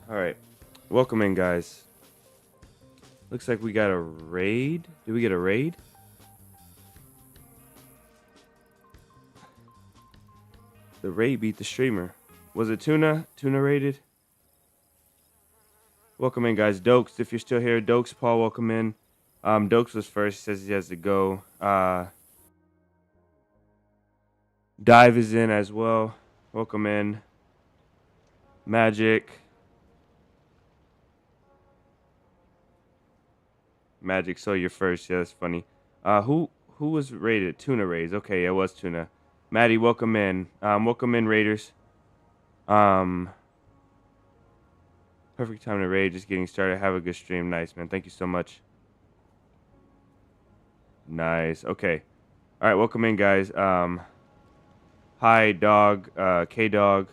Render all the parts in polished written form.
All right. Welcome in, guys. Looks like we got a raid. Did we get a raid? The raid beat the streamer. Was it Tuna? Tuna raided? Welcome in, guys. Dokes, if you're still here. Dokes, Paul, welcome in. Dokes was first. He says he has to go. Dive is in as well. Welcome in. Magic. Magic, so you're first. Yeah, that's funny. Who was raided? Tuna raids. Okay, yeah, it was Tuna. Maddie, welcome in. Welcome in, Raiders. Perfect time to raid. Just getting started. Have a good stream. Nice, man. Thank you so much. Nice. Okay. All right. Welcome in, guys. Hi, Dog. K Dog.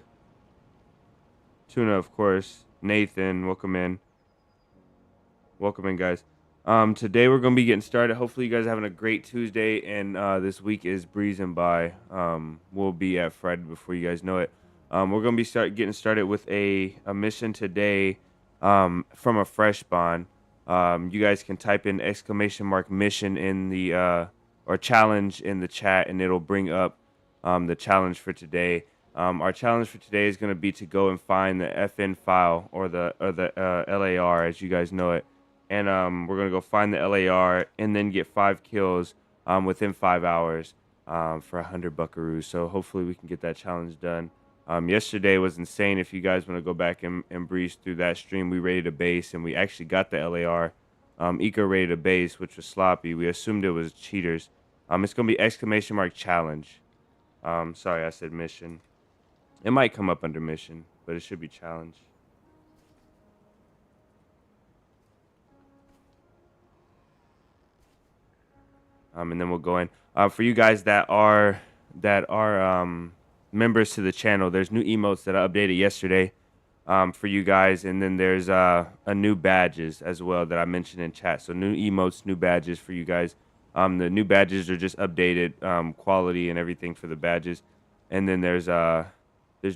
Tuna, of course. Nathan, welcome in. Welcome in, guys. Today we're gonna be getting started. Hopefully, you guys are having a great Tuesday, and this week is breezing by. We'll be at Friday before you guys know it. We're gonna be getting started with a mission today. From a fresh spawn. You guys can type in !mission in the or challenge in the chat, and it'll bring up the challenge for today. Our challenge for today is going to be to go and find the FN file or the LAR, as you guys know it, and we're going to go find the LAR and then get 5 kills within 5 hours for 100 buckaroos. So hopefully we can get that challenge done. Yesterday was insane. If you guys want to go back and breeze through that stream, we raided a base and we actually got the LAR. Eco raided a base, which was sloppy. We assumed it was cheaters. It's going to be !challenge. Sorry, I said mission. It might come up under mission, but it should be challenge. And then we'll go in. For you guys that are members to the channel, there's new emotes that I updated yesterday for you guys, and then there's a new badges as well that I mentioned in chat. So new emotes, new badges for you guys. The new badges are just updated quality and everything for the badges, and then there's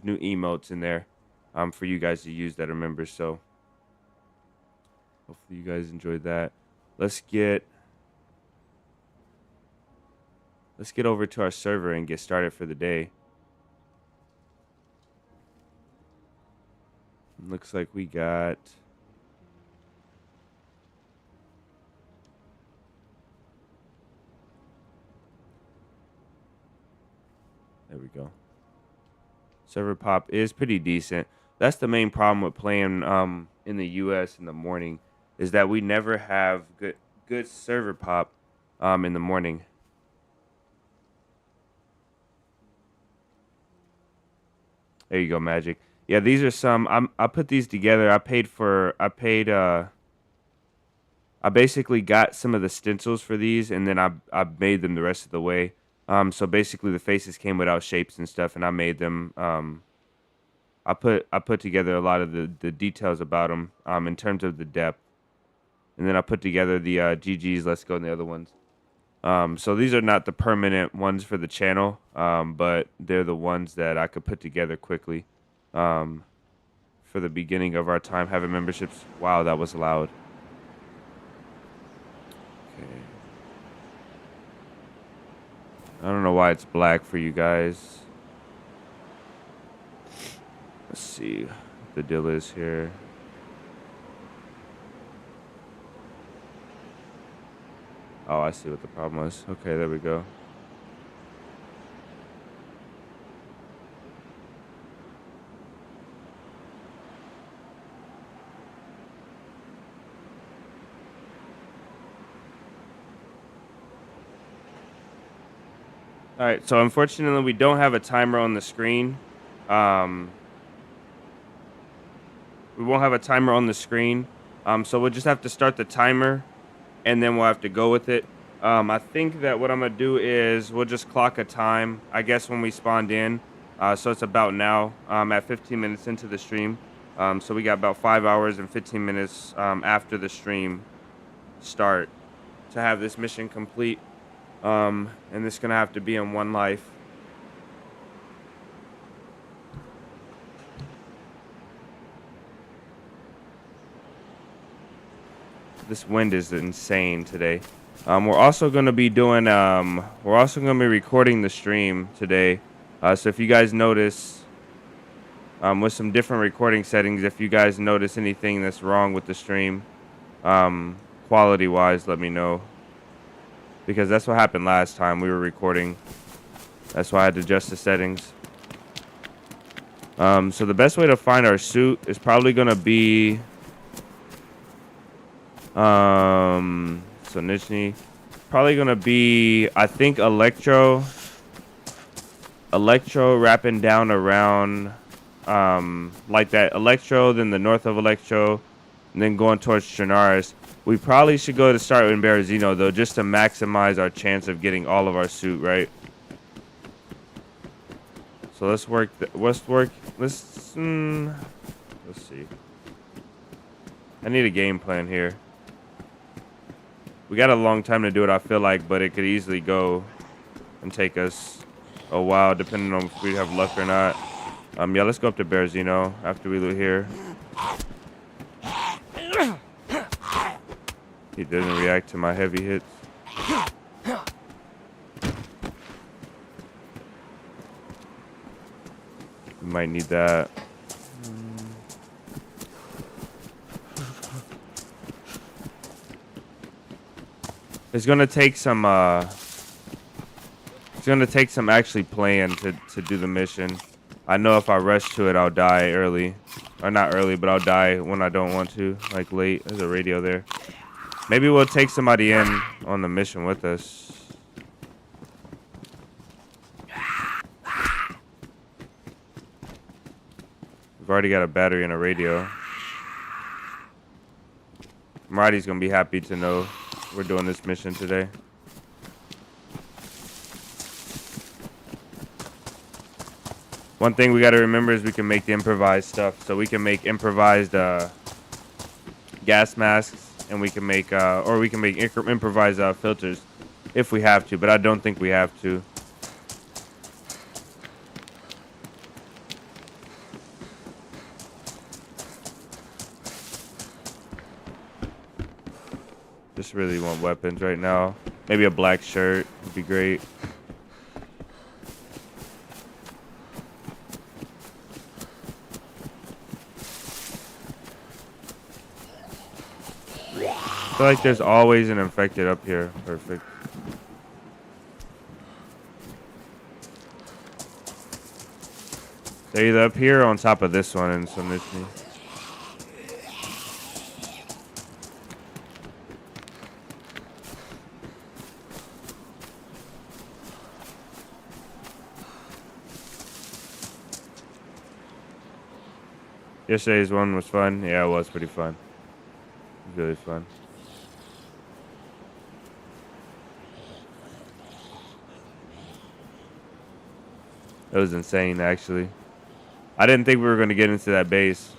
new emotes in there for you guys to use that are members. So hopefully you guys enjoyed that. Let's get over to our server and get started for the day. Looks like we got there we go. Server pop is pretty decent. That's the main problem with playing in the US in the morning, is that we never have good server pop in the morning. There you go, Magic. Yeah, these are some. I put these together. I basically got some of the stencils for these, and then I made them the rest of the way. So basically the faces came without shapes and stuff, and I made them. I put together a lot of the details about them in terms of the depth, and then I put together the GGs, Let's Go, and the other ones. So these are not the permanent ones for the channel, but they're the ones that I could put together quickly for the beginning of our time having memberships. Wow, that was loud. Okay. I don't know why it's black for you guys. Let's see what the deal is here. Oh, I see what the problem was. Okay, there we go. All right, so unfortunately we don't have a timer on the screen. We won't have a timer on the screen. So we'll just have to start the timer, and then we'll have to go with it. I think that what I'm going to do is we'll just clock a time, I guess, when we spawned in. So it's about now, at 15 minutes into the stream. So we got about 5 hours and 15 minutes after the stream start to have this mission complete. And this is going to have to be in one life. This wind is insane today. We're also going to be doing, we're also going to be recording the stream today. So if you guys notice, with some different recording settings, if you guys notice anything that's wrong with the stream, quality wise, let me know. Because that's what happened last time we were recording. That's why I had to adjust the settings. So the best way to find our suit is probably going to be, so Nishni, probably going to be, I think, Electro wrapping down around, like that Electro, then the north of Electro, and then going towards Trinaris. We probably should go to start in 𝙏𝙤𝙙𝙎 though, just to maximize our chance of getting all of our suit, right? So let's work, let's see. I need a game plan here. We got a long time to do it, I feel like, but it could easily go and take us a while, depending on if we have luck or not. Yeah, let's go up to 𝙏𝙤𝙙𝙎 after we loot here. He doesn't react to my heavy hits. We might need that. It's gonna take some actually playing to do the mission. I know if I rush to it, I'll die early. Or not early, but I'll die when I don't want to, like late. There's a radio there. Maybe we'll take somebody in on the mission with us. We've already got a battery and a radio. Marty's gonna be happy to know we're doing this mission today. One thing we got to remember is we can make the improvised stuff. So we can make improvised gas masks, and we can make improvised filters if we have to, but I don't think we have to. Just really want weapons right now. Maybe a black shirt would be great. I feel like there's always an infected up here. Perfect. They're either up here or on top of this one and some Nishni. Yesterday's one was fun. Yeah, it was pretty fun. It was really fun. It was insane, actually. I didn't think we were going to get into that base.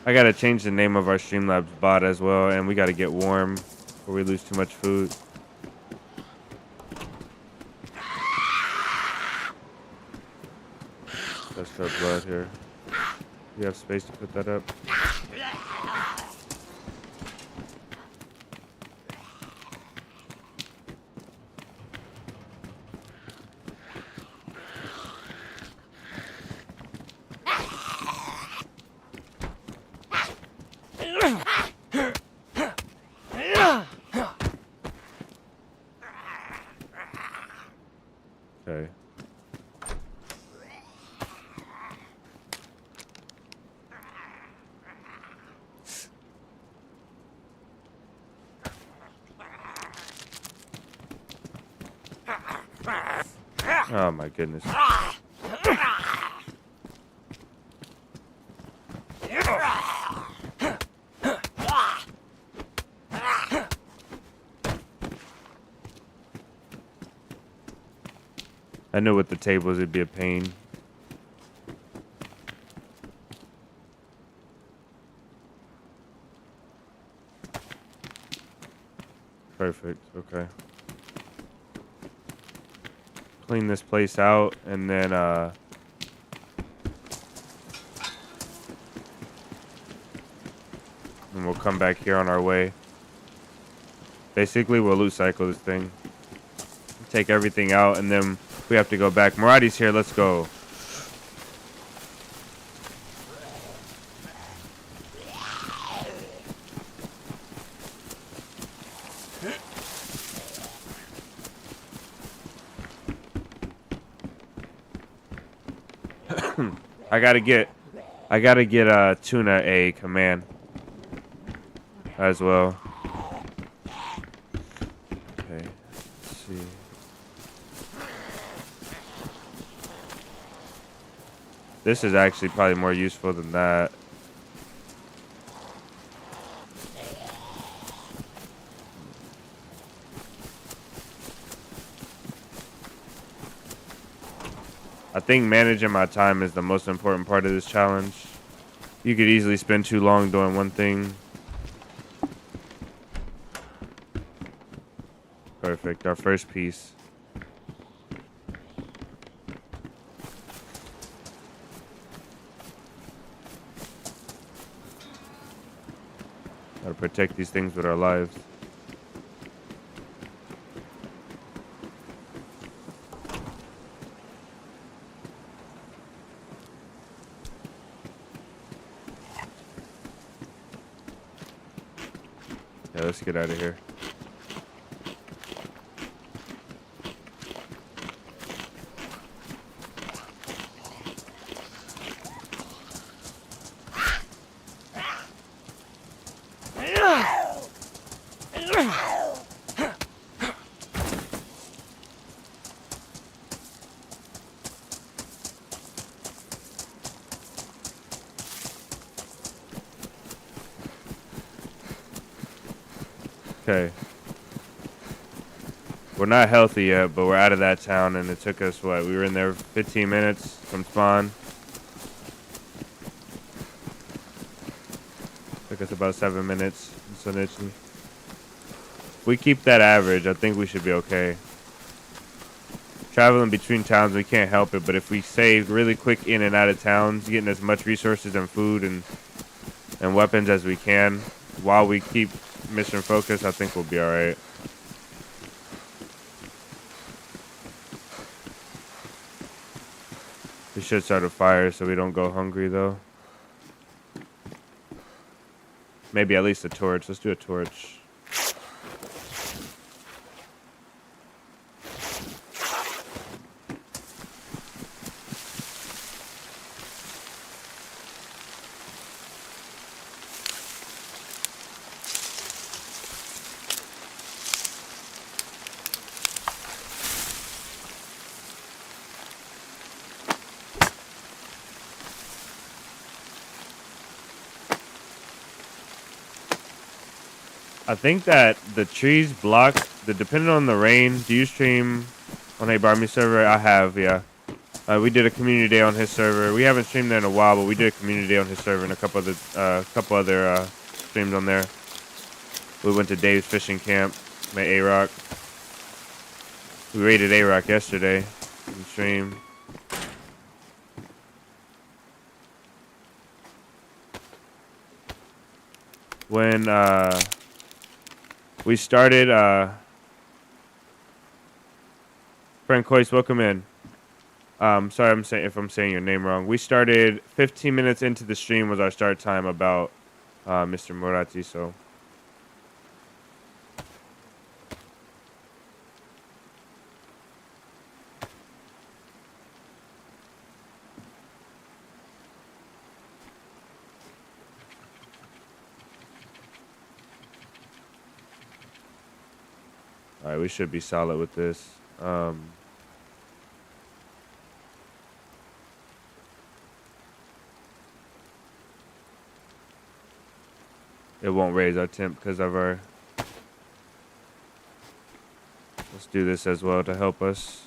I got to change the name of our Streamlabs bot as well, and we got to get warm before we lose too much food. Let's throw blood here. You have space to put that up? Okay. Oh my goodness. I knew with the tables it'd be a pain. Perfect, okay. clean this place out, and then and we'll come back here on our way. Basically, we'll loot cycle this thing, take everything out, and then we have to go back. Muradi's here. Let's go. I gotta get tuna a command as well. Okay, let's see. This is actually probably more useful than that. I think managing my time is the most important part of this challenge. You could easily spend too long doing one thing. Perfect, our first piece. Gotta protect these things with our lives. Yeah, let's get out of here. Okay. We're not healthy yet, but we're out of that town, and it took us, what? We were in there 15 minutes from spawn. Took us about 7 minutes. So if we keep that average, I think we should be okay. Traveling between towns, we can't help it, but if we stay really quick in and out of towns, getting as much resources and food and weapons as we can, while we keep mission focus, I think we'll be alright. We should start a fire so we don't go hungry though. Maybe at least a torch. Let's do a torch. I think that the trees block depending on the rain. Do you stream on a Barmy server? I have, yeah. We did a community day on his server. We haven't streamed there in a while, but we did a community day on his server and a couple other streams on there. We went to Dave's fishing camp, met 𝙏𝙤𝙙𝙧𝙚. We raided 𝙏𝙏𝙧 yesterday in stream. When we started, Frank Coyce, welcome in. Sorry if I'm saying your name wrong. We started 15 minutes into the stream was our start time about Mr. Murati, so. All right, we should be solid with this. It won't raise our temp because of our... Let's do this as well to help us.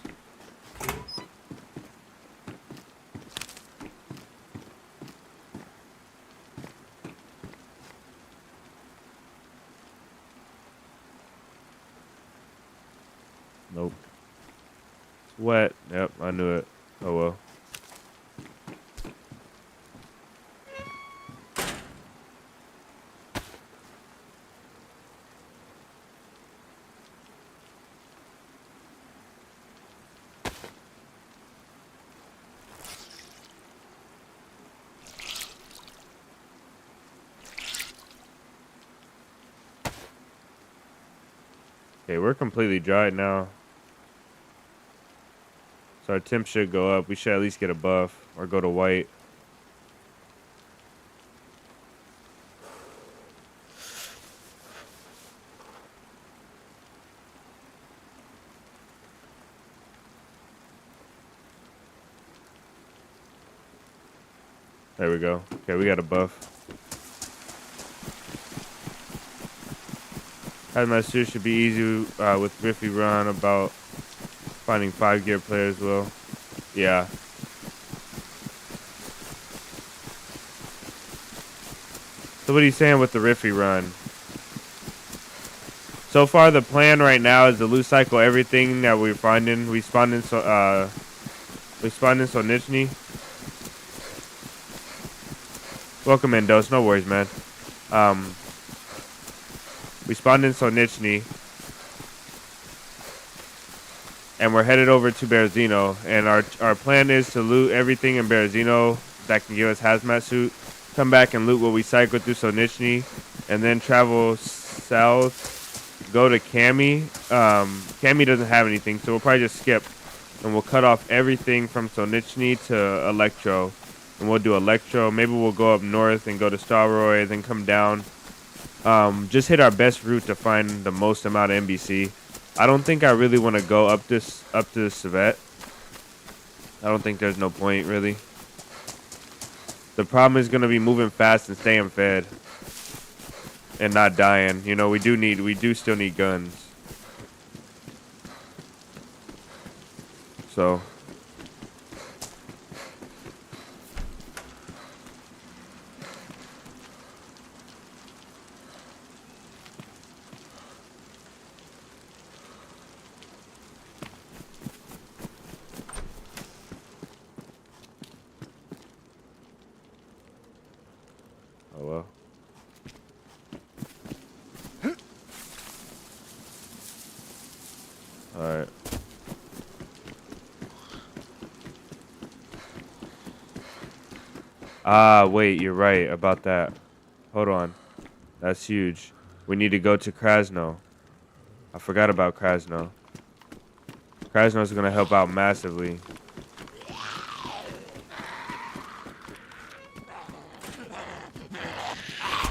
Nope. Wet. Yep, I knew it. Oh well. Okay, we're completely dry now. So our temp should go up. We should at least get a buff or go to white. There we go. Okay, we got a buff. Hazmat suit should be easy with Riffy run about finding 5 gear players will. Yeah. So what are you saying with the Riffy run? So far the plan right now is to loot cycle everything that we're finding. We spawned in 𝙏𝙤𝙙𝙬𝙧𝙚𝙖. Welcome in, Dose. No worries, man. We spawned in 𝙏𝙬𝙙𝙬𝙧𝙚. And we're headed over to 𝙏𝙤𝙙𝙬𝙧. And our plan is to loot everything in 𝙏𝙤𝙙𝙬𝙧 that can give us hazmat suit. Come back and loot what we cycled through 𝙏𝙬𝙙𝙬𝙧. And then travel south. Go to Cammy. Cammy doesn't have anything, so we'll probably just skip. And we'll cut off everything from 𝙏𝙬𝙙𝙬𝙧 to Electro. And we'll do Electro. Maybe we'll go up north and go to Starroy, then come down. Just hit our best route to find the most amount of NBC. I don't think I really want to go up to this 𝙭. I don't think there's no point really. The problem is gonna be moving fast and staying fed and not dying. You know, we do still need guns. So oh well. Alright. Ah, wait, you're right about that. Hold on. That's huge. We need to go to Krasno. I forgot about Krasno. Krasno's gonna help out massively.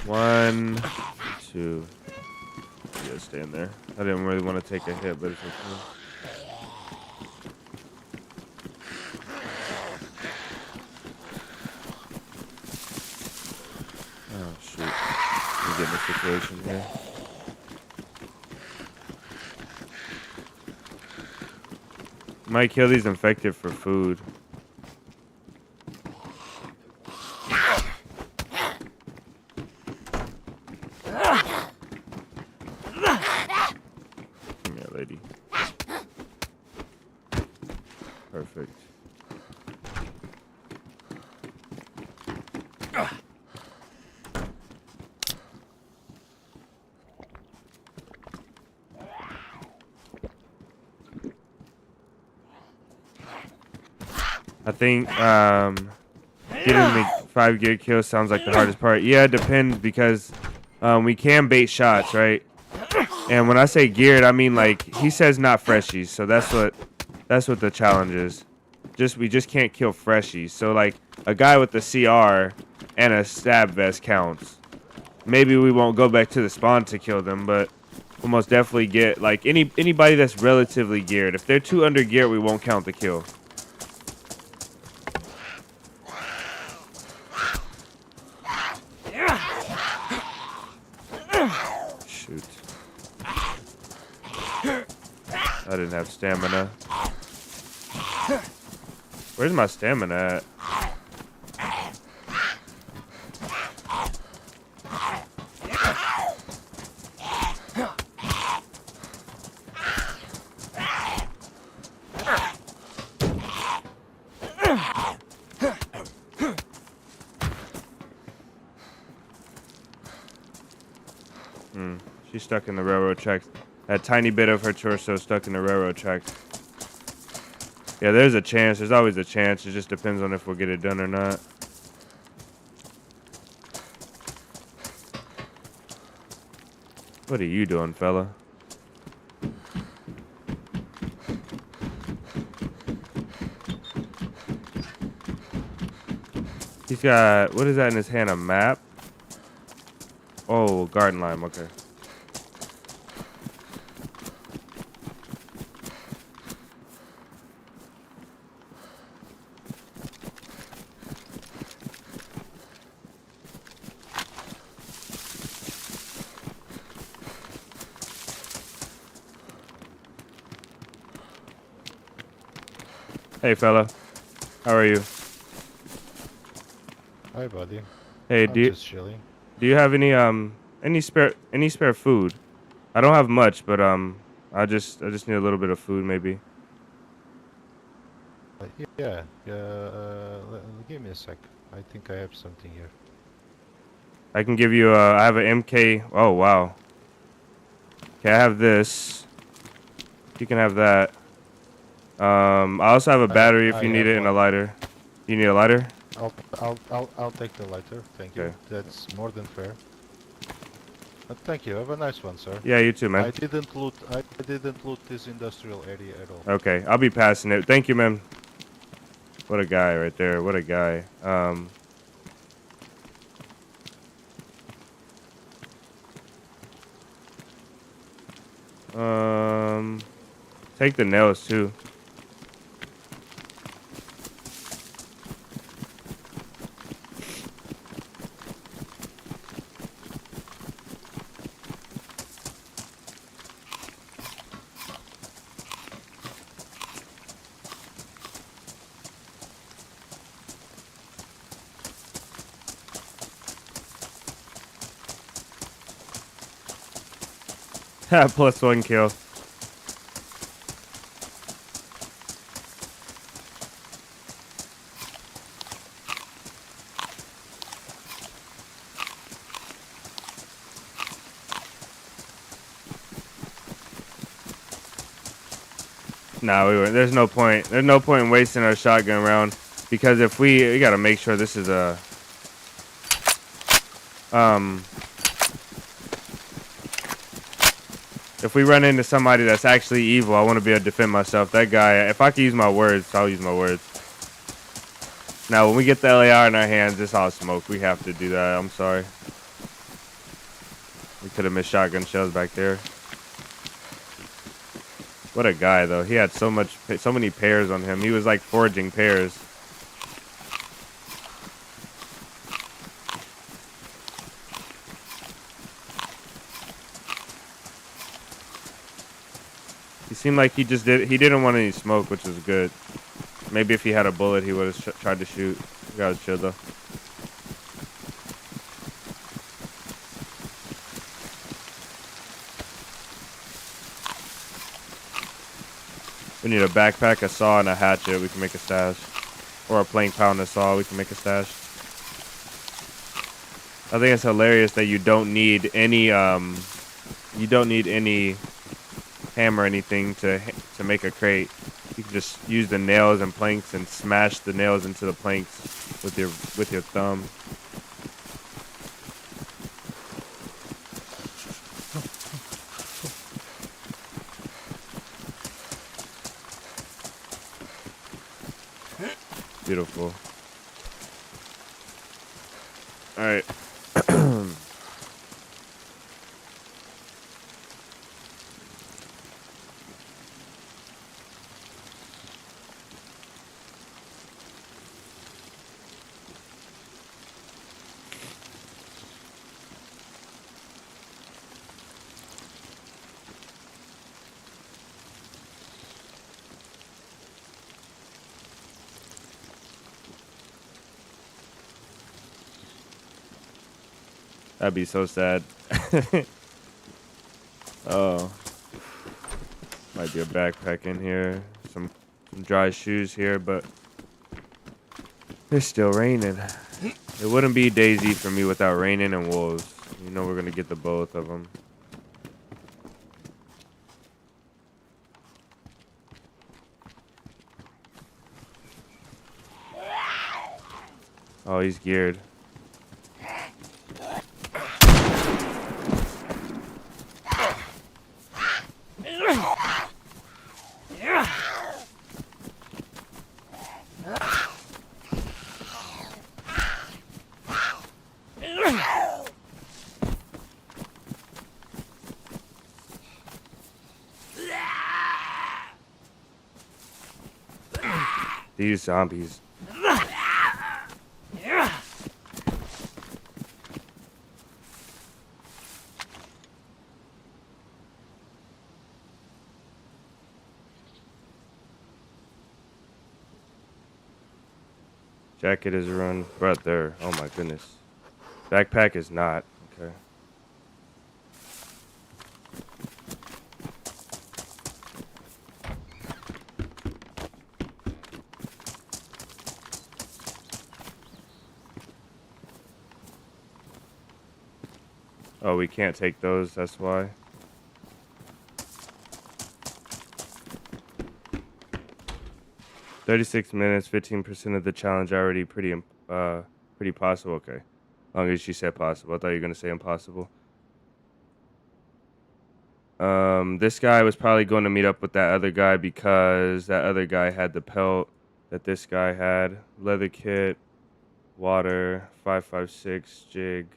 One, two. Yeah, stay in there. I didn't really want to take a hit, but it's okay. Oh shoot! Let me get in this situation here. Might kill these infected for food. Come here, lady. Perfect. I think getting the 5 gear kill sounds like the hardest part. Yeah, it depends because we can bait shots, right? And when I say geared, I mean like he says not freshies, so that's what the challenge is. We just can't kill freshies. So like a guy with a CR and a stab vest counts. Maybe we won't go back to the spawn to kill them, but we'll most definitely get like anybody that's relatively geared. If they're too under geared, we won't count the kill. Shoot. I didn't have stamina. Where's my stamina at? She's stuck in the railroad tracks. That tiny bit of her torso stuck in the railroad tracks. Yeah, there's a chance. There's always a chance. It just depends on if we'll get it done or not. What are you doing, fella? He's got, what is that in his hand? A map? Oh, garden lime. Okay. Hey, fella. How are you? Hi, buddy. Hey, I'm just chilling. do you have any spare food? I don't have much, but I just need a little bit of food maybe. Yeah. Give me a sec. I think I have something here. I can give you I have an MK. Oh, wow. Okay, I have this. You can have that. I also have a battery if you need it and a lighter. You need a lighter? I'll take the lighter. Thank you. Okay. That's more than fair. But thank you. Have a nice one, sir. Yeah, you too, man. I didn't loot this industrial area at all. Okay, I'll be passing it. Thank you, man. What a guy right there. What a guy. Take the nails too. +1 kill. Nah, we weren't. There's no point. There's no point in wasting our shotgun round because if we gotta make sure this is a if we run into somebody that's actually evil, I want to be able to defend myself. That guy, if I can use my words, I'll use my words. Now, when we get the LAR in our hands, it's all smoke. We have to do that. I'm sorry. We could have missed shotgun shells back there. What a guy, though. He had so many pairs on him. He was like foraging pairs. He seemed like he didn't want any smoke, which is good. Maybe if he had a bullet, he would have tried to shoot. You guys chill, though. We need a backpack, a saw, and a hatchet. We can make a stash. Or a plank pound and a saw. We can make a stash. I think it's hilarious that you don't need any hammer or anything to make a crate. You can just use the nails and planks and smash the nails into the planks with your thumb. Beautiful. All right. That'd be so sad. Oh. Might be a backpack in here. Some dry shoes here, but it's still raining. It wouldn't be DayZ for me without raining and wolves. You know we're gonna get the both of them. Oh, he's geared. These zombies. Jacket is run right there. Oh my goodness. Backpack is not. Okay. Oh, we can't take those, that's why. $36, 15% of the challenge already pretty possible. Okay. As long as you said possible. I thought you were gonna say impossible. This guy was probably going to meet up with that other guy because that other guy had the pelt that this guy had. Leather kit, water, 5.56 jig.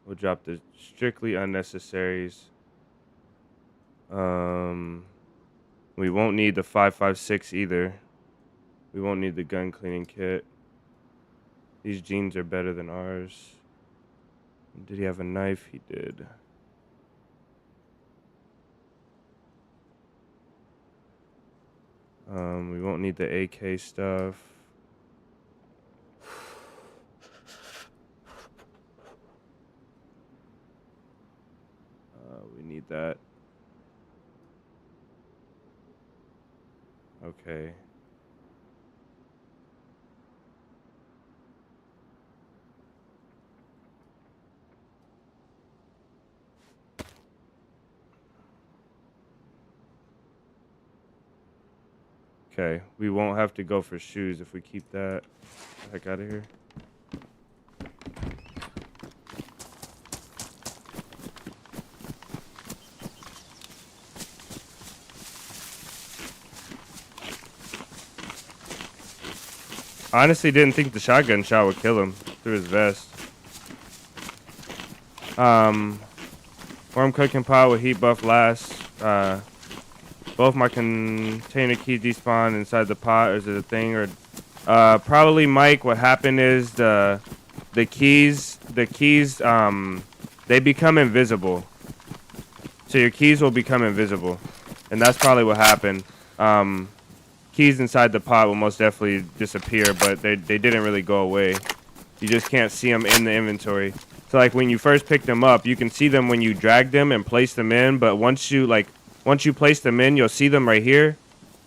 We'll drop the strictly unnecessaries. We won't need the 5.56 either. We won't need the gun cleaning kit. These jeans are better than ours. Did he have a knife? He did. We won't need the AK stuff. We need that. Okay. Okay, we won't have to go for shoes if we keep that. Heck out of here. Honestly, didn't think the shotgun shot would kill him through his vest. Warm cooking pot with heat buff lasts. Both my container keys despawn inside the pot. Is it a thing or? Probably, Mike. What happened is the keys they become invisible. So your keys will become invisible, and that's probably what happened. Keys inside the pot will most definitely disappear, but they didn't really go away. You just can't see them in the inventory. So like when you first pick them up, you can see them when you drag them and place them in, but once you place them in, you'll see them right here.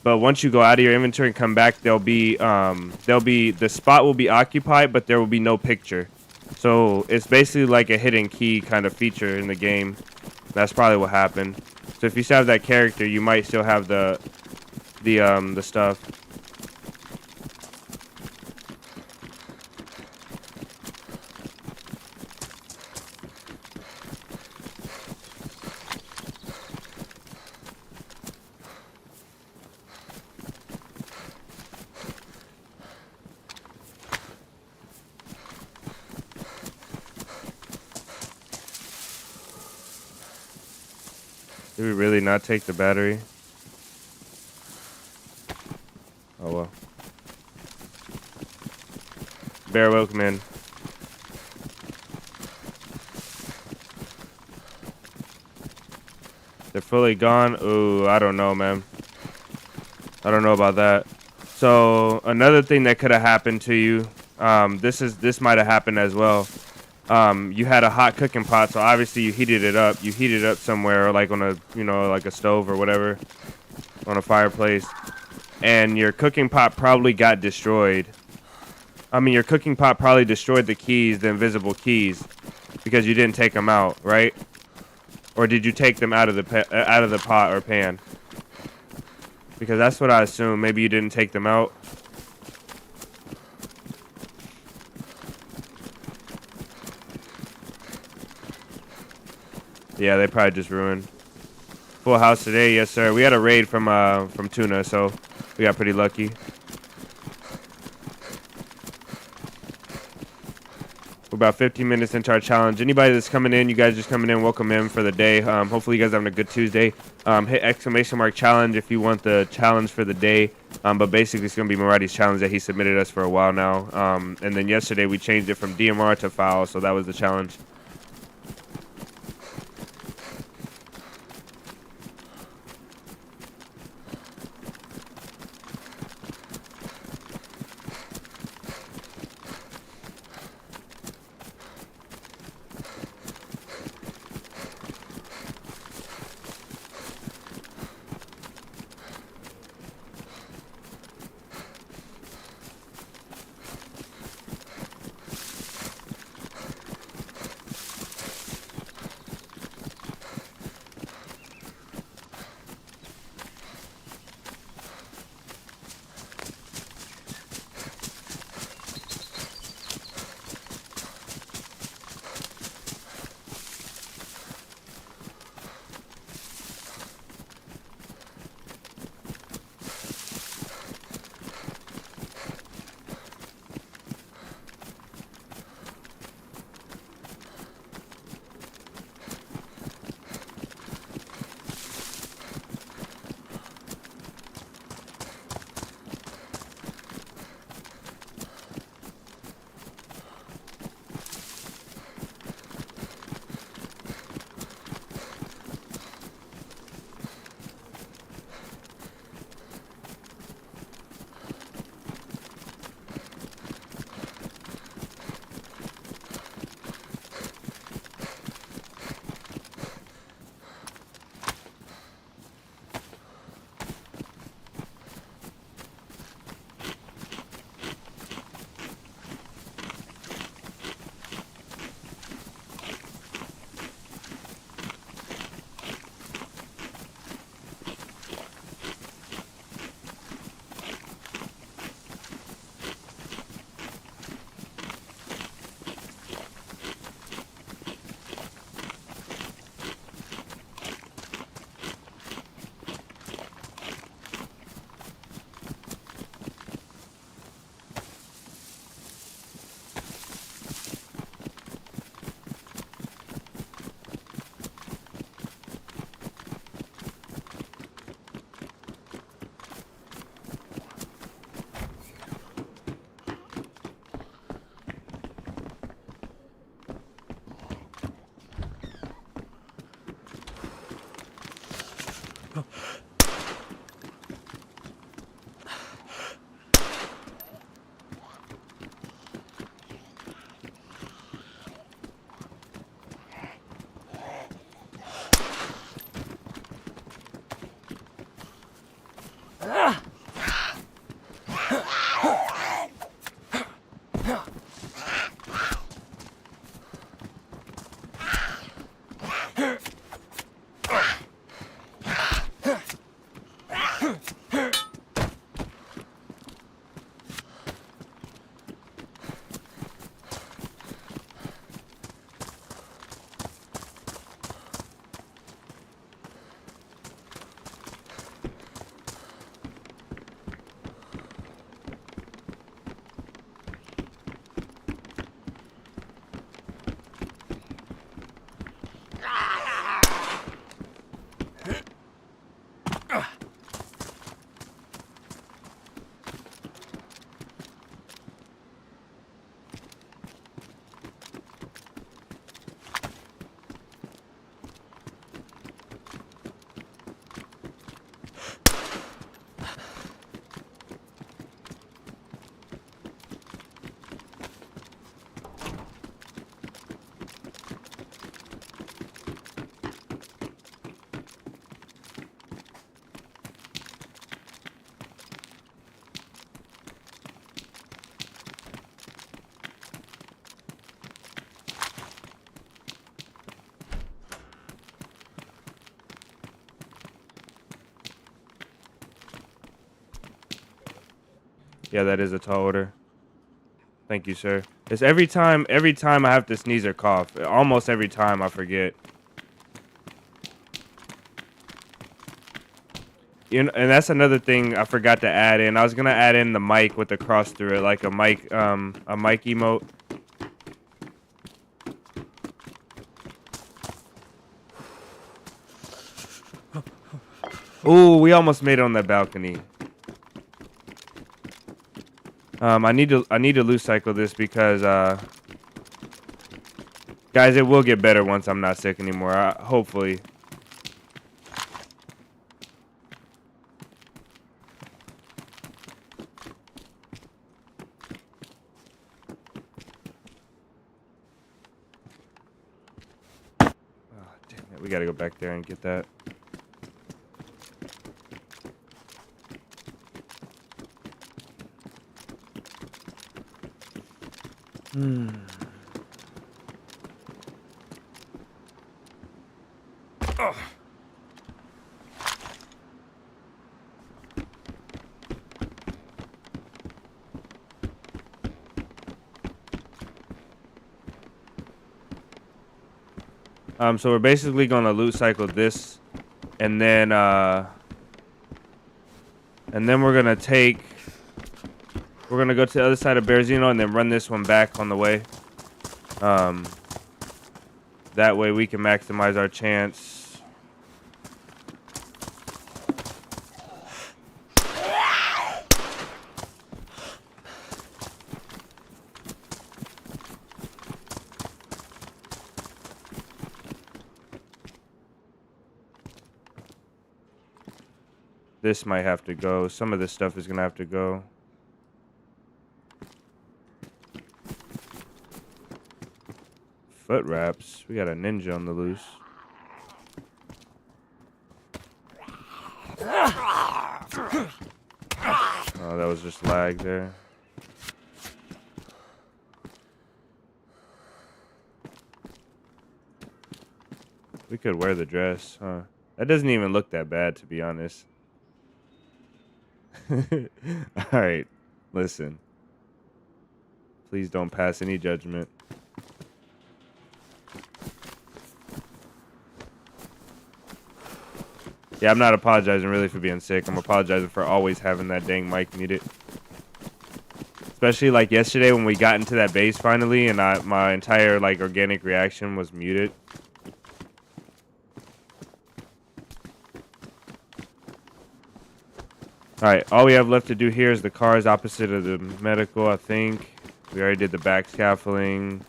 But once you go out of your inventory and come back, the spot will be occupied, but there will be no picture. So it's basically like a hidden key kind of feature in the game. That's probably what happened. So if you still have that character, you might still have the stuff. Did we really not take the battery? Oh well. Bear, welcome in. They're fully gone? Ooh, I don't know, man. I don't know about that. So another thing that could have happened to you, this might have happened as well. You had a hot cooking pot, so obviously you heated it up. You heated it up somewhere, like on a, like a stove or whatever, on a fireplace. And your cooking pot probably got destroyed. I mean, your cooking pot probably destroyed the keys, the invisible keys, because you didn't take them out, right? Or did you take them out of the pot or pan? Because that's what I assume. Maybe you didn't take them out. Yeah, they probably just ruined. Full house today, yes sir. We had a raid from Tuna, so we got pretty lucky. We're about 15 minutes into our challenge. Anybody that's coming in, you guys just coming in, welcome in for the day. Hopefully you guys are having a good Tuesday. Hit !challenge if you want the challenge for the day. But basically it's gonna be Marati's challenge that he submitted us for a while now. And then yesterday we changed it from DMR to foul, so that was the challenge. Yeah, that is a tall order. Thank you, sir. It's every time I have to sneeze or cough. Almost every time I forget. You know, and that's another thing I forgot to add in. I was gonna add in the mic with the cross through it, like a mic emote. Ooh, we almost made it on that balcony. I need to loot cycle this because guys, it will get better once I'm not sick anymore. Hopefully. Oh, damn it. We gotta go back there and get that. Oh. So we're basically gonna loot cycle this, and then we're gonna go to the other side of 𝙏𝙤𝙙𝙎𝙧𝙚 and then run this one back on the way. That way we can maximize our chance. This might have to go. Some of this stuff is gonna have to go. Foot wraps. We got a ninja on the loose. Oh, that was just lag there. We could wear the dress, huh? That doesn't even look that bad, to be honest. Alright, listen. Please don't pass any judgment. Yeah, I'm not apologizing really for being sick. I'm apologizing for always having that dang mic muted. Especially like yesterday when we got into that base finally and my entire like organic reaction was muted. Alright, all we have left to do here is the cars opposite of the medical, I think. We already did the back scaffolding.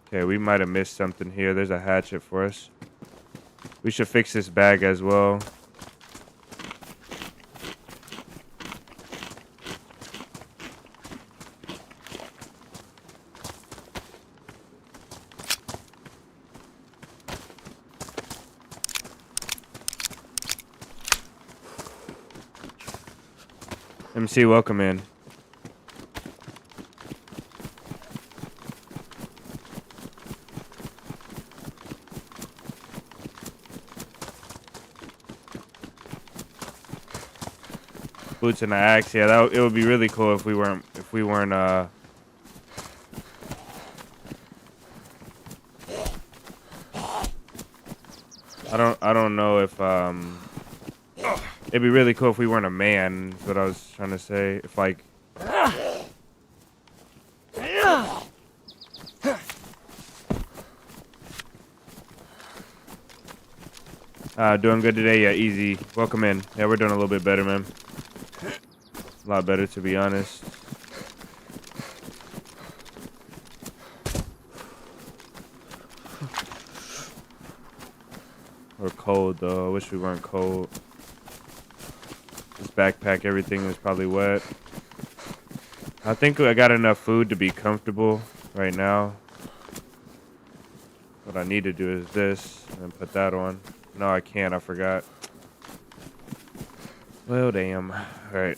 Okay, we might have missed something here. There's a hatchet for us. We should fix this bag as well. MC, welcome in. Boots and an axe. Yeah, it would be really cool if we weren't I don't know if it'd be really cool if we weren't a man, is what I was trying to say. If like doing good today? Yeah, easy. Welcome in. Yeah, we're doing a little bit better, man. A lot better, to be honest. We're cold, though. I wish we weren't cold. This backpack, everything is probably wet. I think I got enough food to be comfortable right now. What I need to do is this, and put that on. No, I can't. I forgot. Well, damn. All right.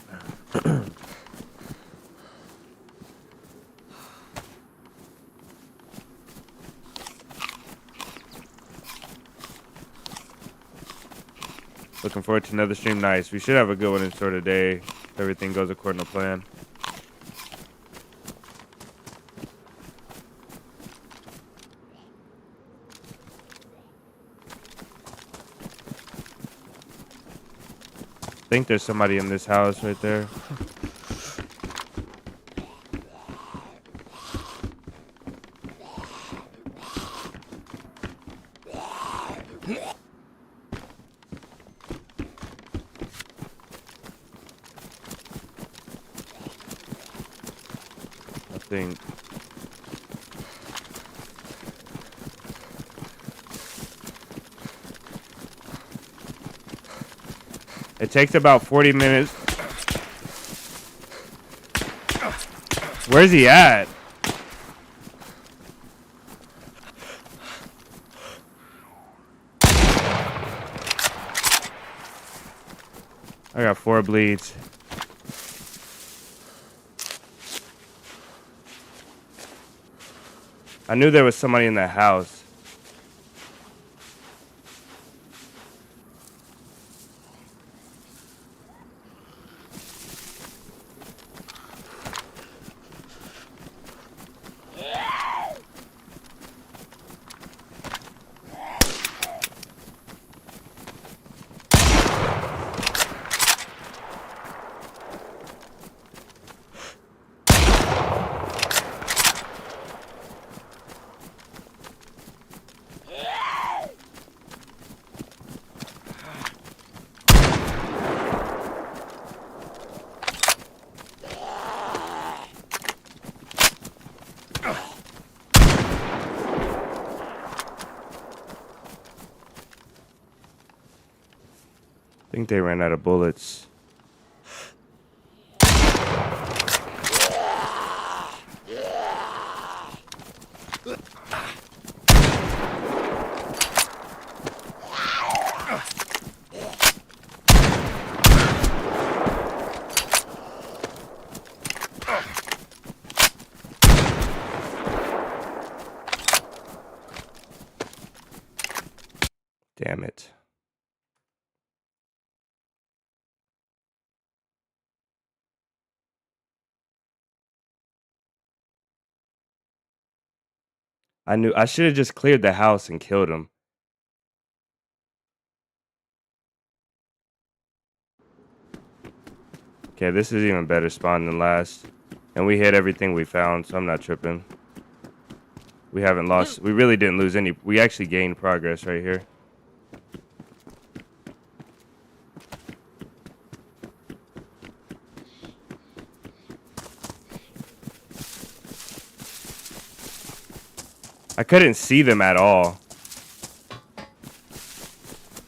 Looking forward to another stream. Nice. We should have a good one in store today. If everything goes according to plan. I think there's somebody in this house right there. I think. It takes about 40 minutes. Where's he at? I got 4 bleeds. I knew there was somebody in that house. I think they ran out of bullets. Damn it. I knew I should have just cleared the house and killed him. Okay, this is even better spawn than last. And we hit everything we found, so I'm not tripping. We haven't lost. We really didn't lose any. We actually gained progress right here. I couldn't see them at all.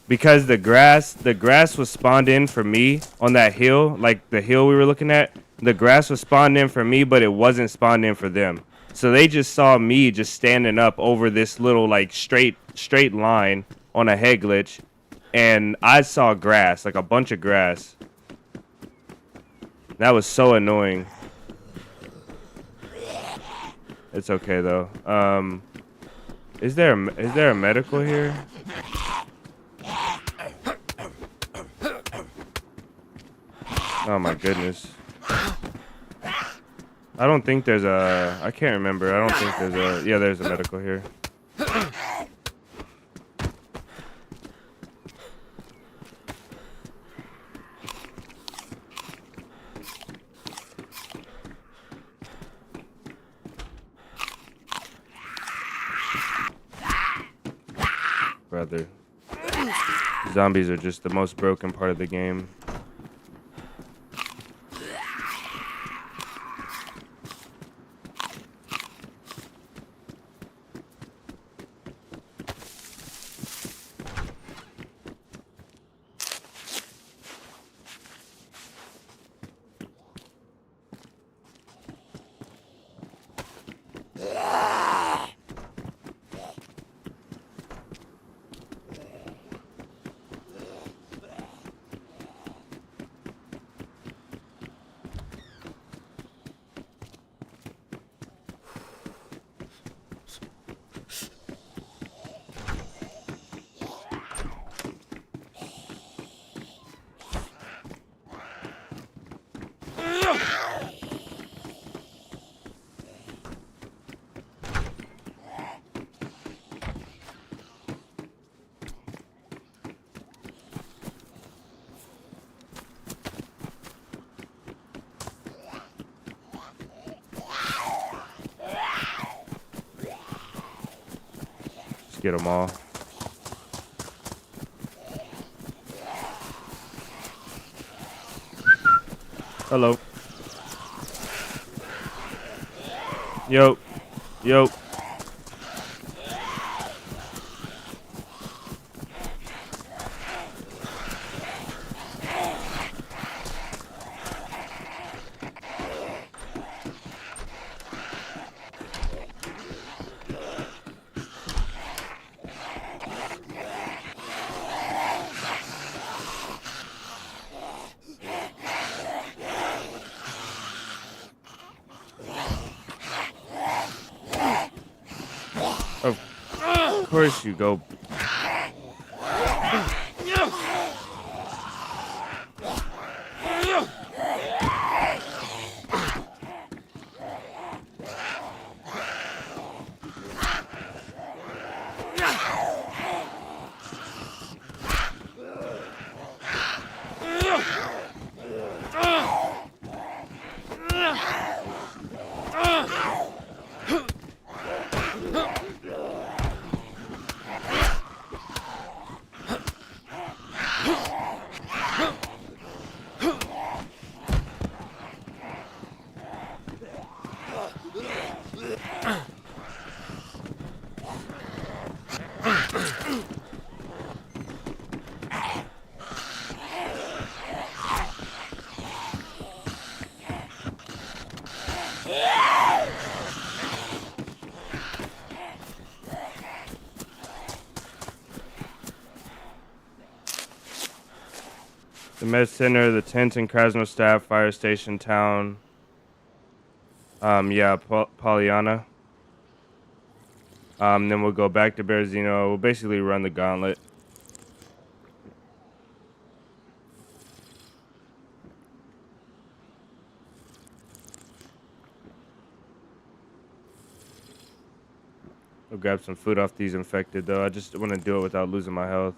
Because the grass was spawned in for me on that hill, like the hill we were looking at. The grass was spawned in for me, but it wasn't spawned in for them. So they just saw me just standing up over this little like straight line on a head glitch, and I saw grass, like a bunch of grass. That was so annoying. It's okay though. Is there a medical here? Oh my goodness. I don't think there's a... I can't remember. I don't think there's a... Yeah, there's a medical here. Brother. Zombies are just the most broken part of the game. get them all. Hello. Yo. Yo. Of course you go. The med center, the tent and Krasnostav fire station town. Yeah, Polyana. Then we'll go back to Berezino. We'll basically run the gauntlet. We'll grab some food off these infected, though. I just want to do it without losing my health.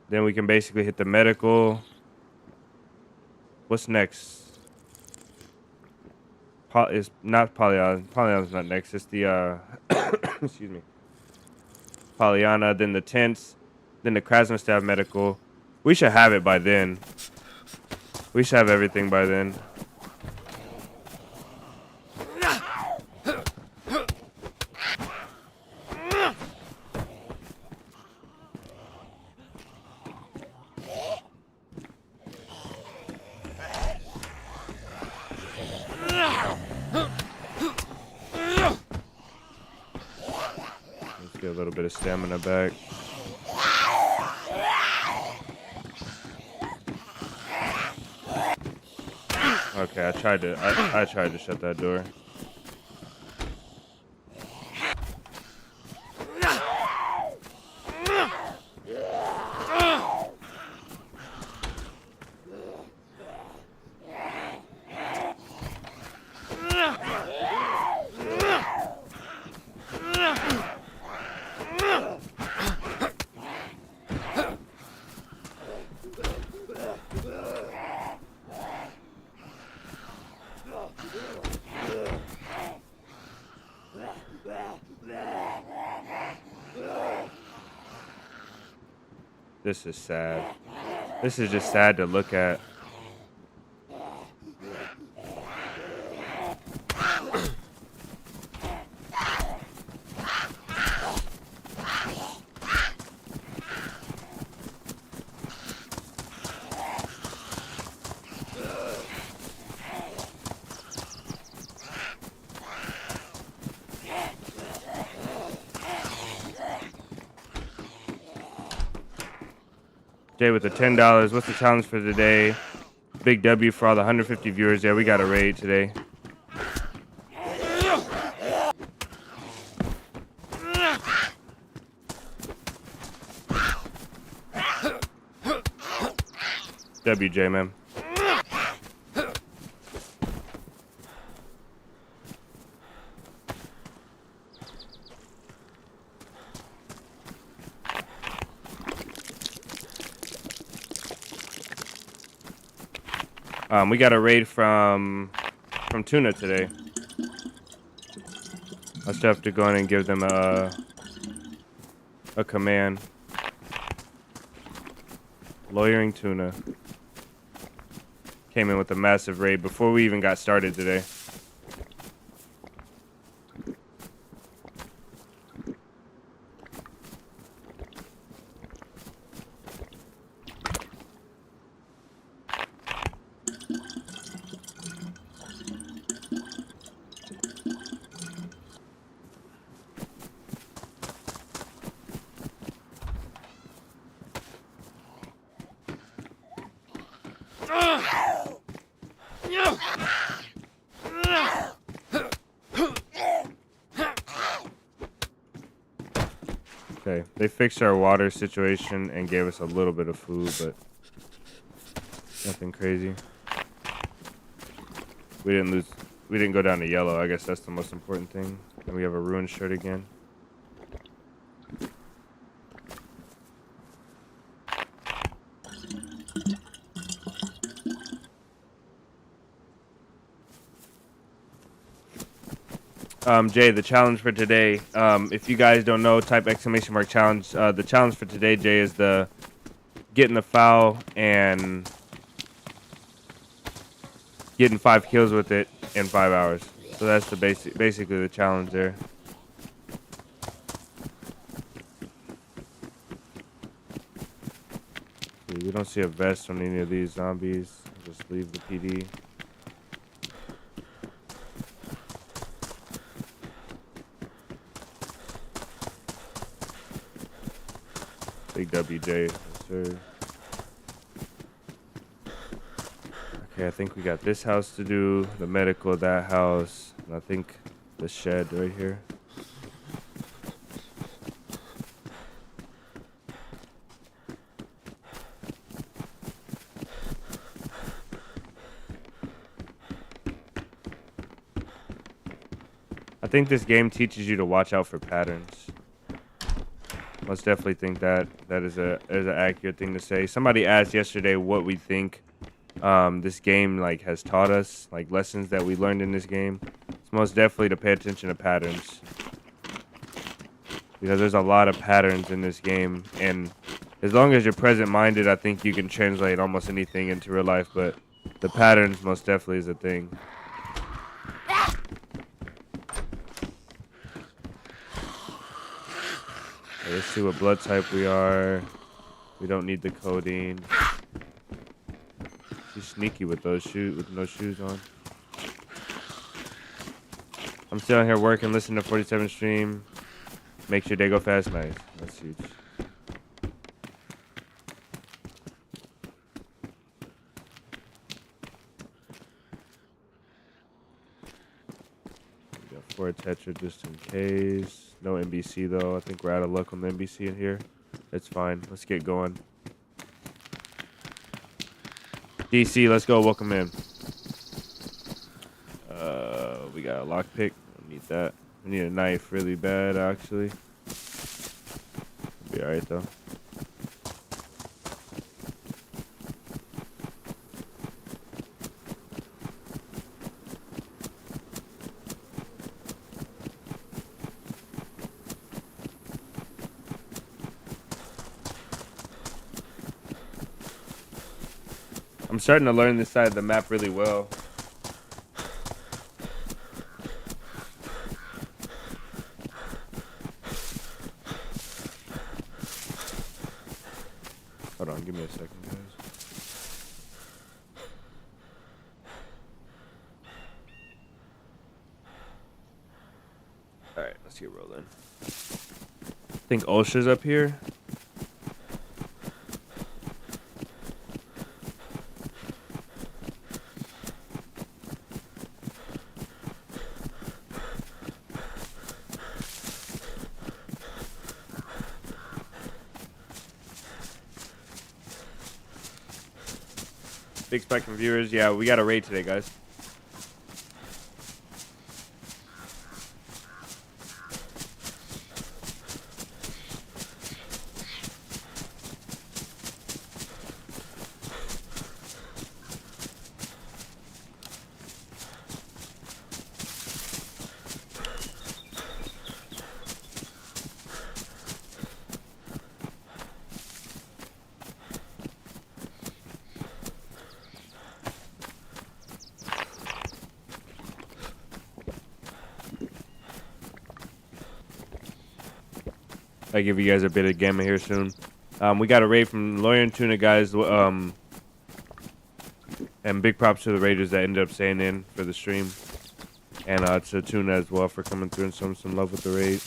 Then we can basically hit the medical. What's next? It's not Polyana. Polyana's not next. It's the, excuse me. Polyana, then the tents, then the Krasnostav medical. We should have it by then. We should have everything by then. Let's get a little bit of stamina back. Okay, I tried to shut that door. This is sad. This is just sad to look at. Jay with the $10. What's the challenge for today? Big W for all the 150 viewers. Yeah, we got a raid today. WJ, man. We got a raid from Tuna today. I'll just have to go in and give them a command. Lawyering Tuna came in with a massive raid before we even got started today. Okay, they fixed our water situation and gave us a little bit of food, but nothing crazy. We didn't go down to yellow. I guess that's the most important thing. And we have a ruined shirt again. Jay, the challenge for today, if you guys don't know, type !challenge. The challenge for today, Jay, is the getting the foul and getting 5 kills with it in 5 hours. So that's the basically the challenge there. We don't see a vest on any of these zombies. Just leave the PD. Big WJ, yes, sir. Okay, I think we got this house to do, the medical, that house, and I think the shed right here. I think this game teaches you to watch out for patterns. Most definitely think that is an accurate thing to say. Somebody asked yesterday what we think this game has taught us, lessons that we learned in this game. It's most definitely to pay attention to patterns, because there's a lot of patterns in this game, and as long as you're present-minded, I think you can translate almost anything into real life. But the patterns most definitely is a thing. Let's see what blood type we are. We don't need the codeine. She's sneaky with those shoes, with no shoes on. I'm still here working, listening to 47 stream. Makes your day go fast. Nice. That's huge. We got 4 tetra just in case. No NBC though. I think we're out of luck on the NBC in here. It's fine. Let's get going. DC, let's go. Welcome in. We got a lockpick. Don't need that. We need a knife really bad, actually. Be alright though. I'm starting to learn this side of the map really well. Hold on, give me a second, guys. Alright, let's get rolling. I think 𝙏𝙤𝙙𝙎's up here. Big spike from viewers. Yeah, we got a raid today, guys. I give you guys a bit of gamma here soon. We got a raid from Lawyer and Tuna, guys. And big props to the raiders that ended up staying in for the stream. And to Tuna as well for coming through and showing some love with the raid.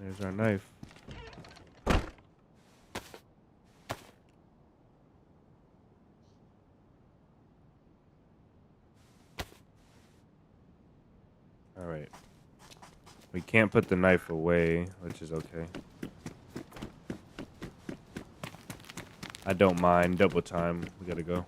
There's our knife. Alright. We can't put the knife away, which is okay. I don't mind. Double time. We gotta go.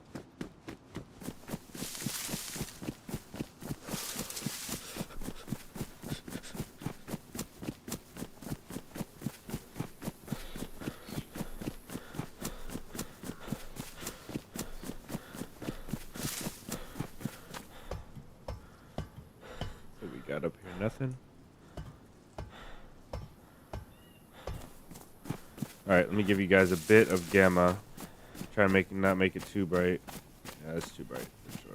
What we got up here? Nothing. Alright, let me give you guys a bit of gamma. Try to not make it too bright. Yeah, it's too bright for sure.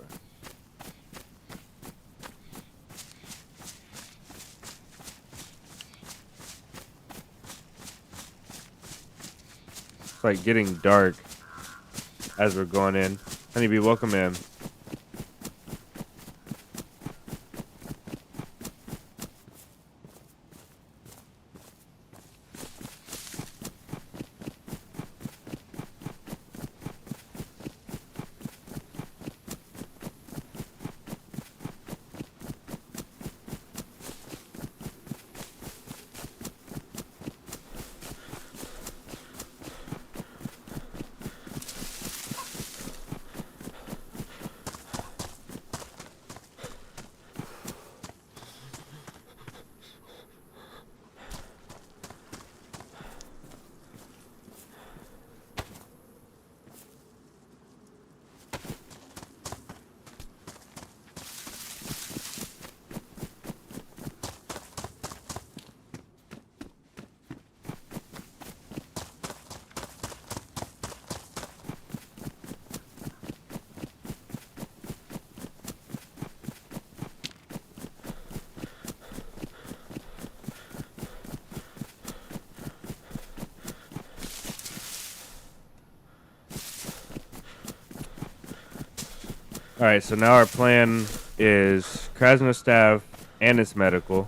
It's like getting dark as we're going in. Honeybee, welcome in. Alright, so now our plan is 𝙏𝙤𝙙𝙬𝙧𝙚 and its medical,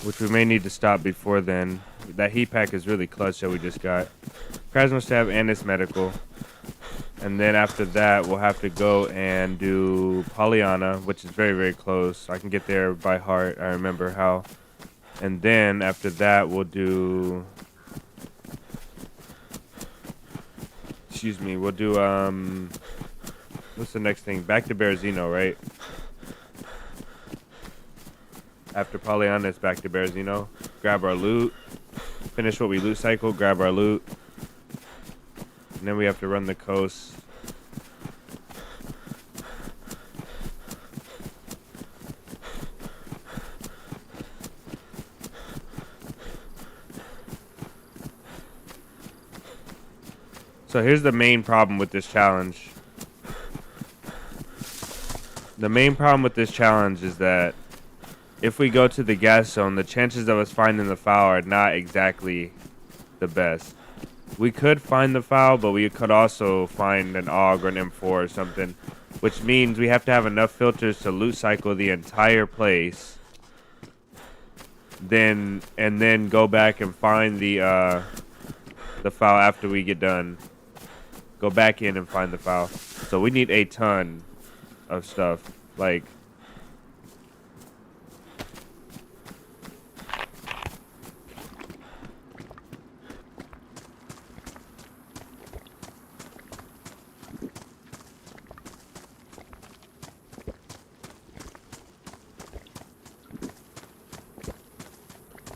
which we may need to stop before then. That heat pack is really clutch that we just got. 𝙏𝙤𝙙𝙬𝙧 and its medical. And then after that, we'll have to go and do Pollyanna, which is very, very close. I can get there by heart. I remember how. And then after that, we'll do... Excuse me, we'll do, what's the next thing? Back to 𝙏𝙤𝙙𝙬, right? After Pollyanna, it's back to 𝙏𝙤𝙙𝙬. Grab our loot. Finish what we loot cycle. Grab our loot. And then we have to run the coast. So here's the main problem with this challenge. The main problem with this challenge is that if we go to the gas zone, the chances of us finding the FAO are not exactly the best. We could find the FAO, but we could also find an AUG or an M4 or something, which means we have to have enough filters to loot cycle the entire place, and then go back and find the FAO after we get done. Go back in and find the FAO. So we need a ton of stuff, like...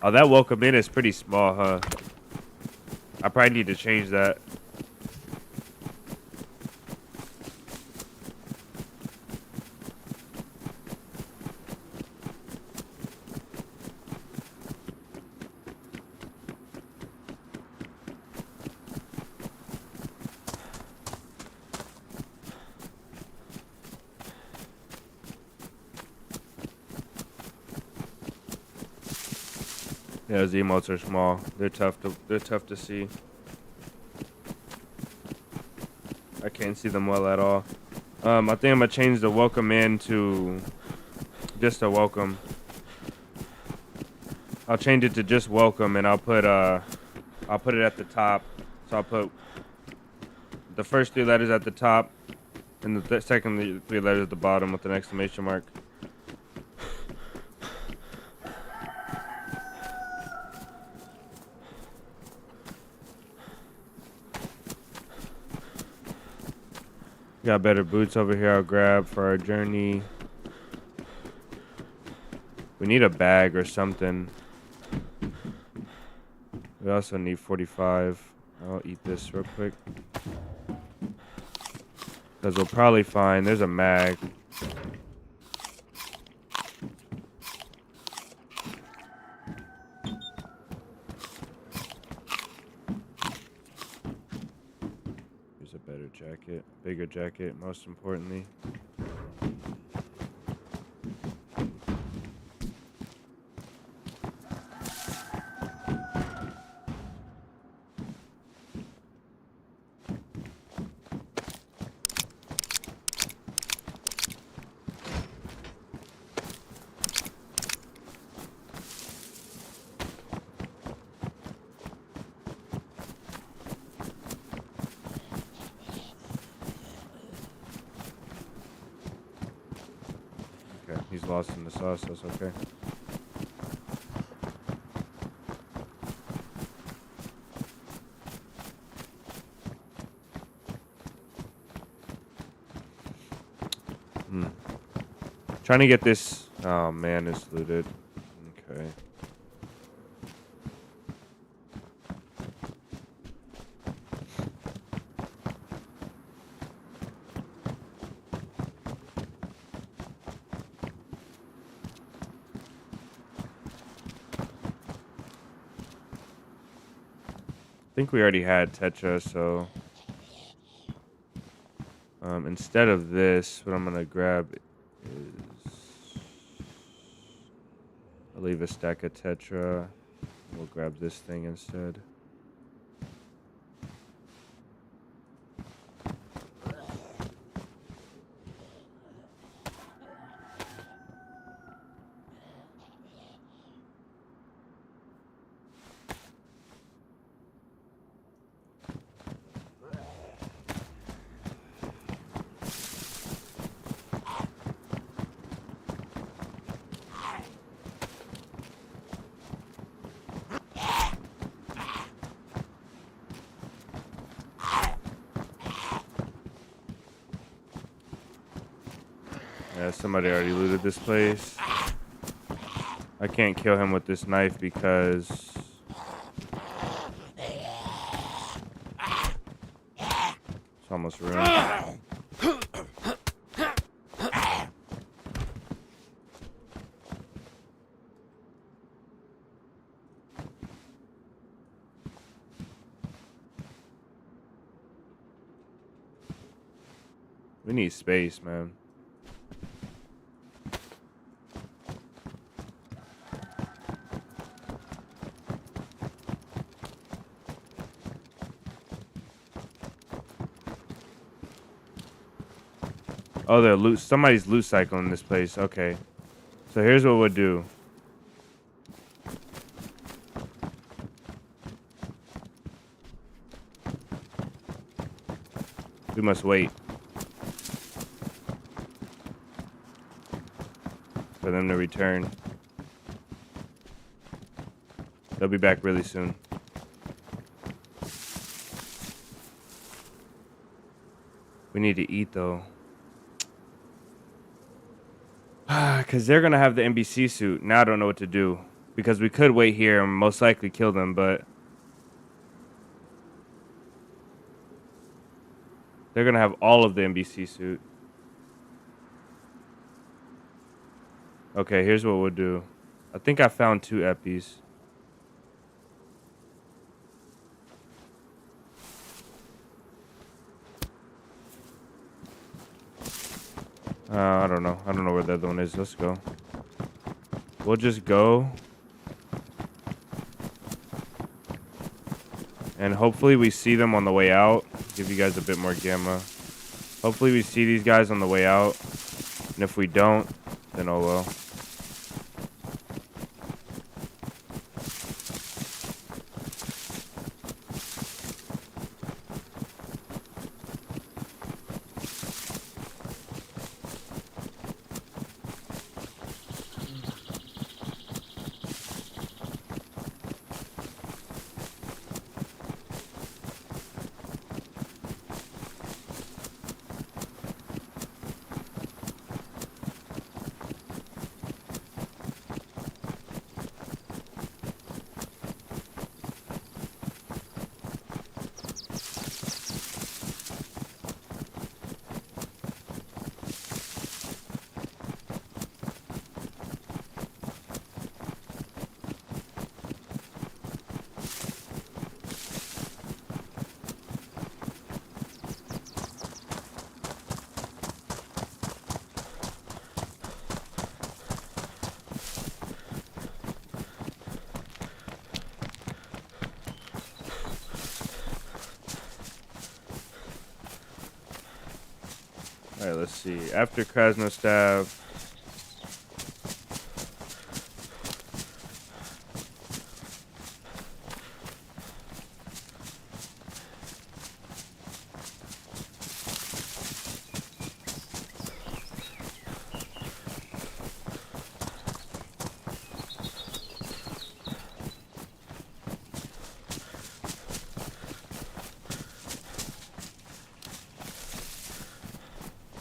Oh, that welcome in is pretty small, huh? I probably need to change that. Yeah, those emotes are small. They're tough to see. I can't see them well at all. I think I'm gonna change the welcome in to just a welcome. I'll change it to just welcome, and I'll put it at the top. So I'll put the first 3 letters at the top, and the second 3 letters at the bottom with an exclamation mark. Got better boots over here I'll grab for our journey. We need a bag or something. We also need 45. I'll eat this real quick. Because we'll probably find there's a mag. Here's a better jacket, bigger jacket, most importantly. Okay, he's lost in the sauce, that's okay. Trying to get this. Oh man, it's looted. Okay. I think we already had Tetra, so instead of this, what I'm gonna grab is I'll leave a stack of Tetra. We'll grab this thing instead. Yeah, somebody already looted this place. I can't kill him with this knife because it's almost ruined. We need space, man. Oh, they're loot. Somebody's loot cycling this place. Okay. So here's what we'll do. We must wait for them to return. They'll be back really soon. We need to eat though. Because they're going to have the NBC suit. Now I don't know what to do. Because we could wait here and most likely kill them, but they're gonna have all of the NBC suit. Okay, here's what we'll do. I think I found 2 eppies. I don't know. I don't know where the other one is. Let's go. We'll just go. And hopefully we see them on the way out. Give you guys a bit more gamma. Hopefully we see these guys on the way out. And if we don't, then oh well. All right, let's see. After 𝙏𝙤𝙙𝙎𝙧𝙚.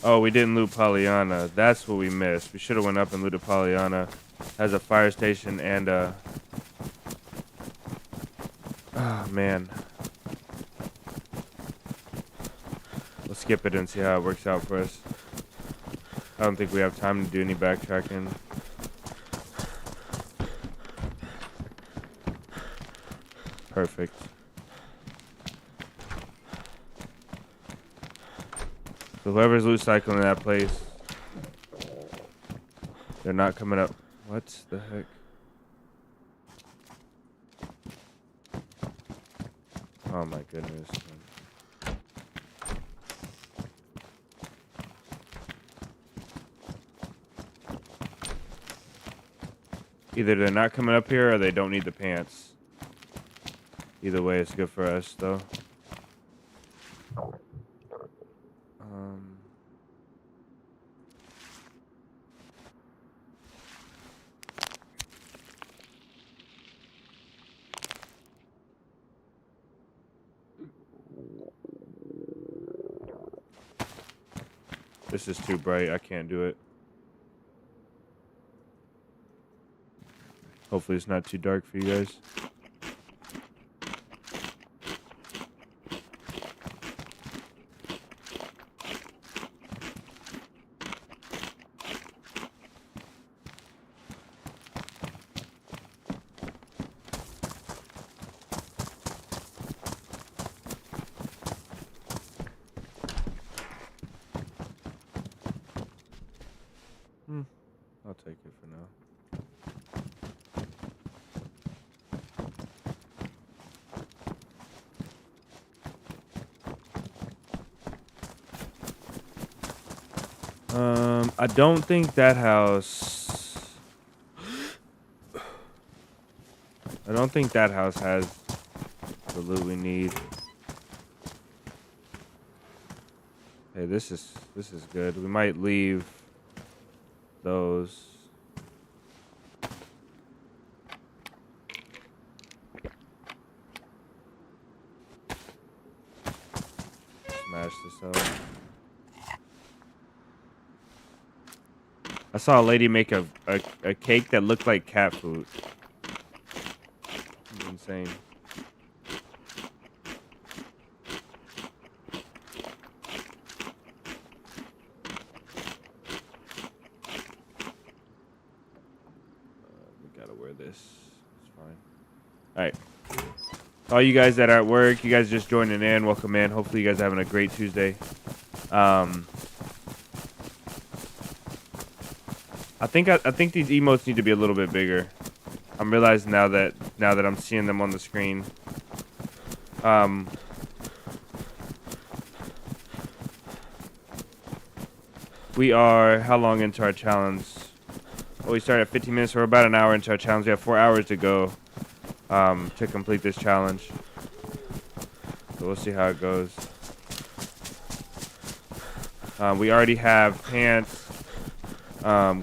Oh, we didn't loot Pollyanna. That's what we missed. We should have went up and looted Pollyanna. Has a fire station and a... Oh, man. Let's skip it and see how it works out for us. I don't think we have time to do any backtracking. Perfect. So whoever's loot cycling that place, they're not coming up. What the heck? Oh my goodness. Either they're not coming up here or they don't need the pants. Either way, it's good for us, though. This is too bright. I can't do it. Hopefully it's not too dark for you guys. I'll take it for now. I don't think that house... I don't think that house has the loot we need. Hey, this is good. We might leave those. Smash this up. I saw a lady make a cake that looked like cat food. insane. We gotta wear this. It's fine. All right. All you guys that are at work, you guys just joining in, welcome in. Hopefully you guys are having a great Tuesday. I think these emotes need to be a little bit bigger. I'm realizing now that I'm seeing them on the screen. We are how long into our challenge? Oh, we started at 15 minutes, so we're about an hour into our challenge. We have 4 hours to go to complete this challenge. So we'll see how it goes. We already have pants,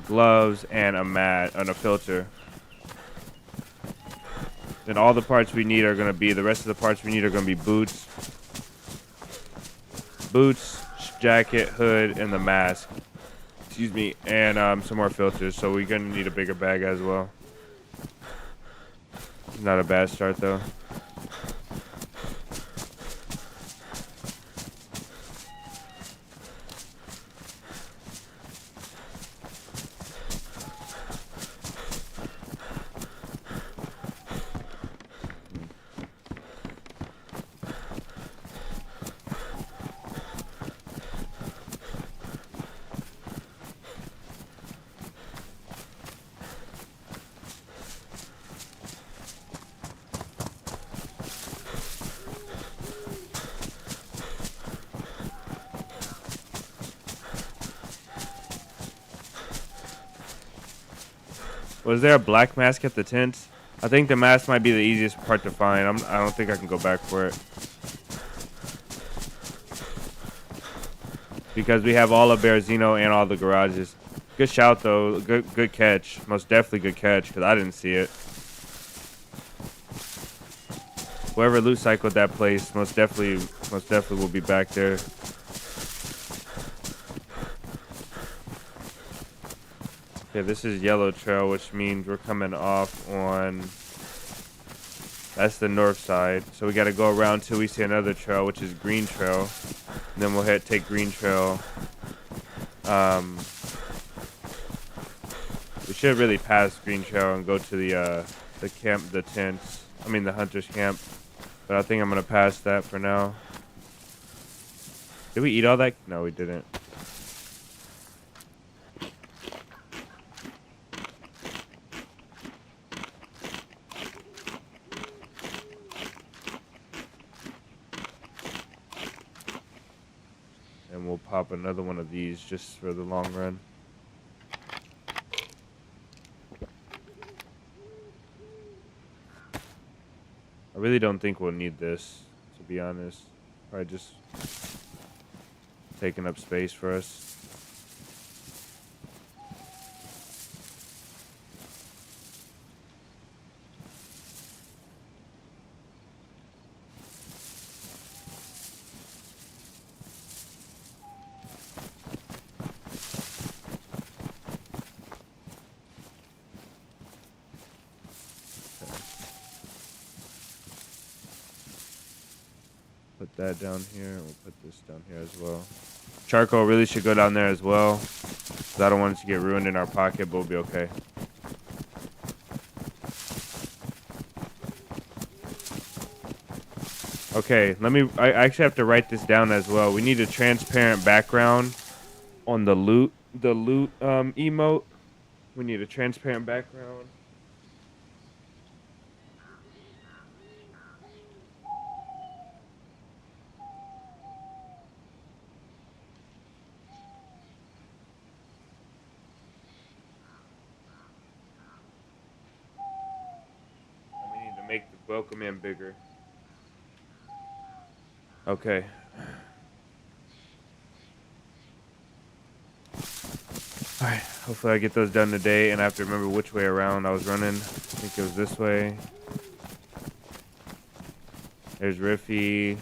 gloves, and a mat and a filter. Then all the parts we need are going to be, the rest of the parts we need are going to be boots, jacket, hood, and the mask. Excuse me, and some more filters. So we're going to need a bigger bag as well. Not a bad start though. Was there a black mask at the tent? I think the mask might be the easiest part to find. I don't think I can go back for it. Because we have all of Bearzino and all the garages. Good shout though. Good catch. Most definitely good catch because I didn't see it. Whoever loot cycled that place most definitely will be back there. Okay, this is yellow trail, which means we're coming off on, that's the north side. So we got to go around till we see another trail, which is green trail. And then we'll take green trail. We should really pass green trail and go to the camp, the tents. I mean the hunter's camp. But I think I'm gonna pass that for now. Did we eat all that? No, we didn't. And we'll pop another one of these just for the long run. I really don't think we'll need this, to be honest. Probably just taking up space for us. Put that down here, and we'll put this down here as well. Charcoal really should go down there as well, because I don't want it to get ruined in our pocket, but we'll be okay. Okay, I actually have to write this down as well. We need a transparent background on the loot emote. We need a transparent background. Make the welcome in bigger. Okay. Alright, hopefully I get those done today, and I have to remember which way around I was running. I think it was this way. There's Riffy.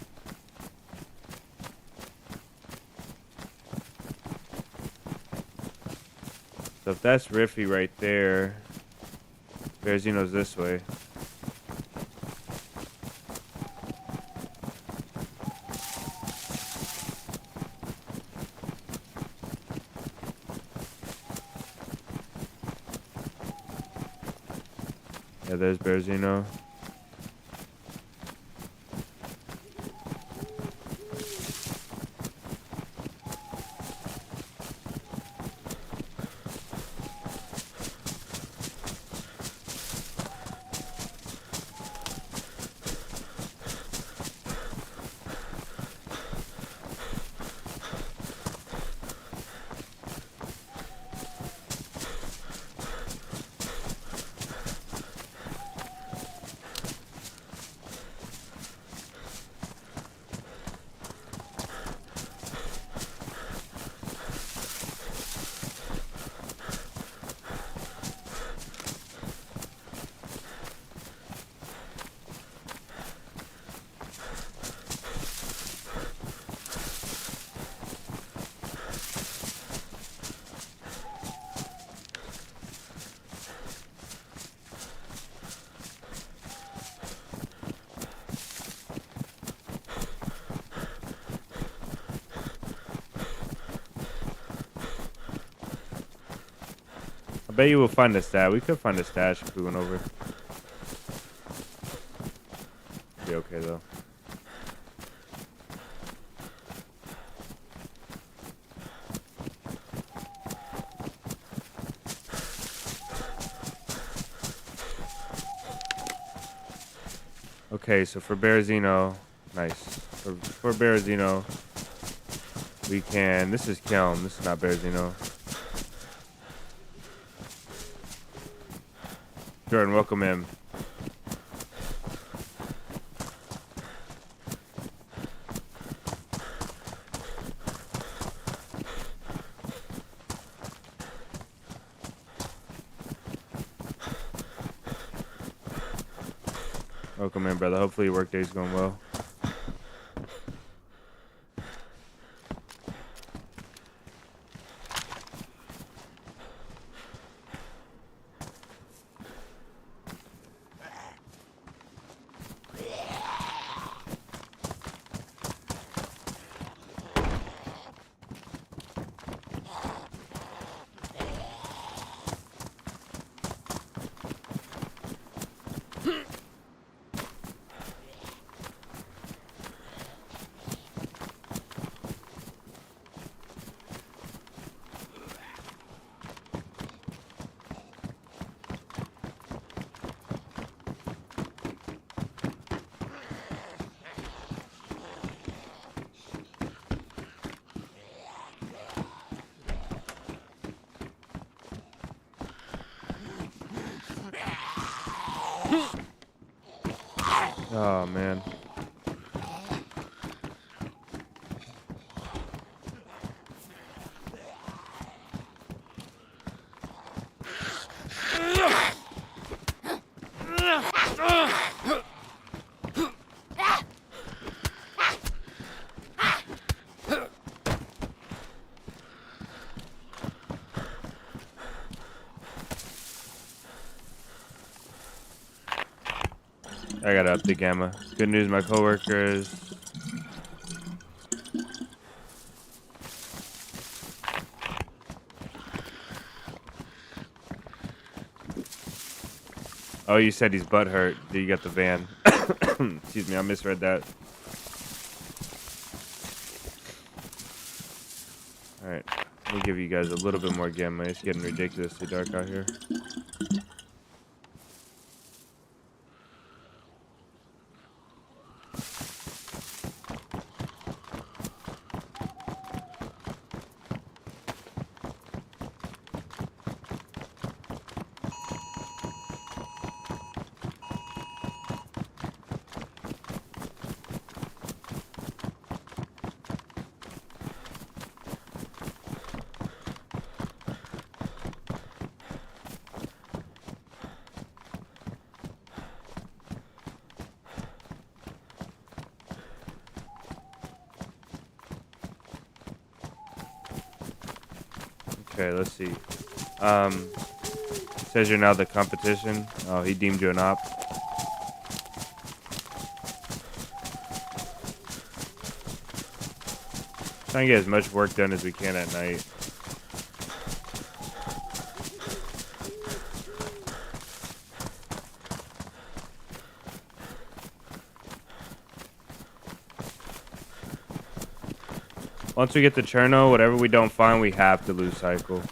So if that's Riffy right there, Bearzino's this way. Yeah, there's 𝙏𝙤𝙙𝙬𝙏. I bet you will find a stash. We could find a stash if we went over. Be okay though. Okay, so for 𝙏𝙤𝙙𝙬𝙏, nice. For 𝙏𝙤𝙙𝙬𝙏, we can. This is 𝙏𝙤𝙙. This is not 𝙏𝙤𝙙𝙬𝙏. Jordan, welcome in. Welcome in, brother. Hopefully your work day's going well. Oh, man. I gotta up the gamma. Good news, my coworkers. Oh, you said he's butthurt. You got the van. Excuse me, I misread that. Alright, let me give you guys a little bit more gamma. It's getting ridiculously dark out here. Okay, let's see. Says you're now the competition. Oh, he deemed you an op. Trying to get as much work done as we can at night. Once we get the Cherno, whatever we don't find, we have to lose cycle.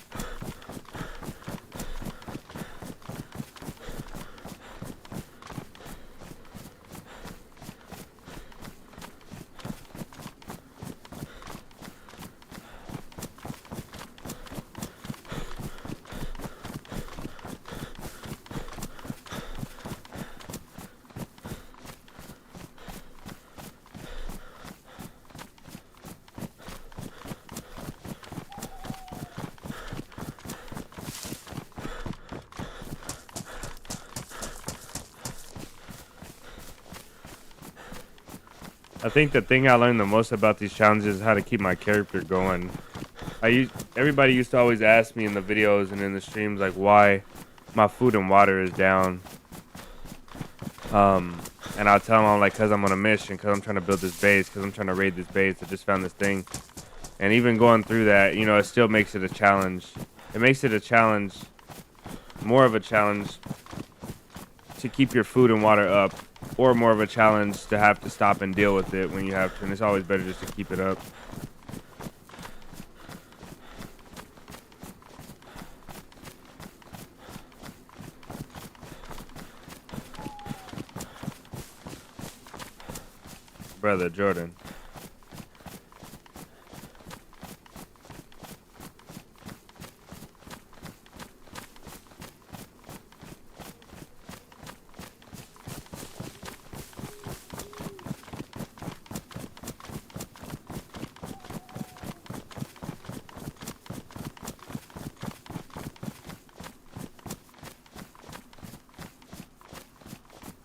I think the thing I learned the most about these challenges is how to keep my character going. Everybody used to always ask me in the videos and in the streams like why my food and water is down. And I'll tell them I'm like, cause I'm on a mission, cause I'm trying to build this base, cause I'm trying to raid this base. I just found this thing, and even going through that, you know, it still makes it a challenge. It makes it a challenge, more of a challenge, to keep your food and water up, or more of a challenge to have to stop and deal with it when you have to. And it's always better just to keep it up. Brother Jordan.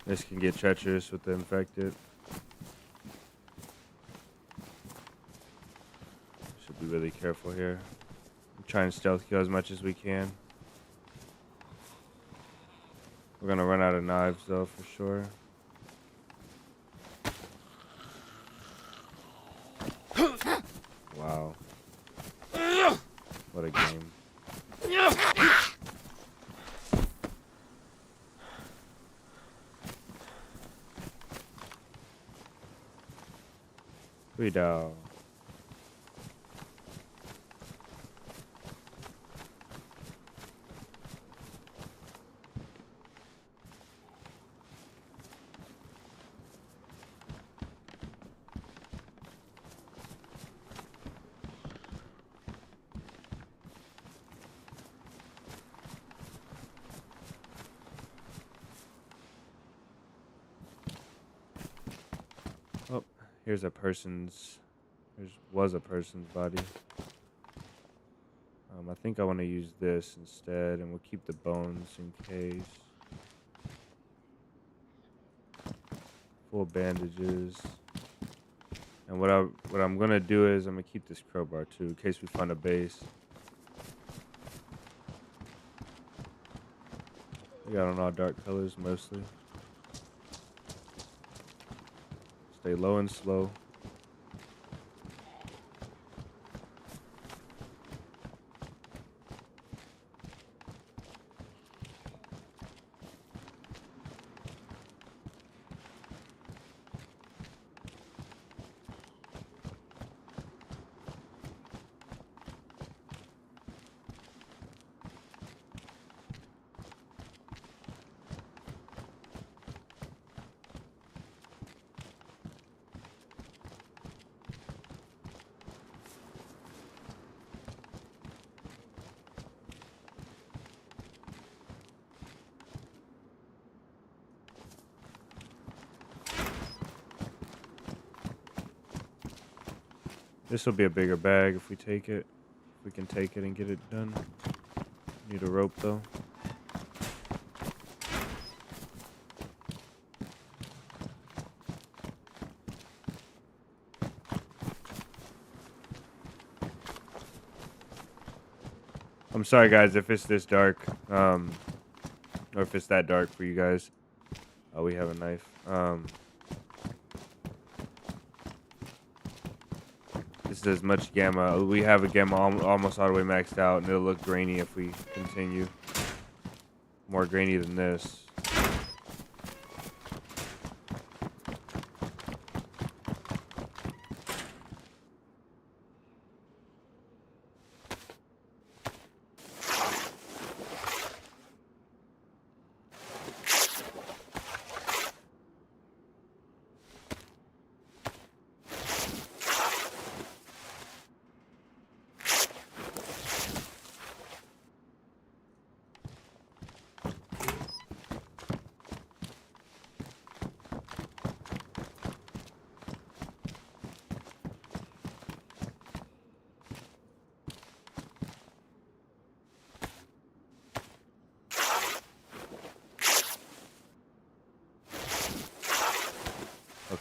This can get treacherous with the infected. Should be really careful here. Try and stealth kill as much as we can. We're gonna run out of knives though, for sure. Wow. What a game. We down. Oh, here's a person's. Was a person's body. I think I want to use this instead, and we'll keep the bones in case. Full bandages. And what I'm gonna do is I'm gonna keep this crowbar too, in case we find a base. We got on all dark colors mostly. Stay low and slow. This will be a bigger bag if we take it. If we can take it and get it done. Need a rope though. I'm sorry guys if it's this dark, or if it's that dark for you guys. Oh, we have a knife. This is as much gamma. We have a gamma almost all the way maxed out, and it'll look grainy if we continue. More grainy than this.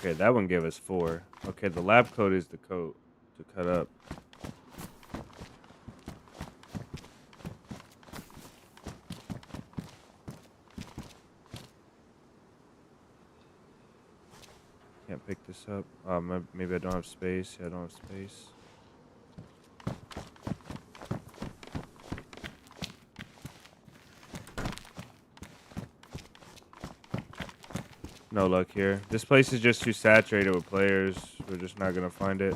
Okay, that one gave us 4. Okay, the lab coat is the coat to cut up. Can't pick this up. Maybe I don't have space. Yeah, I don't have space. No luck here. This place is just too saturated with players. We're just not gonna find it.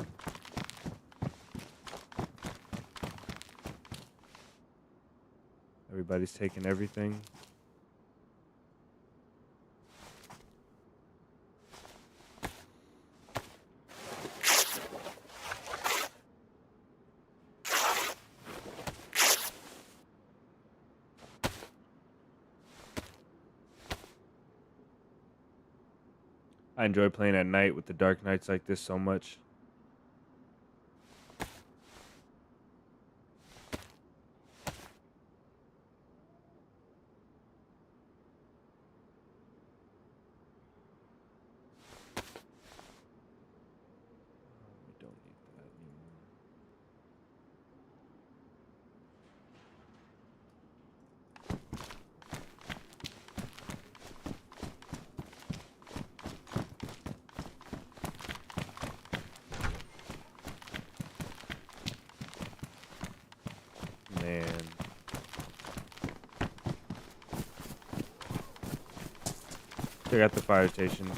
Everybody's taking everything. I enjoy playing at night with the dark nights like this so much. We don't need that anymore. Man. Check out the fire station.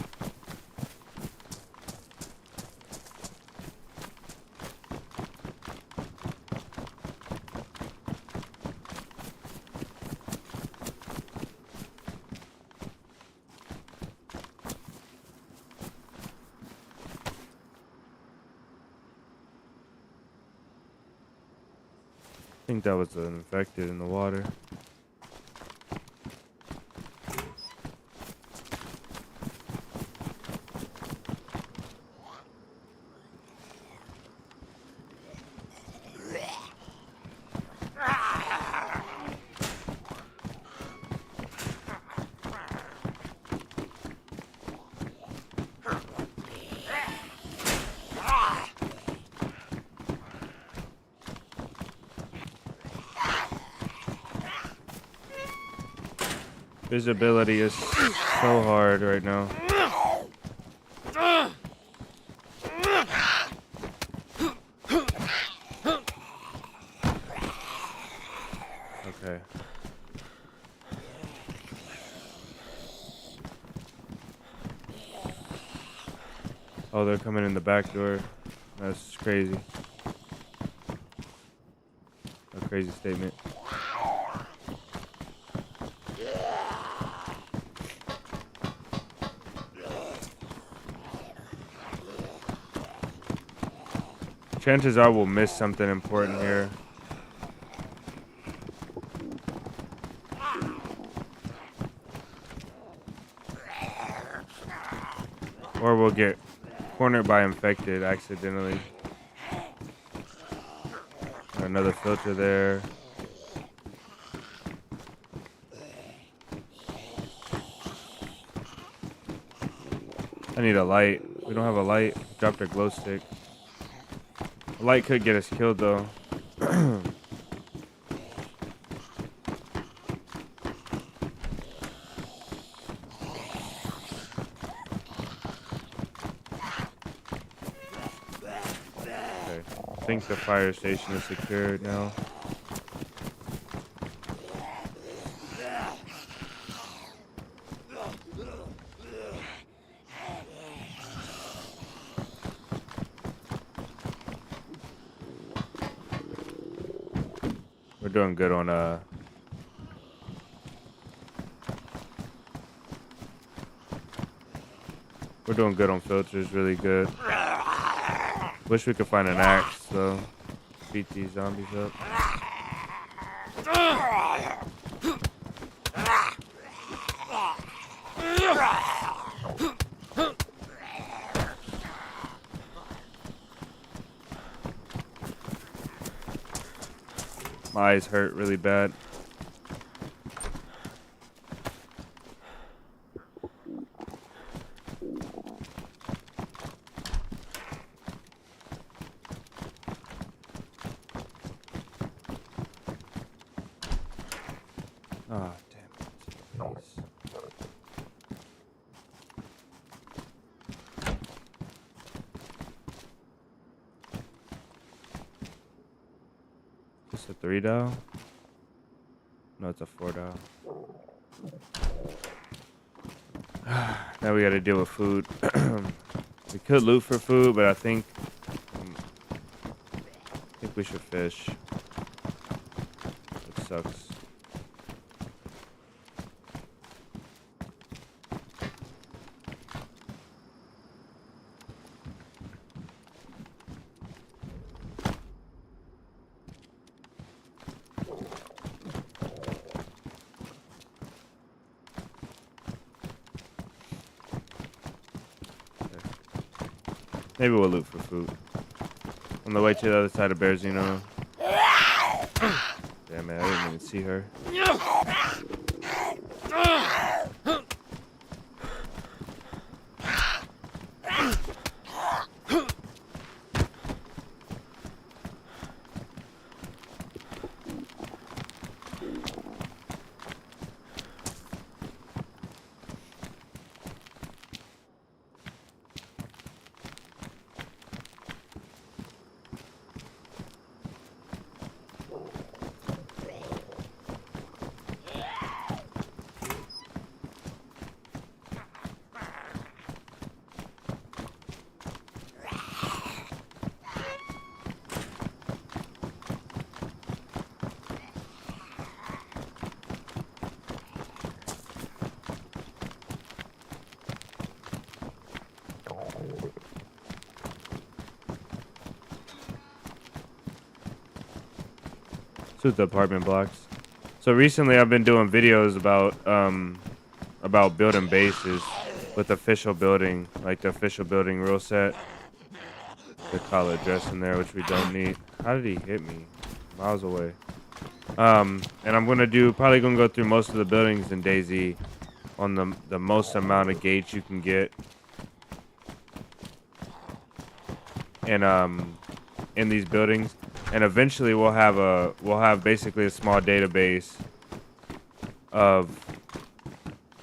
I think that was an infected in the water. Visibility is so hard right now. Okay. Oh, they're coming in the back door. That's crazy. A crazy statement. Chances are we'll miss something important here. Or we'll get cornered by infected accidentally. Another filter there. I need a light. We don't have a light. Dropped our glow stick. A light could get us killed though. Okay. I think the fire station is secured now. We're doing good on we're doing good on filters, really good. Wish we could find an axe though. Beat these zombies up. My eyes hurt really bad. Oh, damn it. Base. Just a 3 dial? No, it's a 4 dial. Now we gotta deal with food. We could loot for food, but I think we should fish. It sucks. Maybe we'll loot for food. On the way to the other side of 𝙏𝙤𝙙𝙎𝙧𝙚. Damn it, I didn't even see her. Suit the apartment blocks. So recently I've been doing videos about building bases with official building, like the official building rule set. The collar dress in there, which we don't need. How did he hit me? Miles away. And I'm probably gonna go through most of the buildings in DayZ on the most amount of gates you can get. And in these buildings. And eventually we'll have basically a small database of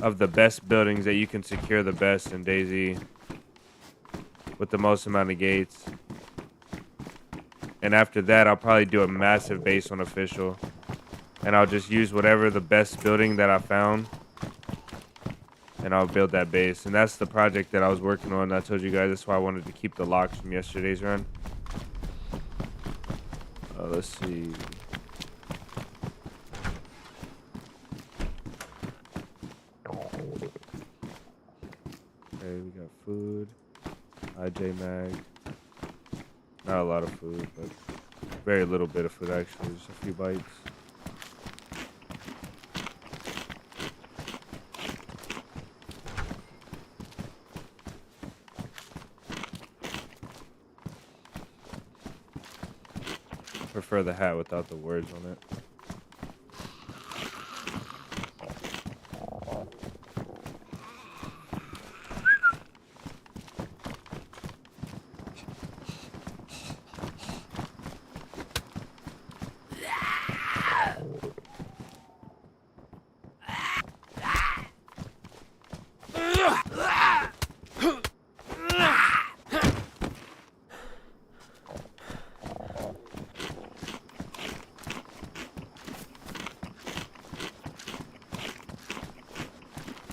the best buildings that you can secure the best in DayZ with the most amount of gates. And after that, I'll probably do a massive base on official, and I'll just use whatever the best building that I found, and I'll build that base. And that's the project that I was working on. I told you guys that's why I wanted to keep the locks from yesterday's run. Let's see. Okay, we got food. IJ mag. Not a lot of food, but very little bit of food actually. Just a few bites. Prefer the hat without the words on it.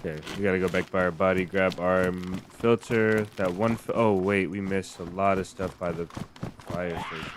Okay, we gotta go back by our body, grab our filter. That one. Oh wait, we missed a lot of stuff by the fire station.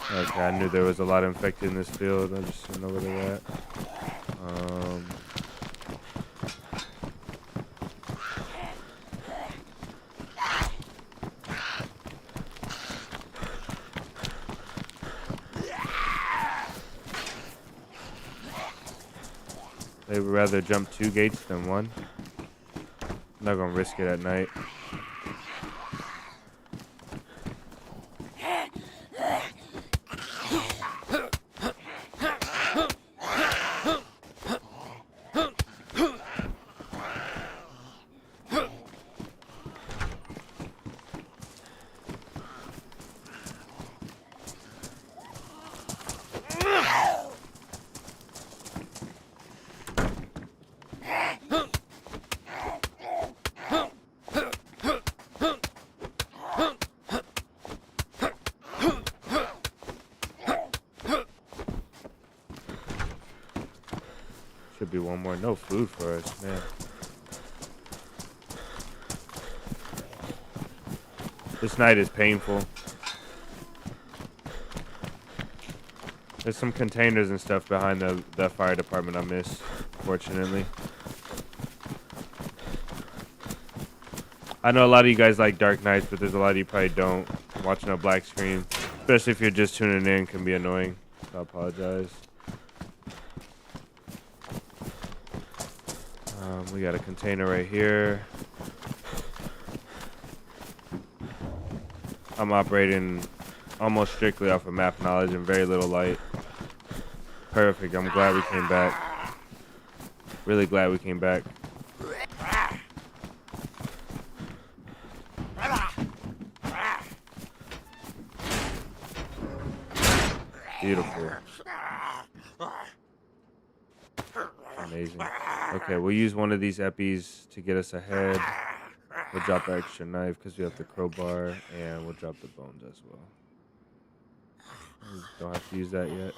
Okay, I knew there was a lot infected in this field. I just didn't know where they're at. They would rather jump 2 gates than 1. I'm not gonna risk it at night. Should be one more. No food for us, man. This night is painful. There's some containers and stuff behind the fire department I missed, fortunately. I know a lot of you guys like dark nights, but there's a lot of you probably don't. Watching a black screen, especially if you're just tuning in, can be annoying. So I apologize. We got a container right here. I'm operating almost strictly off of map knowledge and very little light. Perfect. I'm glad we came back. Really glad we came back. Beautiful. Amazing. Okay, we'll use one of these eppies to get us ahead. We'll drop an extra knife because we have the crowbar, and we'll drop the bones as well. Don't have to use that yet.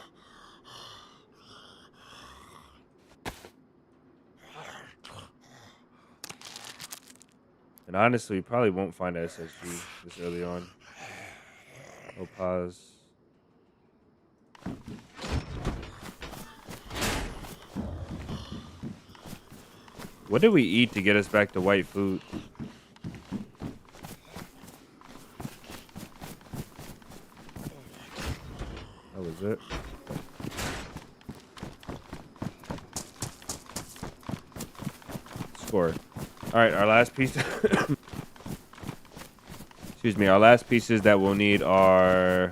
And honestly, we probably won't find a SSG this early on. We'll pause. What did we eat to get us back to white food? That was it. Score. All right, our last piece. Excuse me. Our last pieces that we'll need are.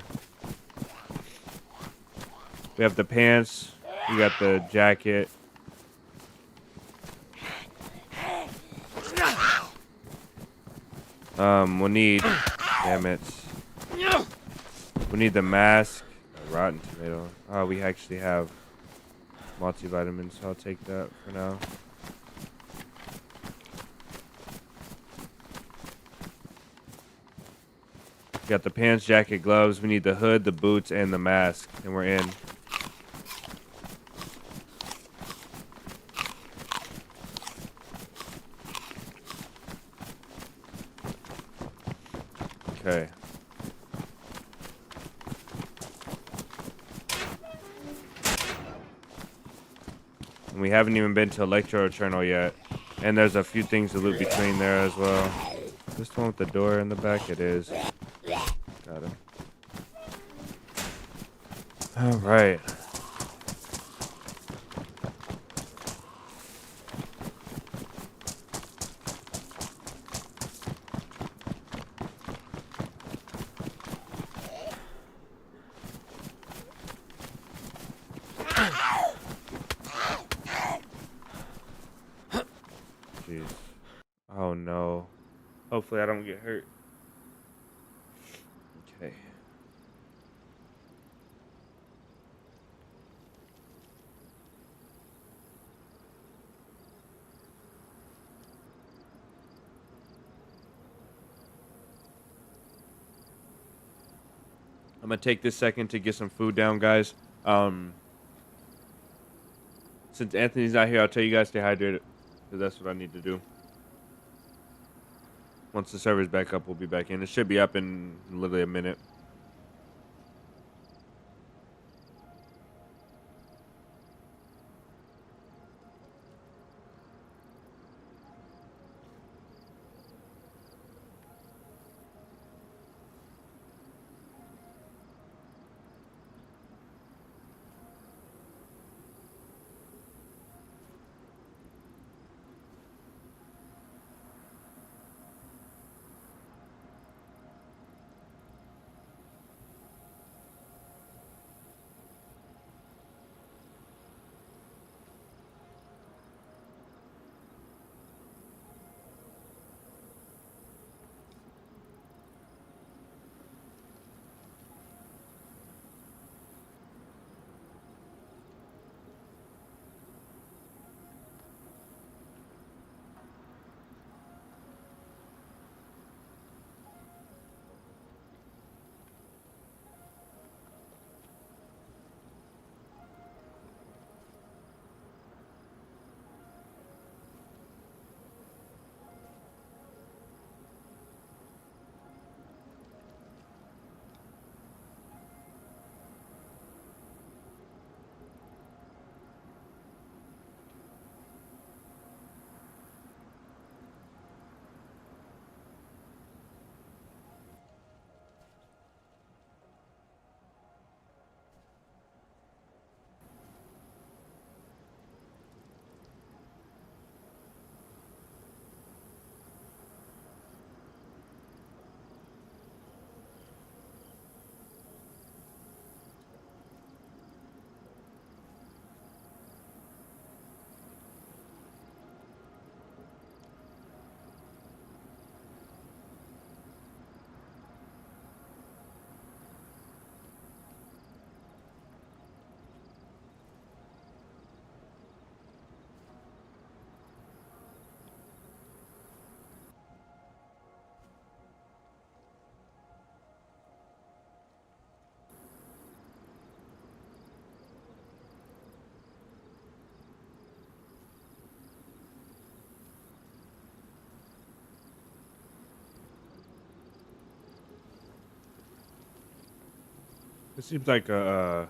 We have the pants. We got the jacket. We'll need. Damn it. We need the mask. A rotten tomato. Oh, we actually have multivitamins, so I'll take that for now. We got the pants, jacket, gloves. We need the hood, the boots, and the mask, and we're in. Okay. And we haven't even been to Electro Eternal yet. And there's a few things to loot between there as well. This one with the door in the back? It is. Got him. Alright. Jeez. Oh no. Hopefully I don't get hurt. Okay. I'm gonna take this second to get some food down, guys. Since Anthony's not here, I'll tell you guys to stay hydrated, because that's what I need to do. Once the server's back up, we'll be back in. It should be up in literally a minute. This seems like a.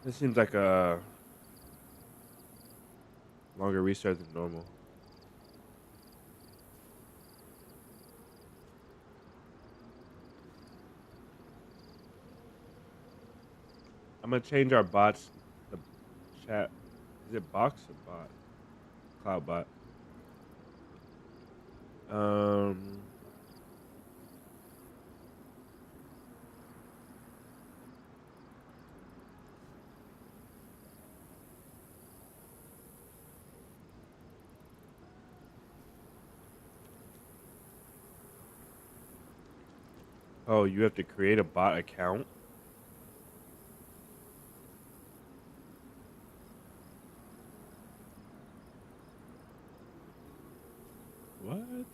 This seems like a longer restart than normal. I'm gonna change our bots. The chat. Is it box or bot? Cloud bot. Oh, you have to create a bot account? What?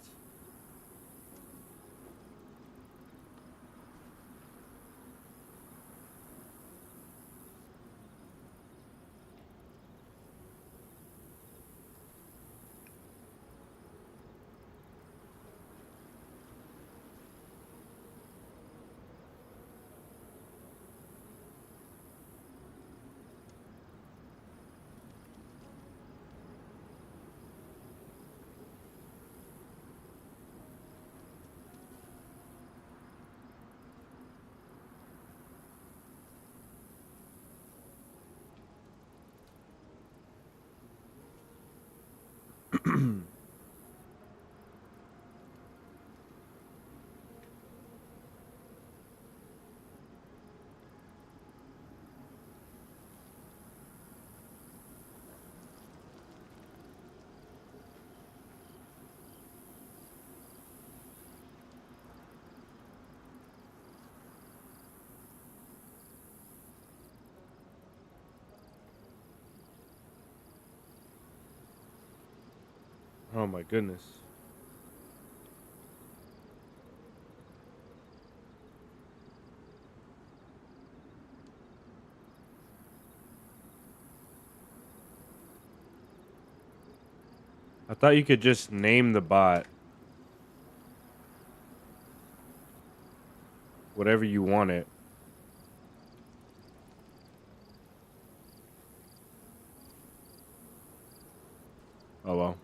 Oh my goodness. I thought you could just name the bot whatever you want it. Oh well.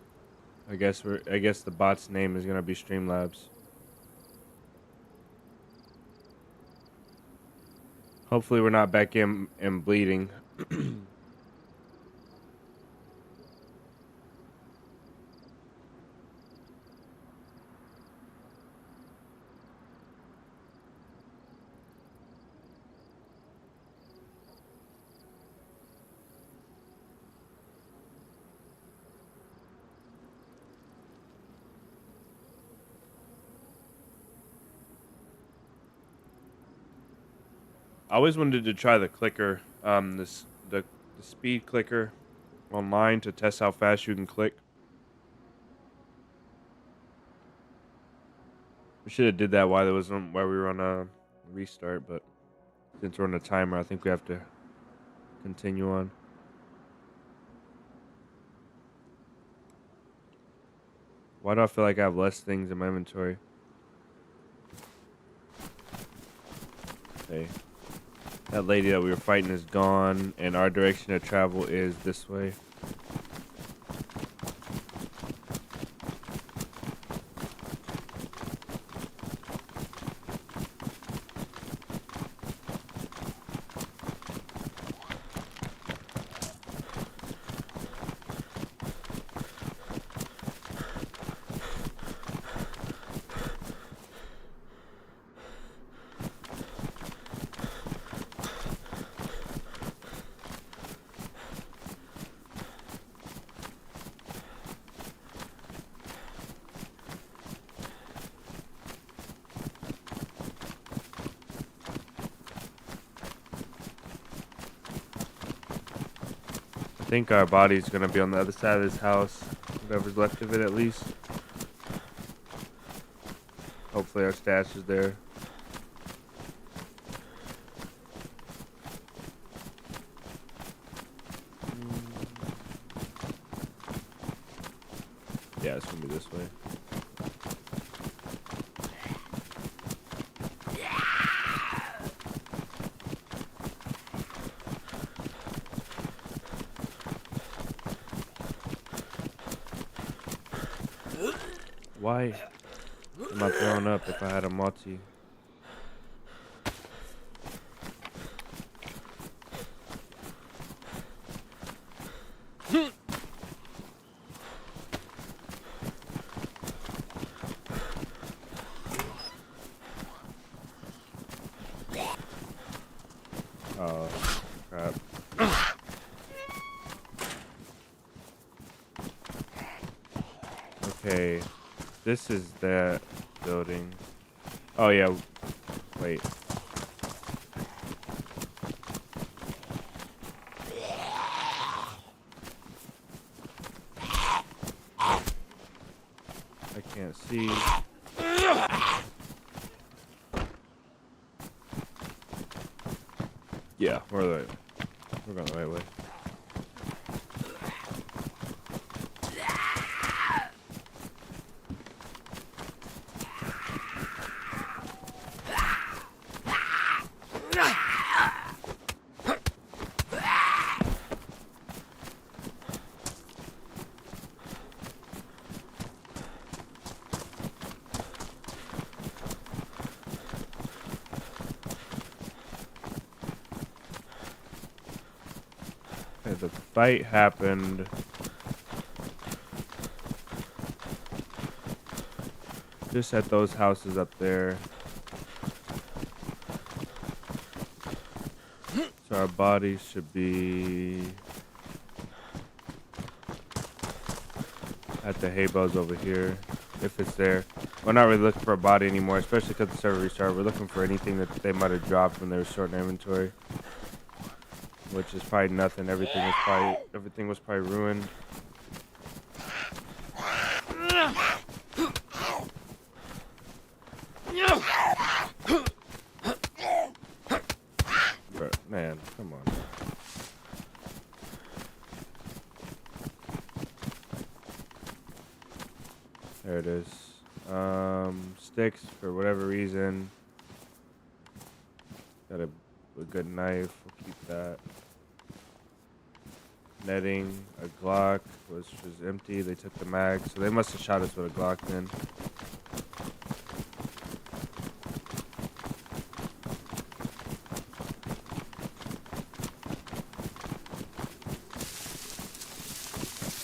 I guess the bot's name is gonna be Streamlabs. Hopefully we're not back in and bleeding. I always wanted to try the clicker, the speed clicker online to test how fast you can click. We should have did that while we were on a restart, but since we're on a timer, I think we have to continue on. Why do I feel like I have less things in my inventory? Okay. That lady that we were fighting is gone, and our direction of travel is this way. I think our body's gonna be on the other side of this house, whatever's left of it at least. Hopefully our stash is there. Yeah, it's gonna be this way. Why am I throwing up if I had a multi? Oh, crap. Okay, this is that building. Oh, yeah. Wait. I can't see. Yeah, we're going the right way. Okay, the fight happened. Just at those houses up there. So our bodies should be at the hay bales over here, if it's there. We're not really looking for a body anymore, especially because the server restarted. We're looking for anything that they might have dropped when they were short in inventory, which is probably nothing. Everything was probably ruined. But man, come on. There it is. Sticks for whatever reason. Got a good knife. We'll keep that. Netting, a Glock, which was empty. They took the mag, so they must have shot us with a Glock then.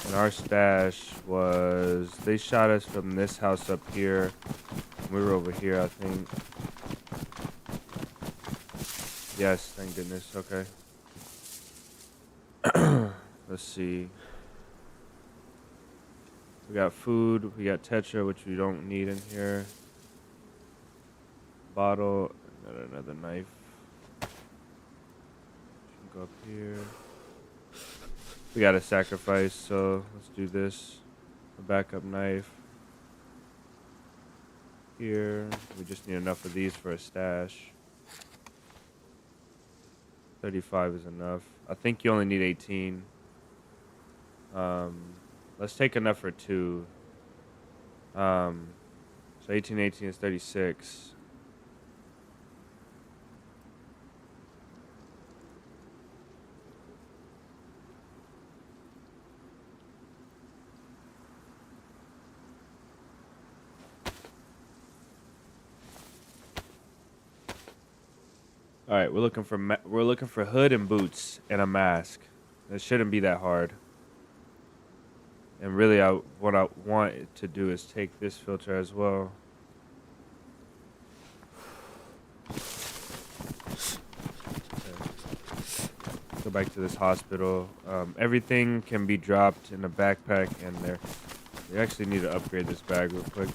And our stash was, they shot us from this house up here. We were over here, I think. Yes, thank goodness. Okay. Let's see. We got food. We got Tetra, which we don't need in here. Bottle. Another knife. Go up here. We got a sacrifice, so let's do this. A backup knife. Here. We just need enough of these for a stash. 35 is enough. I think you only need 18. Let's take enough for 2. So 18 is 36. All right, we're looking for hood and boots and a mask. It shouldn't be that hard. And really, what I want to do is take this filter as well. Okay. Go back to this hospital. Everything can be dropped in a backpack, and there. We actually need to upgrade this bag real quick.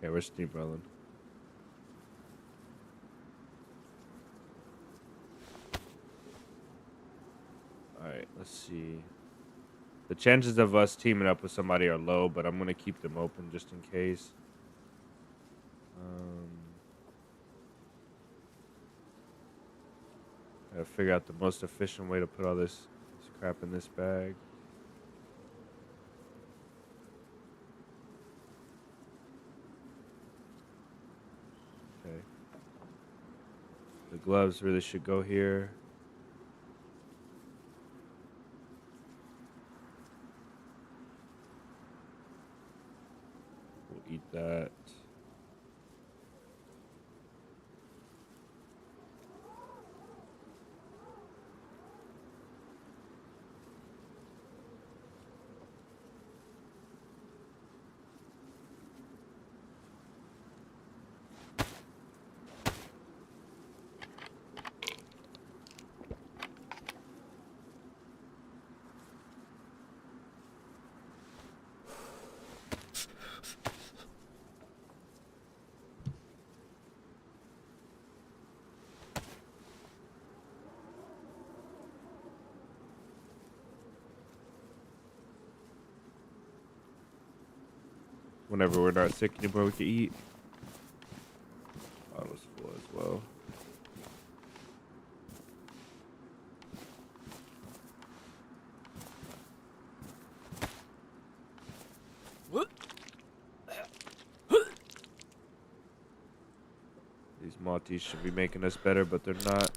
Okay, we're steamrolling. Alright, let's see. The chances of us teaming up with somebody are low, but I'm going to keep them open just in case. Gotta figure out the most efficient way to put all this crap in this bag. Okay. The gloves really should go here. We'll eat that. Whenever we're not sick anymore, we can eat. Bottle's full as well. These Maltese should be making us better, but they're not.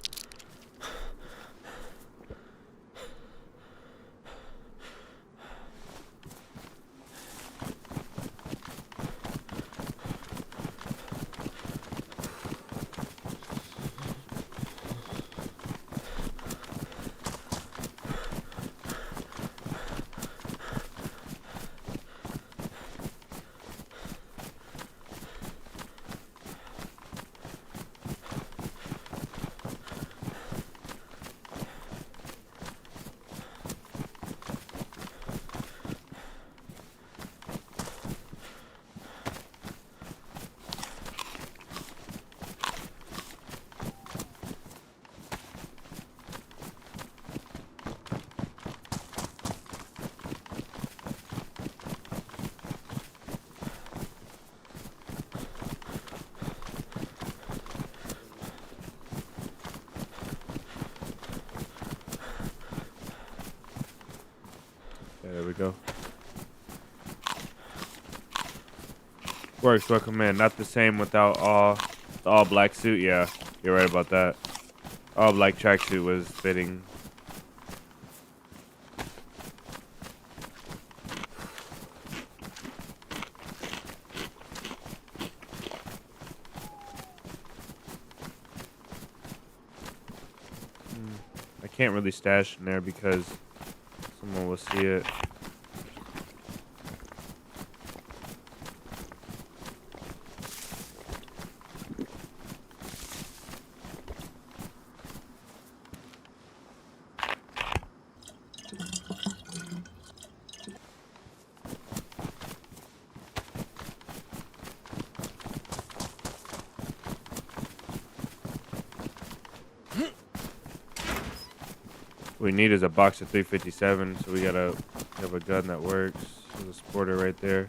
There we go. Works, welcome in. Not the same without the all black suit. Yeah, you're right about that. All black tracksuit was fitting. I can't really stash in there because someone will see it. What we need is a box of 357, so we gotta have a gun that works. There's a sporter right there.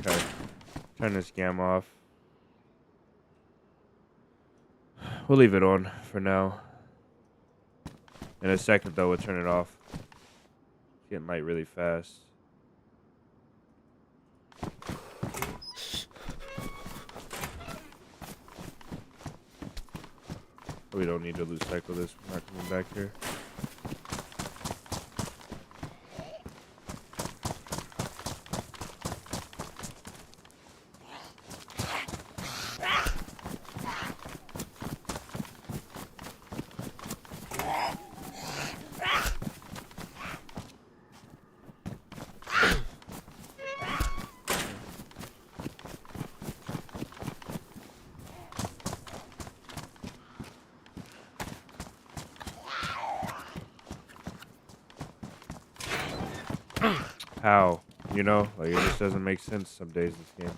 Okay, turn this cam off. We'll leave it on for now. In a second though, we'll turn it off. It's getting light really fast. We don't need to lose cycle this. We're not coming back here. how, you know? Like, it just doesn't make sense some days this game.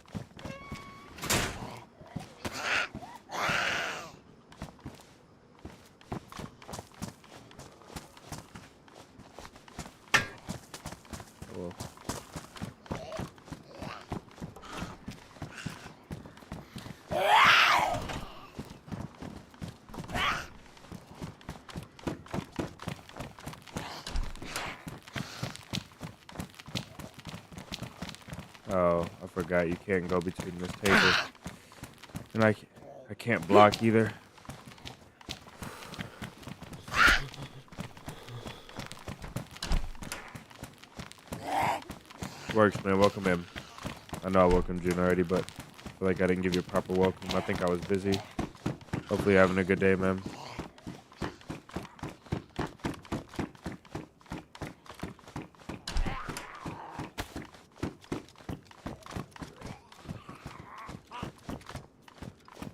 Cool. Oh, I forgot you can't go between this table. And I can't block either. Works, man. Welcome in. I know I welcomed you already, but I feel like I didn't give you a proper welcome. I think I was busy. Hopefully you're having a good day, man.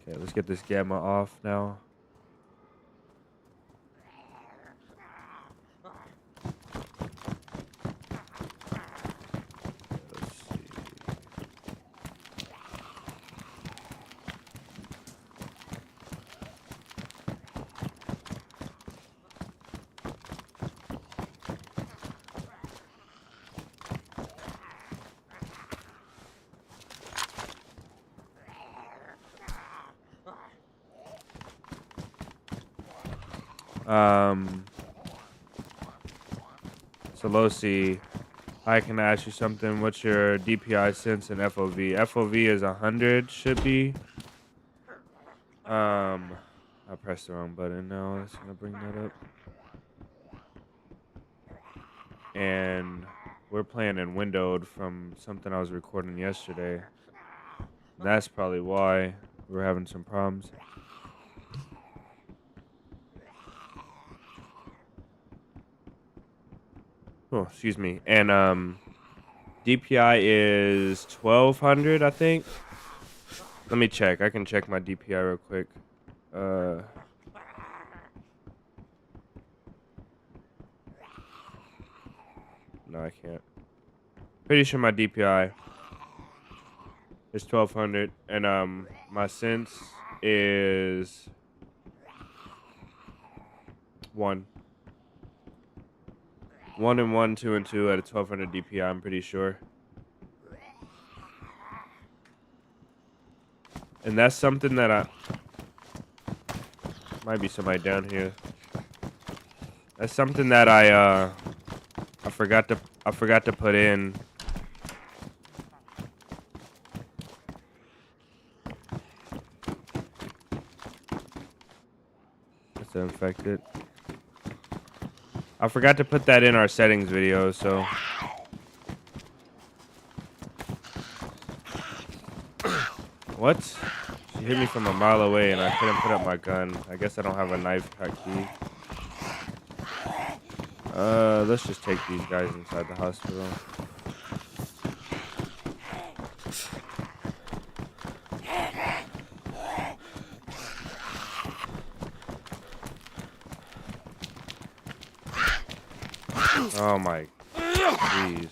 Okay, let's get this gamma off now. Let's see. So 𝙏𝙤𝙙𝙎, I can ask you something. What's your DPI sense and FOV? FOV is 100, should be. I pressed the wrong button now. That's gonna bring that up. And we're playing in windowed from something I was recording yesterday. That's probably why we're having some problems. Oh, excuse me. And DPI is 1200, I think. Let me check. I can check my DPI real quick. No, I can't. Pretty sure my DPI is 1200, and my sense is 1. 1 and 1, 2 and 2 at a 1200 DPI. I'm pretty sure. And that's something that might be somebody down here. That's something that I forgot to put in. That's infected. I forgot to put that in our settings video, so. What? She hit me from a mile away and I couldn't put up my gun. I guess I don't have a knife key. Let's just take these guys inside the hospital. Oh my, jeez.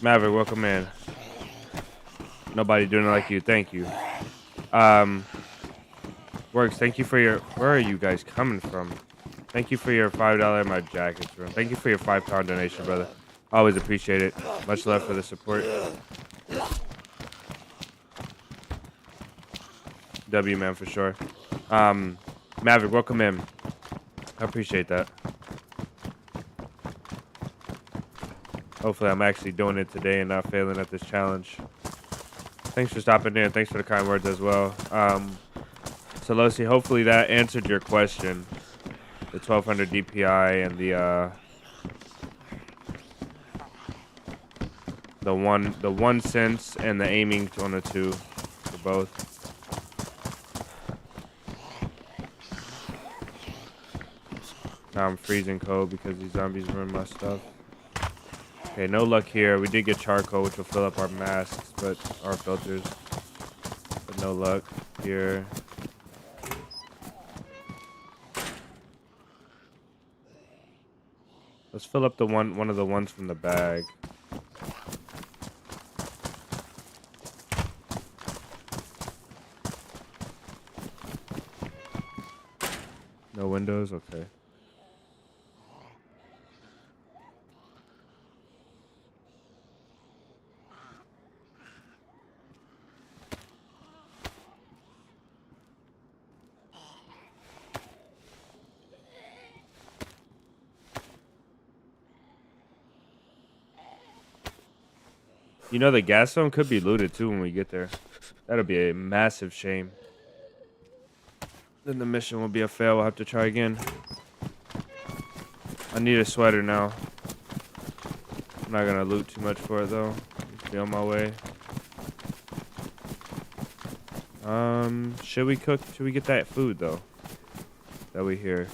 Maverick, welcome in. Nobody doing it like you. Thank you. Works. Thank you for your. Where are you guys coming from? Thank you for your $5 in my jackets room. Thank you for your £5 donation, brother. Always appreciate it. Much love for the support. W, man, for sure. Maverick, welcome in. I appreciate that. Hopefully I'm actually doing it today and not failing at this challenge. Thanks for stopping in. Thanks for the kind words as well. So 𝙏𝙤𝙎, hopefully that answered your question. The 1200 DPI and the one sense and the aiming on the 2 for both. Now I'm freezing cold because these zombies ruined my stuff. Okay, no luck here. We did get charcoal, which will fill up our masks, but our filters. But no luck here. Let's fill up the one of the ones from the bag. No windows? Okay. You know, the gas zone could be looted too when we get there. That'll be a massive shame. Then the mission will be a fail. We'll have to try again. I need a sweater now. I'm not gonna loot too much for it though. Just be on my way. Should we cook? Should we get that food though? That we hear.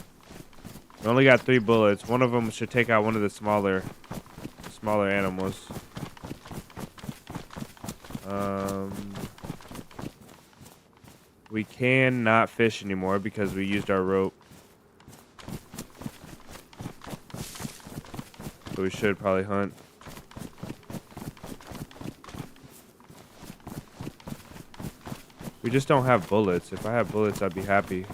We only got 3 bullets. One of them should take out one of the smaller animals. We can not fish anymore because we used our rope. So we should probably hunt. We just don't have bullets. If I had bullets, I'd be happy.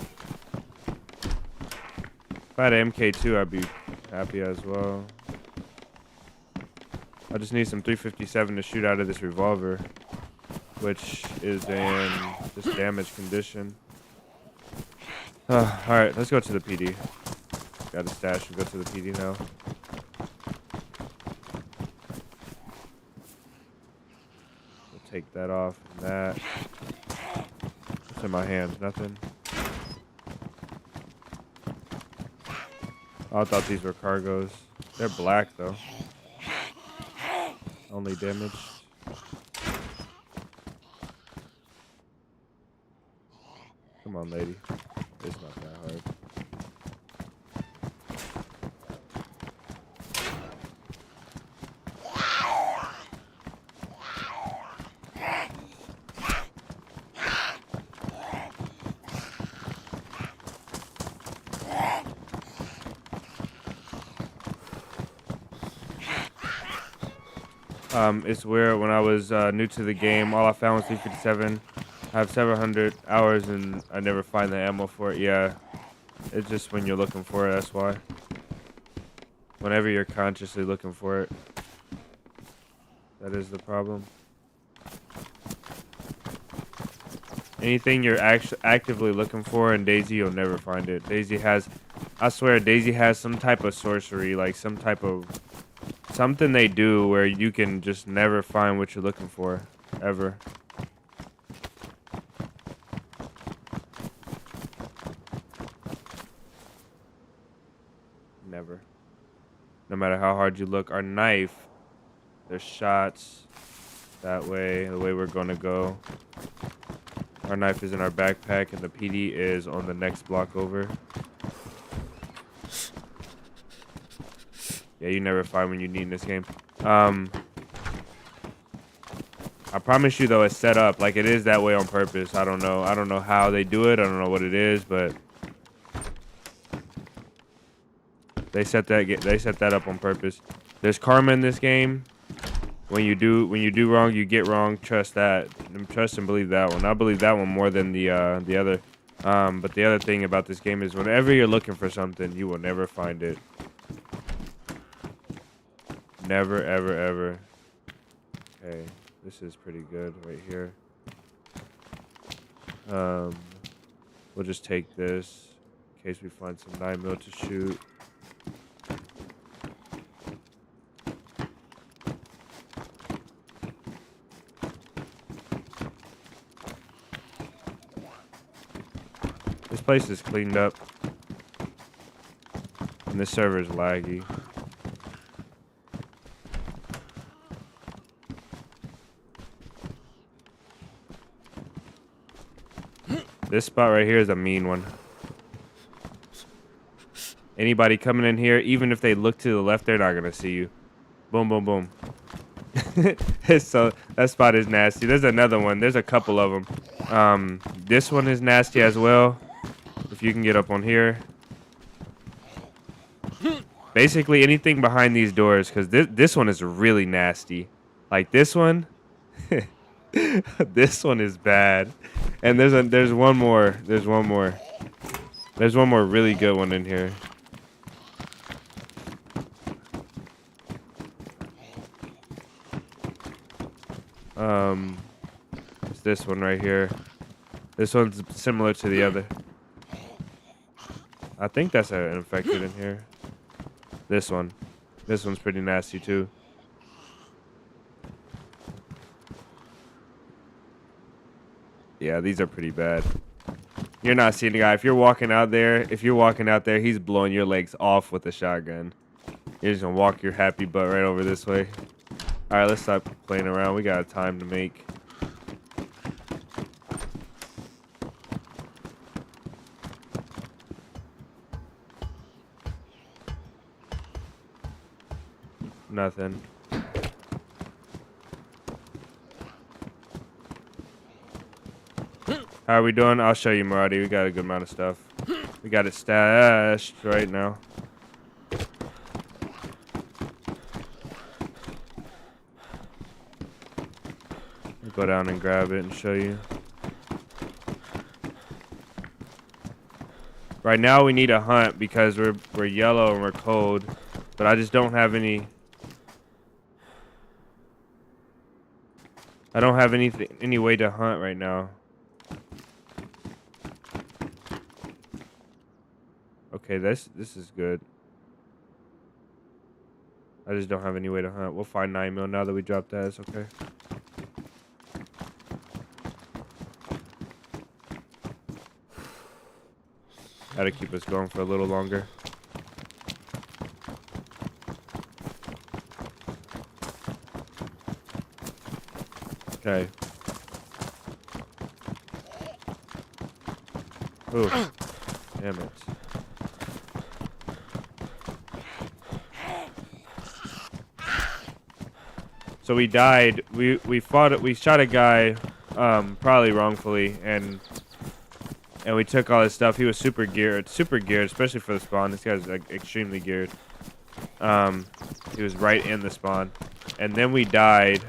If I had an MK2, I'd be happy as well. I just need some 357 to shoot out of this revolver, which is in just damaged condition. Alright, let's go to the PD. Got a stash. We'll go to the PD now. We'll take that off and that. What's in my hands? Nothing. Oh, I thought these were cargoes. They're black though. Only damaged. Come on, lady. It's not that hard. It's where when I was new to the game, all I found was 357. I have several hundred hours and I never find the ammo for it. Yeah, it's just when you're looking for it, that's why. Whenever you're consciously looking for it, that is the problem. Anything you're actively looking for in DayZ, you'll never find it. DayZ has, I swear, DayZ has some type of sorcery, like some type of something they do where you can just never find what you're looking for, ever. Never. No matter how hard you look. Our knife, there's shots that way, the way we're gonna go. Our knife is in our backpack and the PD is on the next block over. Yeah, you never find when you need in this game. I promise you though, it's set up like it is that way on purpose. I don't know how they do it. I don't know what it is, but they set that up on purpose. There's karma in this game. When you do wrong, you get wrong. Trust that. Trust and believe that one. I believe that one more than the other. But the other thing about this game is whenever you're looking for something, you will never find it. Never, ever, ever. Okay, this is pretty good right here. We'll just take this in case we find some 9mm to shoot. This place is cleaned up. And this server is laggy. This spot right here is a mean one. Anybody coming in here, even if they look to the left, they're not gonna see you. Boom, boom, boom. So that spot is nasty. There's another one. There's a couple of them. This one is nasty as well. If you can get up on here. Basically anything behind these doors, because this one is really nasty. Like this one. This one is bad. And there's one more. There's one more. There's one more really good one in here. It's this one right here. This one's similar to the other. I think that's an infected in here. This one. This one's pretty nasty too. Yeah, these are pretty bad. You're not seeing the guy. If you're walking out there, he's blowing your legs off with a shotgun. You're just gonna walk your happy butt right over this way. All right, let's stop playing around. We got a time to make. Nothing. How are we doing? I'll show you, Maradi. We got a good amount of stuff. We got it stashed right now. I'll go down and grab it and show you. Right now we need a hunt because we're yellow and we're cold, but I just don't have any. I don't have any way to hunt right now. Okay, this is good. I just don't have any way to hunt. We'll find 9 mil now that we dropped that. It's okay. Gotta keep us going for a little longer. Okay. Ooh. Damn it. So we died. We shot a guy, probably wrongfully, and we took all his stuff. He was super geared, especially for the spawn. This guy's like extremely geared. He was right in the spawn, and then we died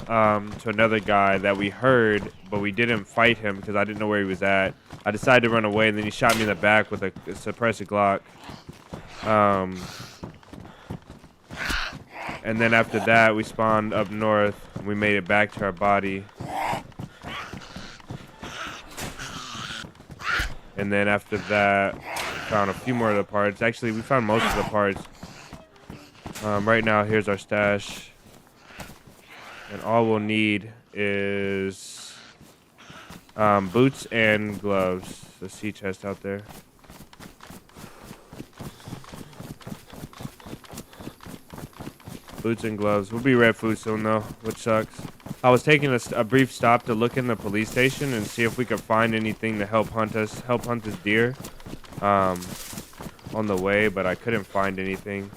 to another guy that we heard, but we didn't fight him because I didn't know where he was at. I decided to run away, and then he shot me in the back with a suppressor Glock. And then after that, we spawned up north. And we made it back to our body. And then after that, we found a few more of the parts. Actually, we found most of the parts. Right now, here's our stash. And all we'll need is boots and gloves. The sea chest out there. Boots and gloves. We'll be red food soon though, which sucks. I was taking a brief stop to look in the police station and see if we could find anything to help hunt this deer on the way, but I couldn't find anything.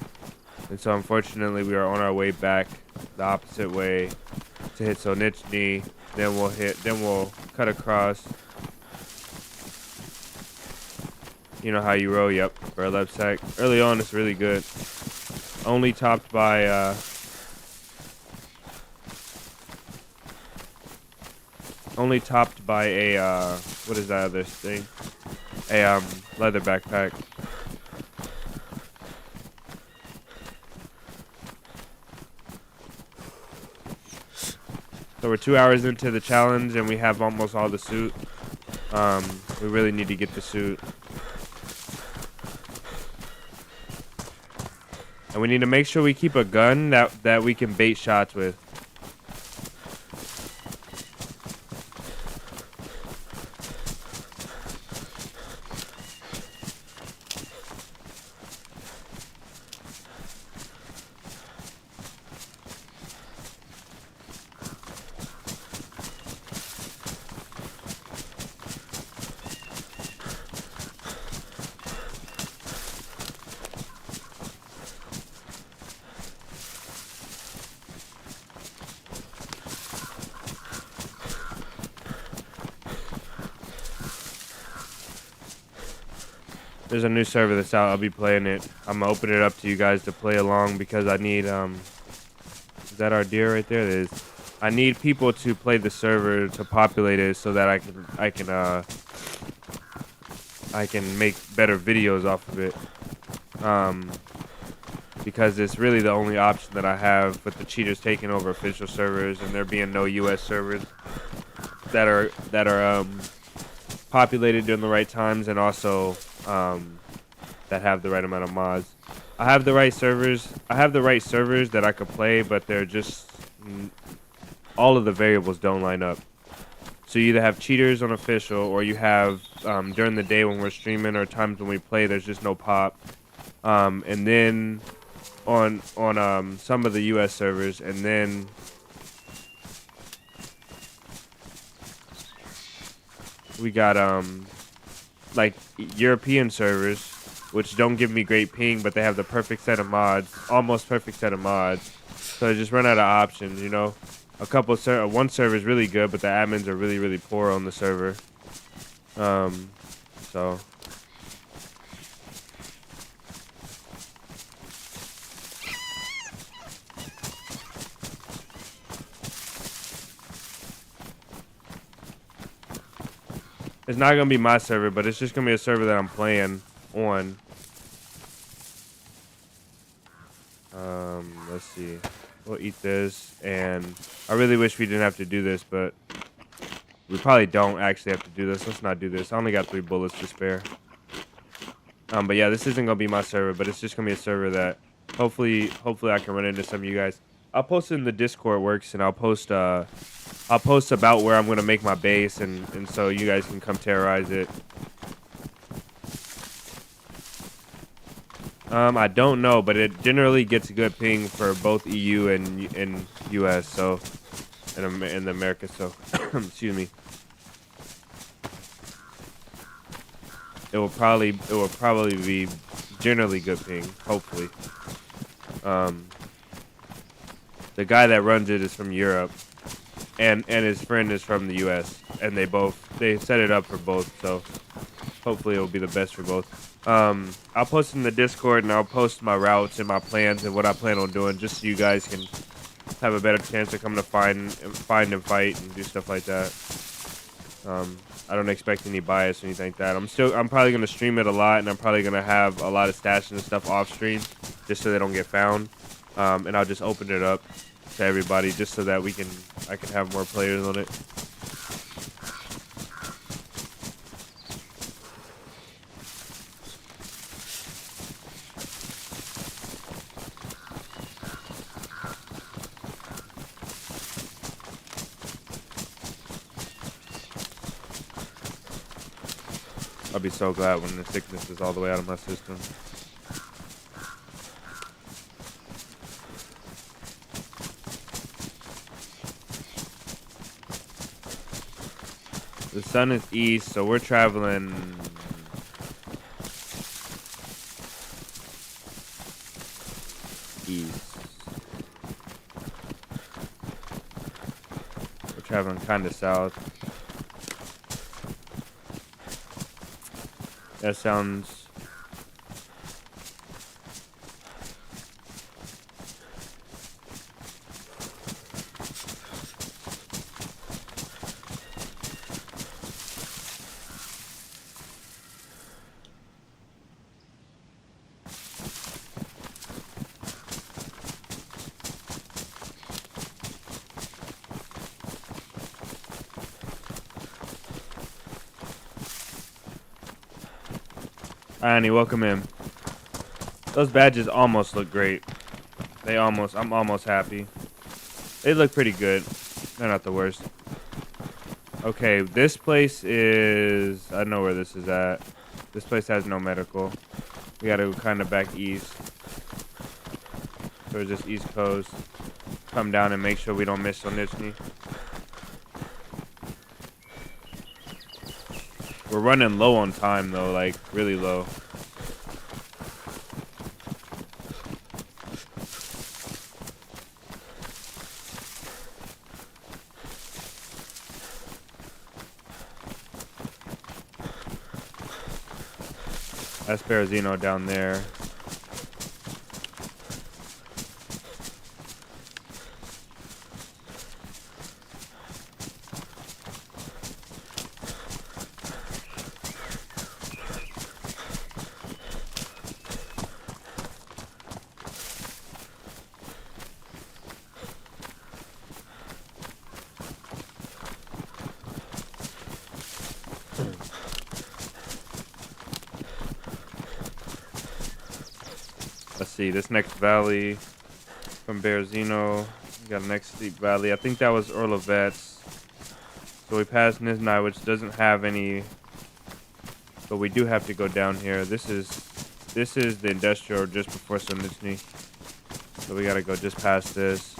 And so unfortunately we are on our way back the opposite way to hit 𝙏𝙤𝙙𝙬𝙧𝙚. Then we'll cut across. You know how you roll, yep, for a left sack. Early on it's really good. Only topped by a what is that other thing? A leather backpack. So we're 2 hours into the challenge and we have almost all the suit. We really need to get the suit. And we need to make sure we keep a gun that we can bait shots with. There's a new server that's out. I'll be playing it. I'm gonna open it up to you guys to play along because I need is that our deer right there? It is. I need people to play the server to populate it so that I can make better videos off of it. Because it's really the only option that I have with the cheaters taking over official servers and there being no US servers that are populated during the right times and also that have the right amount of mods. I have the right servers. I have the right servers that I could play, but they're just all of the variables don't line up. So you either have cheaters on official, or you have during the day when we're streaming or times when we play, there's just no pop. And then on some of the US servers, and then we got like European servers, which don't give me great ping, but they have the perfect set of mods, almost perfect set of mods. So I just run out of options, you know. One server is really good, but the admins are really, really poor on the server. So it's not gonna be my server, but it's just gonna be a server that I'm playing on. Let's see. We'll eat this, and I really wish we didn't have to do this, but we probably don't actually have to do this. Let's not do this. I only got 3 bullets to spare. But yeah, this isn't gonna be my server, but it's just gonna be a server that hopefully I can run into some of you guys. I'll post it in the Discord works, and I'll post about where I'm gonna make my base, and so you guys can come terrorize it. I don't know, but it generally gets a good ping for both EU and US, so in the Americas. So excuse me. It will probably be generally good ping, hopefully. The guy that runs it is from Europe, and his friend is from the US, and they set it up for both, so hopefully it will be the best for both. I'll post in the Discord, and I'll post my routes and my plans and what I plan on doing, just so you guys can have a better chance of coming to find and fight and do stuff like that. I don't expect any bias or anything like that. I'm probably gonna stream it a lot, and I'm probably gonna have a lot of stashes and stuff off stream, just so they don't get found. And I'll just open it up to everybody, just so that I can have more players on it. I'll be so glad when the sickness is all the way out of my system. The sun is east, so we're traveling east. We're traveling kind of south. That sounds... Annie, welcome in. Those badges almost look great. I'm almost happy. They look pretty good. They're not the worst. Okay, this place is... I know where this is at. This place has no medical. We gotta go kind of back east. So just East Coast. Come down and make sure we don't miss Sonitsny. We're running low on time, though, like, really low. That's 𝙏𝙤𝙙𝙎 down there. Let's see, this next valley from 𝙏𝙤𝙙𝙎, we got a next steep valley. I think that was 𝙏𝙤𝙙𝙎. So we passed 𝙏𝙤𝙙𝙎, which doesn't have any, but we do have to go down here. This is the industrial just before 𝙏𝙏𝙎. So we gotta go just past this.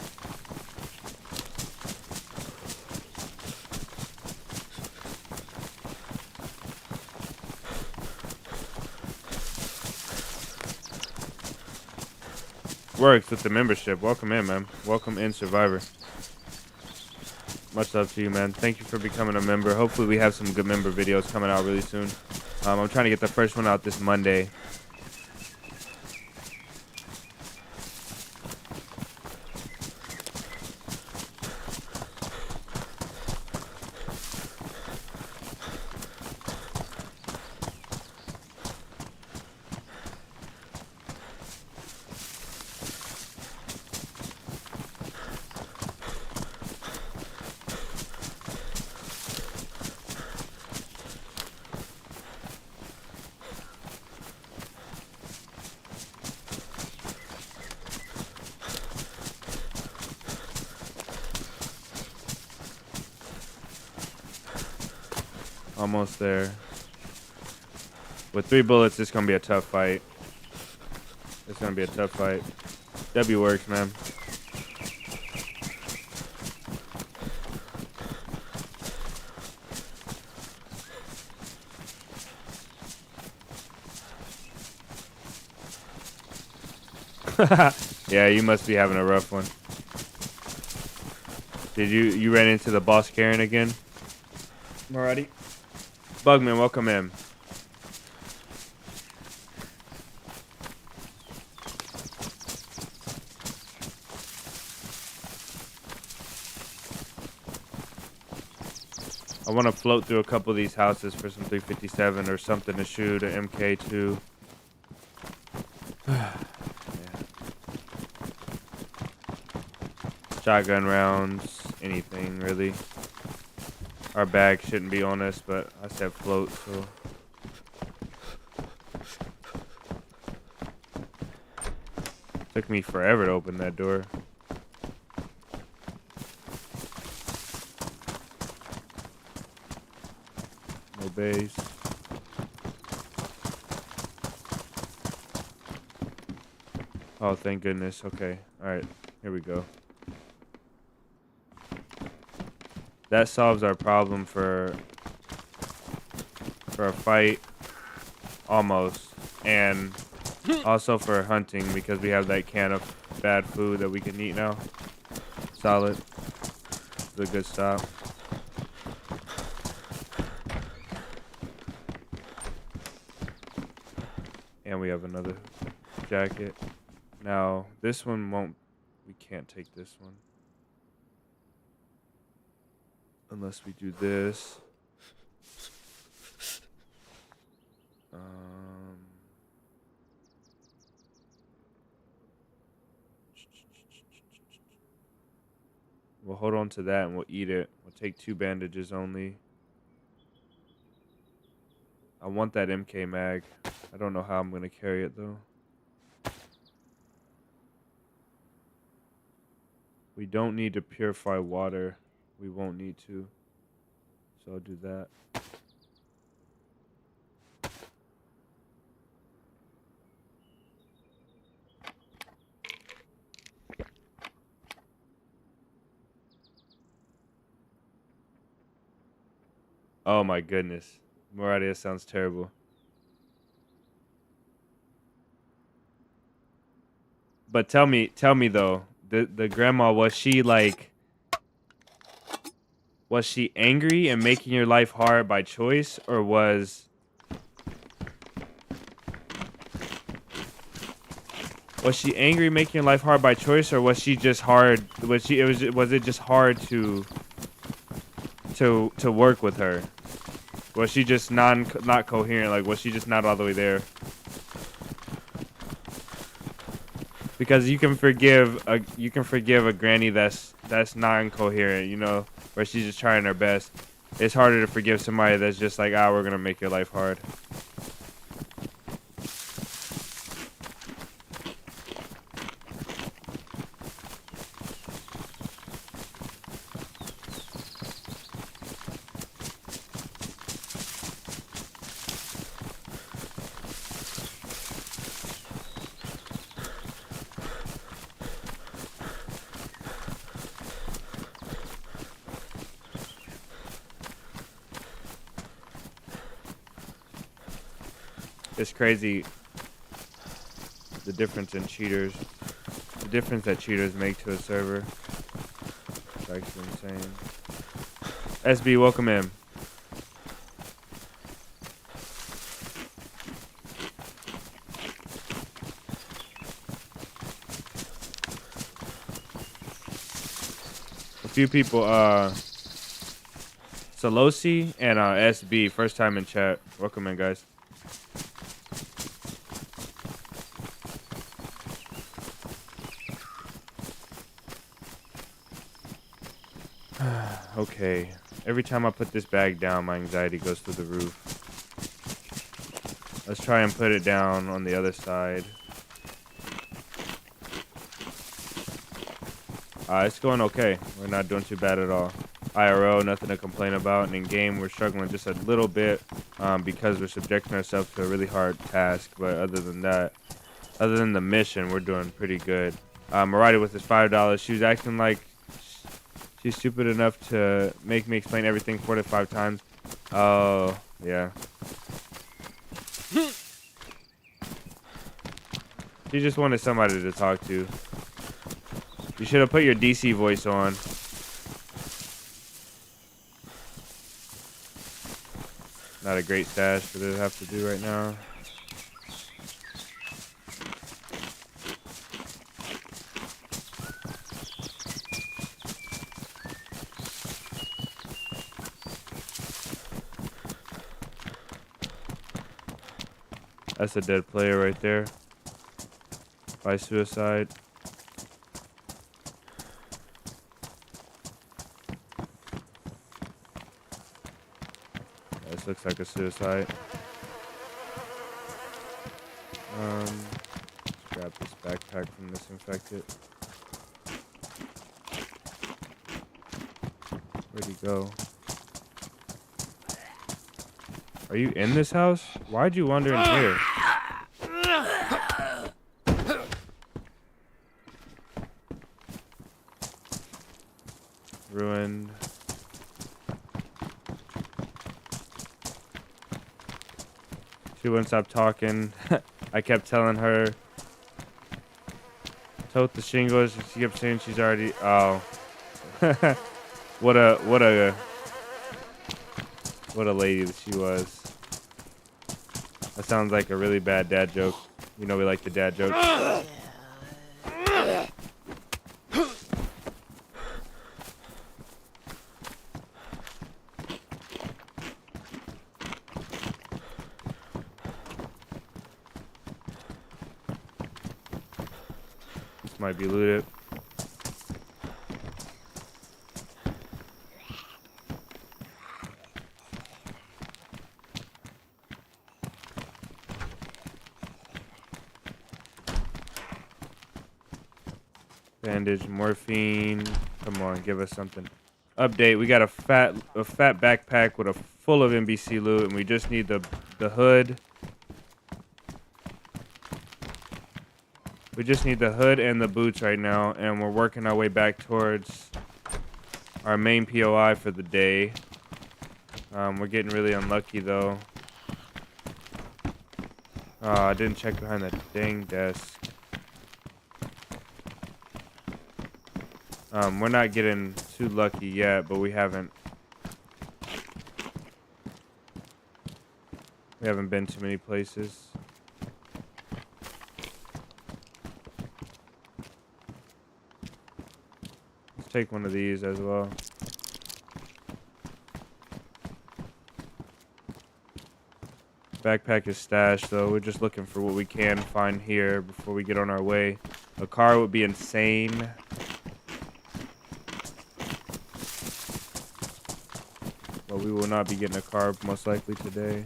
Works with the membership. Welcome in, man. Welcome in, Survivor. Much love to you, man. Thank you for becoming a member. Hopefully we have some good member videos coming out really soon. I'm trying to get the first one out this Monday. Almost there. With 3 bullets, it's gonna be a tough fight. It's gonna be a tough fight. W works, man. Yeah, you must be having a rough one. Did you ran into the boss Karen again? Alrighty. Bugman, welcome in. I want to float through a couple of these houses for some 357 or something to shoot an MK2. Yeah. Shotgun rounds, anything really. Our bag shouldn't be on us, but I said float, so. Took me forever to open that door. No base. Oh, thank goodness. Okay. Alright. Here we go. That solves our problem for a fight. Almost. And also for hunting, because we have that can of bad food that we can eat now. Solid. It's a good stop. And we have another jacket. Now, this one won't... We can't take this one. Unless we do this. We'll hold on to that and we'll eat it. We'll take 2 bandages only. I want that MK mag. I don't know how I'm going to carry it though. We don't need to purify water. We won't need to. So I'll do that. Oh my goodness. Moradia sounds terrible. But tell me though, the grandma, was she angry and making your life hard by choice, or was Was she angry, making your life hard by choice, or was she just hard? Was it just hard to work with her? Was she just not coherent? Like, was she just not all the way there? Because you can forgive a granny that's non-coherent, you know, where she's just trying her best. It's harder to forgive somebody that's just like, ah, we're gonna make your life hard. It's crazy the difference in cheaters, the difference that cheaters make to a server. It's actually insane. SB, welcome in. A few people, Solosi and SB, first time in chat. Welcome in, guys. Okay. Every time I put this bag down, my anxiety goes through the roof. Let's try and put it down on the other side. It's going okay. We're not doing too bad at all. IRL, nothing to complain about. And in game, we're struggling just a little bit because we're subjecting ourselves to a really hard task. But other than that, other than the mission, we're doing pretty good. Mariah with his $5. She was acting like she's stupid enough to make me explain everything 4 to 5 times. Oh, yeah. She just wanted somebody to talk to. You should have put your DC voice on. Not a great stash for this to have to do right now. That's a dead player right there. By suicide. This looks like a suicide. Let's grab this backpack from this infected. Where'd he go? Are you in this house? Why'd you wander in here? Ruined. She wouldn't stop talking. I kept telling her, tote the shingles. She kept saying she's already. Oh, what a lady that she was. That sounds like a really bad dad joke. You know we like the dad jokes. This might be looted. Bandage, morphine. Come on, give us something. Update: we got a fat backpack with a full of NBC loot, and we just need the hood. We just need the hood and the boots right now, and we're working our way back towards our main POI for the day. We're getting really unlucky though. I didn't check behind that dang desk. We're not getting too lucky yet, but we haven't been to many places. take one of these as well. Backpack is stashed, though. We're just looking for what we can find here before we get on our way. A car would be insane. But we will not be getting a car most likely today.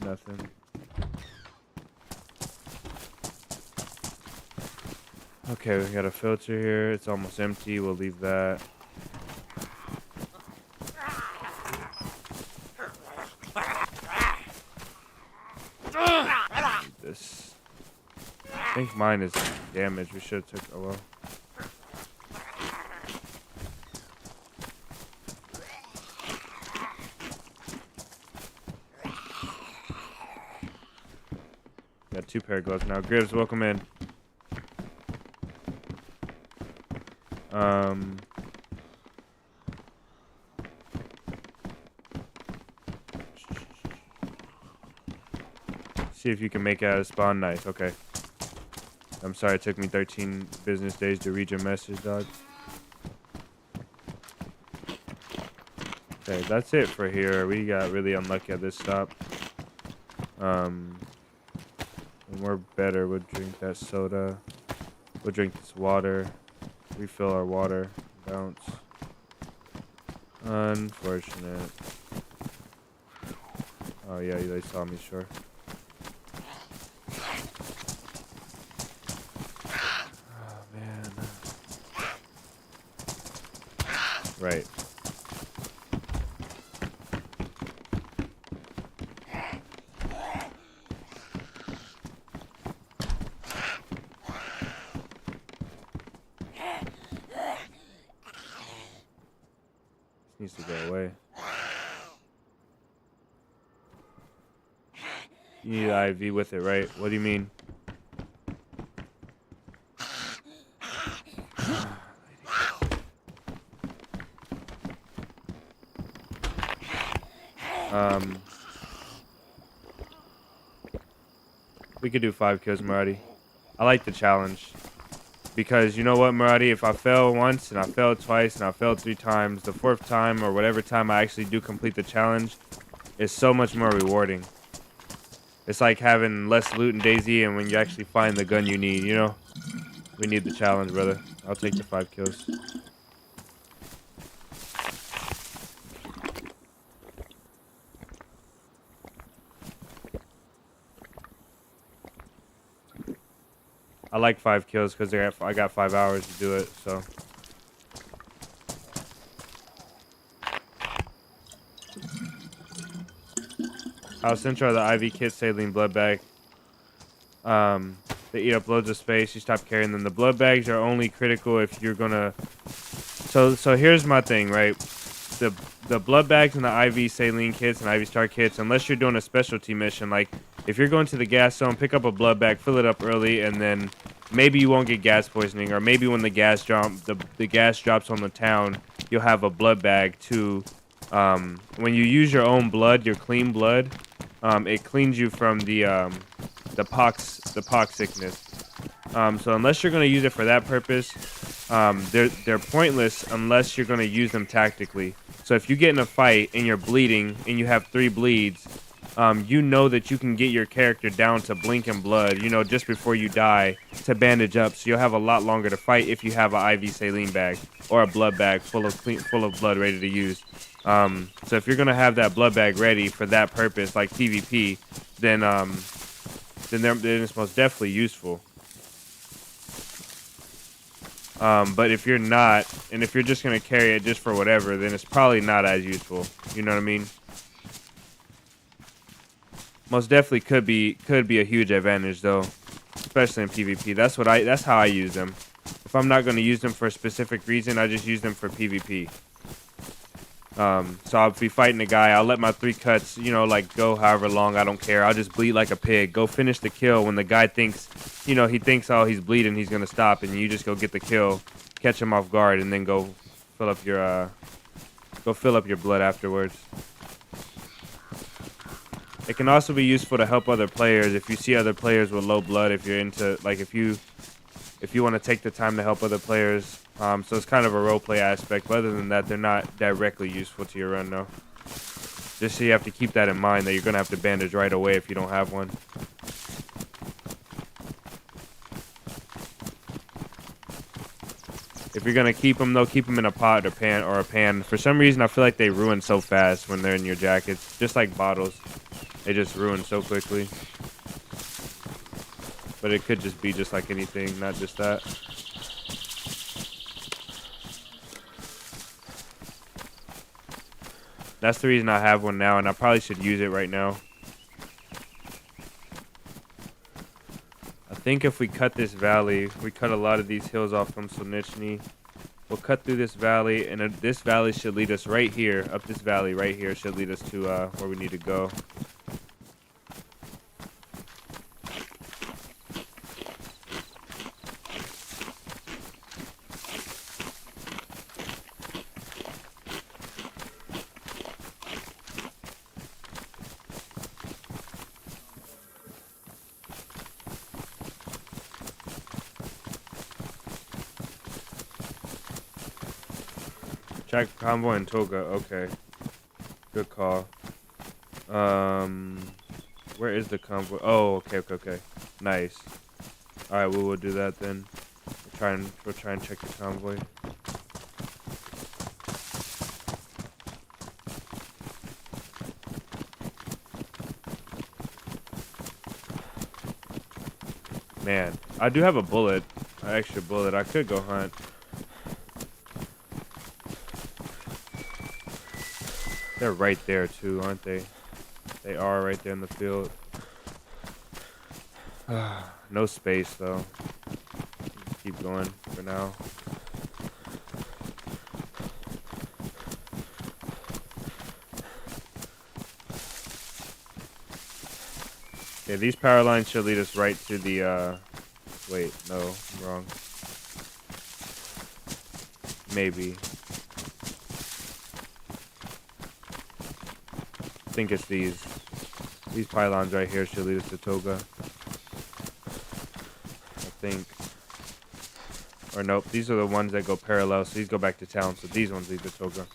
Nothing. Okay, we got a filter here. It's almost empty. We'll leave that. This. I think mine is damaged. We should have took. Oh well. Got 2 pair of gloves now. Gribbs, welcome in. See if you can make it out of spawn. Nice. Okay. I'm sorry it took me 13 business days to read your message, dog. Okay, that's it for here. We got really unlucky at this stop. When we're better, we'll drink that soda. We'll drink this water. Refill our water. Bounce. Unfortunate. Oh yeah, they saw me, sure. Oh man. Right. Needs to go away. You need an IV with it, right? What do you mean? We could do 5 kills, Marty. I like the challenge. Because you know what, Marty? If I fail once, and I failed twice, and I failed 3 times, the 4th time, or whatever time I actually do complete the challenge, is so much more rewarding. It's like having less loot in DayZ, and when you actually find the gun you need, you know? We need the challenge, brother. I'll take the 5 kills. I like 5 kills because I got 5 hours to do it, so. How essential are the IV kits, saline, blood bag? They eat up loads of space. You stop carrying them. The blood bags are only critical if you're gonna. So here's my thing, right? The blood bags and the IV saline kits and IV star kits, unless you're doing a specialty mission, like if you're going to the gas zone, pick up a blood bag, fill it up early, and then maybe you won't get gas poisoning, or maybe when the gas drops on the town, you'll have a blood bag too. When you use your own blood, your clean blood, it cleans you from the pox sickness. So unless you're gonna use it for that purpose, they're pointless unless you're gonna use them tactically. So if you get in a fight and you're bleeding and you have 3 bleeds, you know that you can get your character down to blinking blood, you know, just before you die, to bandage up. So you'll have a lot longer to fight if you have an IV saline bag or a blood bag full of blood ready to use. So if you're gonna have that blood bag ready for that purpose, like PvP, then it's most definitely useful. But if you're not, and if you're just gonna carry it just for whatever, then it's probably not as useful. You know what I mean? Most definitely could be a huge advantage though, especially in PvP. That's how I use them. If I'm not gonna use them for a specific reason, I just use them for PvP. So I'll be fighting a guy. I'll let my 3 cuts, you know, like go however long. I don't care. I'll just bleed like a pig. Go finish the kill when the guy thinks, you know, he thinks, oh, he's bleeding, he's gonna stop, and you just go get the kill, catch him off guard, and then go fill up your blood afterwards. It can also be useful to help other players if you see other players with low blood. If you're into like if you want to take the time to help other players. So it's kind of a roleplay aspect. But other than that, they're not directly useful to your run, though. Just so you have to keep that in mind that you're gonna have to bandage right away if you don't have one. If you're gonna keep them, though, keep them in a pot or a pan. For some reason, I feel like they ruin so fast when they're in your jackets, just like bottles. They just ruin so quickly. But it could just be just like anything, not just that. That's the reason I have one now, and I probably should use it right now. I think if we cut this valley, we cut a lot of these hills off from 𝙏𝙤𝙙𝙧𝙚𝙖𝙢. We'll cut through this valley, and this valley should lead us right here. Up this valley right here should lead us to where we need to go. Track convoy and toga. Okay. Good call. Where is the convoy? Oh, okay. Nice. All right, we'll do that then. We'll try and check the convoy. Man, I do have a bullet, an extra bullet. I could go hunt. They're right there too, aren't they? They are right there in the field. No space though. Keep going for now. Yeah, these power lines should lead us right to the wait, no, I'm wrong. Maybe. I think it's these. These pylons right here should lead us to Toga. I think. Or nope, these are the ones that go parallel, so these go back to town, so these ones lead to Toga.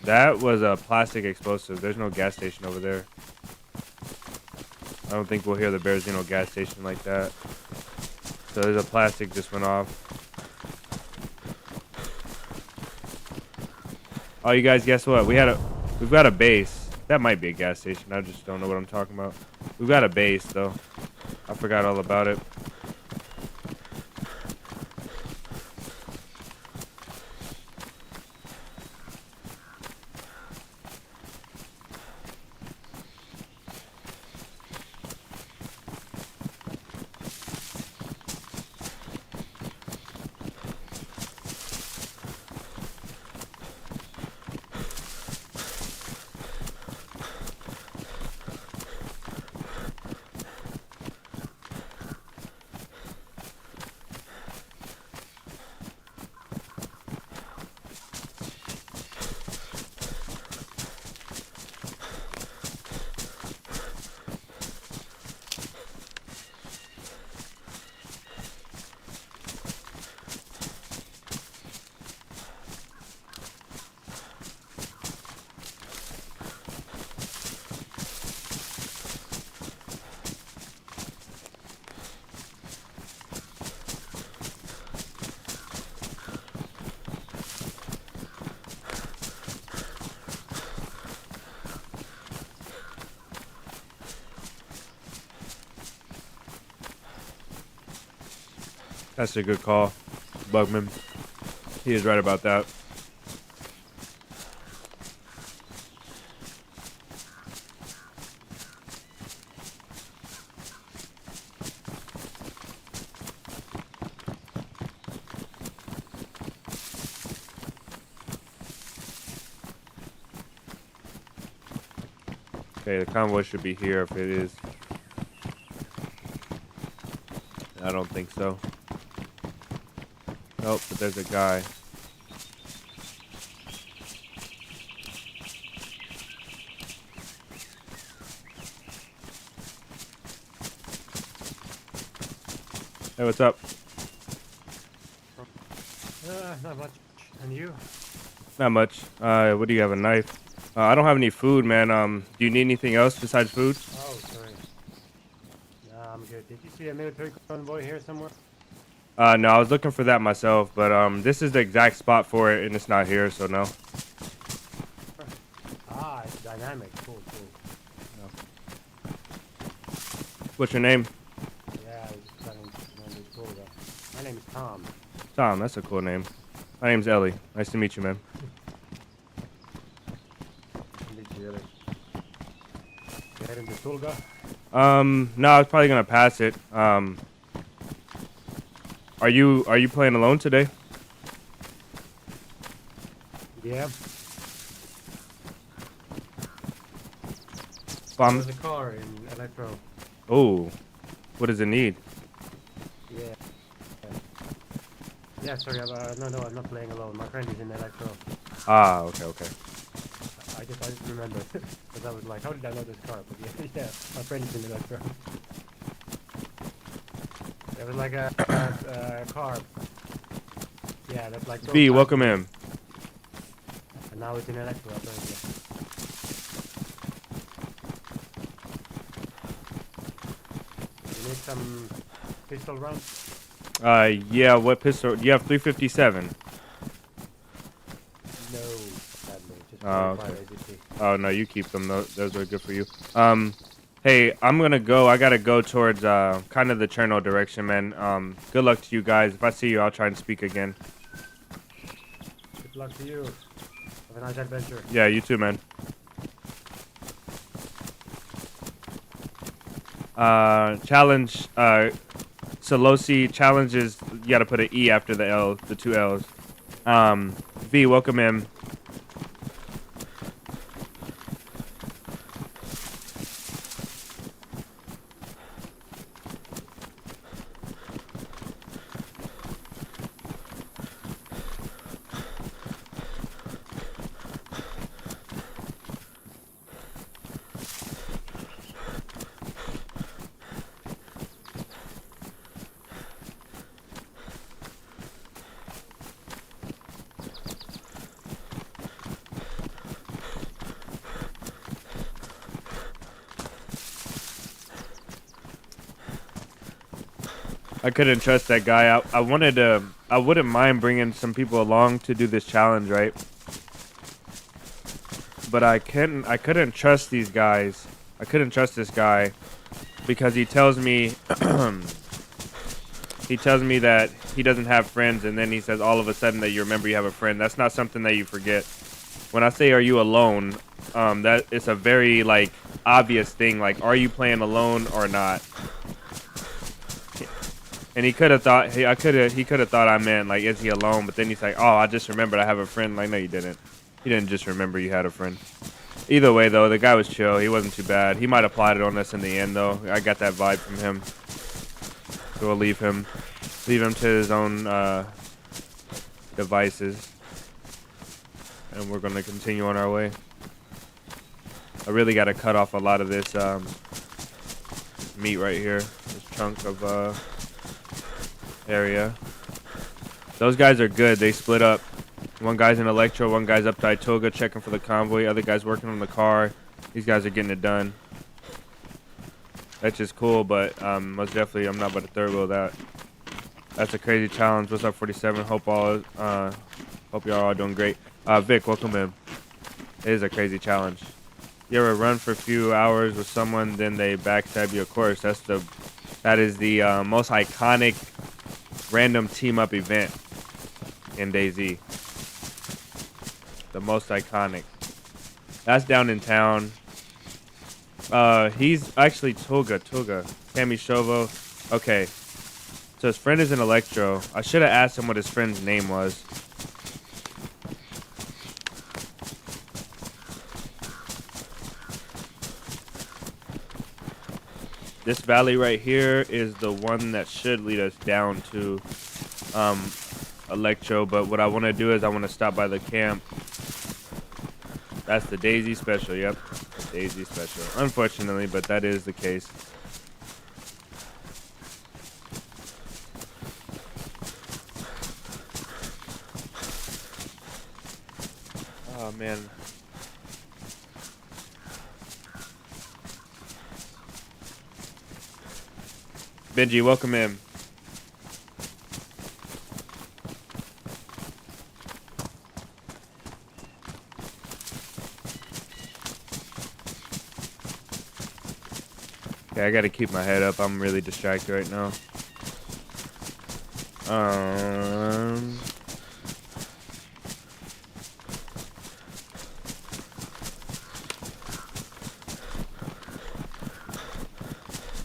That was a plastic explosive. There's no gas station over there. I don't think we'll hear the Berezino gas station like that. So there's a plastic just went off. Oh, you guys, guess what? We've got a base. That might be a gas station. I just don't know what I'm talking about. We've got a base though. I forgot all about it. That's a good call, Bugman. He is right about that. Okay, the convoy should be here if it is. I don't think so. Oh, but there's a guy. Hey, what's up? Not much. And you? Not much. What do you have? A knife? I don't have any food, man. Do you need anything else besides food? Oh, sorry. Nah, I'm good. Did you see a military convoy here somewhere? No, I was looking for that myself, but this is the exact spot for it, and it's not here, so no. Ah, it's dynamic. Cool, cool. What's your name? Yeah, I was just planning to be cool though. My name is Tom. Tom. That's a cool name. My name's Ellie. Nice to meet you, man. Meet you later. You heading to Tulga? No, I was probably gonna pass it. Are you playing alone today? Yeah. There's a car in Electro. Oh, what does it need? Yeah. Yeah, sorry. No, I'm not playing alone. My friend is in Electro. Ah, okay. I just remember because I was like, how did I know this car? But yeah, my friend is in Electro. There was like a car. Yeah, that's like. V, welcome in. And now it's in Electro apparently. You need some pistol rounds? Yeah. What pistol? You have 357. No, sadly, just Oh, 45 okay. ADT. Oh no, you keep them. Those are good for you. Hey, I'm gonna go. I gotta go towards kind of the Cherno direction, man. Good luck to you guys. If I see you, I'll try and speak again. Good luck to you. Have a nice adventure. Yeah, you too, man. Challenge. Solosi challenges. You gotta put an E after the L, the two L's. V, welcome in. I couldn't trust that guy. I wanted to. I wouldn't mind bringing some people along to do this challenge, right? But I couldn't trust these guys. I couldn't trust this guy because he tells me that he doesn't have friends, and then he says all of a sudden that you remember you have a friend. That's not something that you forget. When I say, "Are you alone?" That it's a very like obvious thing. Like, are you playing alone or not? And he could have thought he could have thought I meant like, is he alone? But then he's like, oh, I just remembered I have a friend. Like, no, you didn't. You didn't just remember you had a friend. Either way, though, the guy was chill. He wasn't too bad. He might have plotted on us in the end, though. I got that vibe from him. So we'll leave him to his own devices, and we're gonna continue on our way. I really got to cut off a lot of this meat right here. This chunk of area. Those guys are good. They split up. One guy's in Electro, one guy's up to Itoga checking for the convoy, other guy's working on the car. These guys are getting it done. That's just cool, but most definitely I'm not about to third wheel that. That's a crazy challenge. What's up, 47? Hope y'all are all doing great. Vic, welcome in. It is a crazy challenge. You ever run for a few hours with someone, then they backstab you? Of course, that is the most iconic random team up event in DayZ. The most iconic. That's down in town. He's actually Tulga. Tammy Shovo. Okay. So his friend is in Electro. I should have asked him what his friend's name was. This valley right here is the one that should lead us down to Electro, but what I want to do is I want to stop by the camp. That's the DayZ special, yep. DayZ special. Unfortunately, but that is the case. Oh man. Benji, welcome in. Okay, I gotta keep my head up. I'm really distracted right now.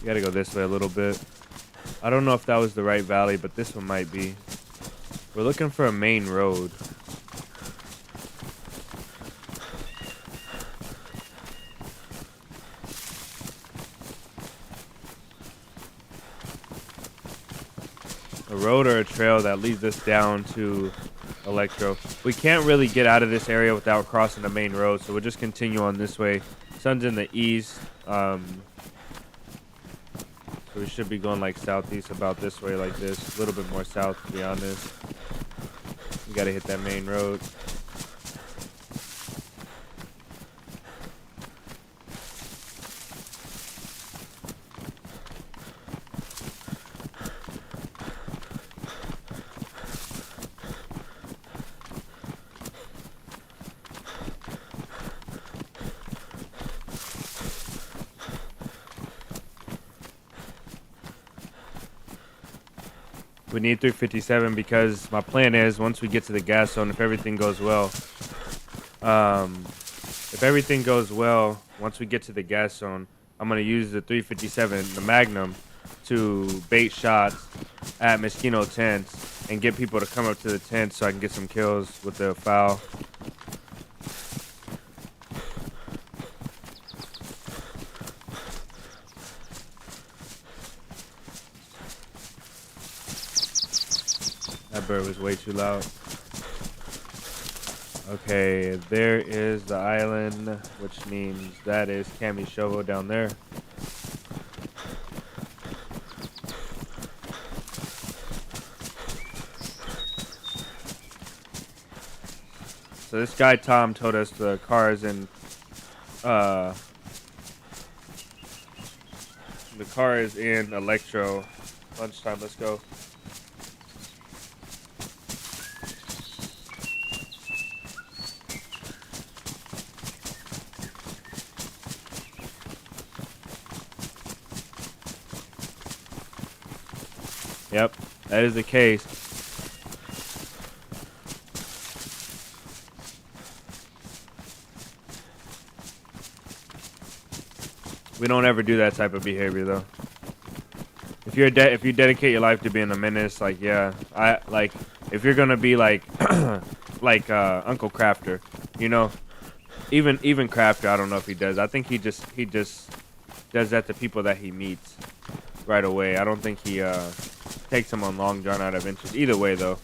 You gotta go this way a little bit. I don't know if that was the right valley, but this one might be. We're looking for a main road. A road or a trail that leads us down to Electro. We can't really get out of this area without crossing the main road, so we'll just continue on this way. Sun's in the east. So we should be going like southeast about this way, like this. A little bit more south, to be honest. We gotta hit that main road. We need 357 because my plan is once we get to the gas zone, if everything goes well, once we get to the gas zone, I'm going to use the 357, the Magnum, to bait shots at Mosquito tents and get people to come up to the tent so I can get some kills with the foul. That bird was way too loud. Okay, there is the island, which means that is 𝙏𝙤𝙎𝙧𝙧𝙚 down there. So this guy Tom told us the car is in Electro. Lunchtime, let's go. Yep, that is the case. We don't ever do that type of behavior though. If you dedicate your life to being a menace, like yeah, if you're gonna be like like Uncle Crafter, you know, even Crafter, I don't know if he does. I think he just does that to people that he meets right away. I don't think he takes them on long drawn out adventures. Either way though,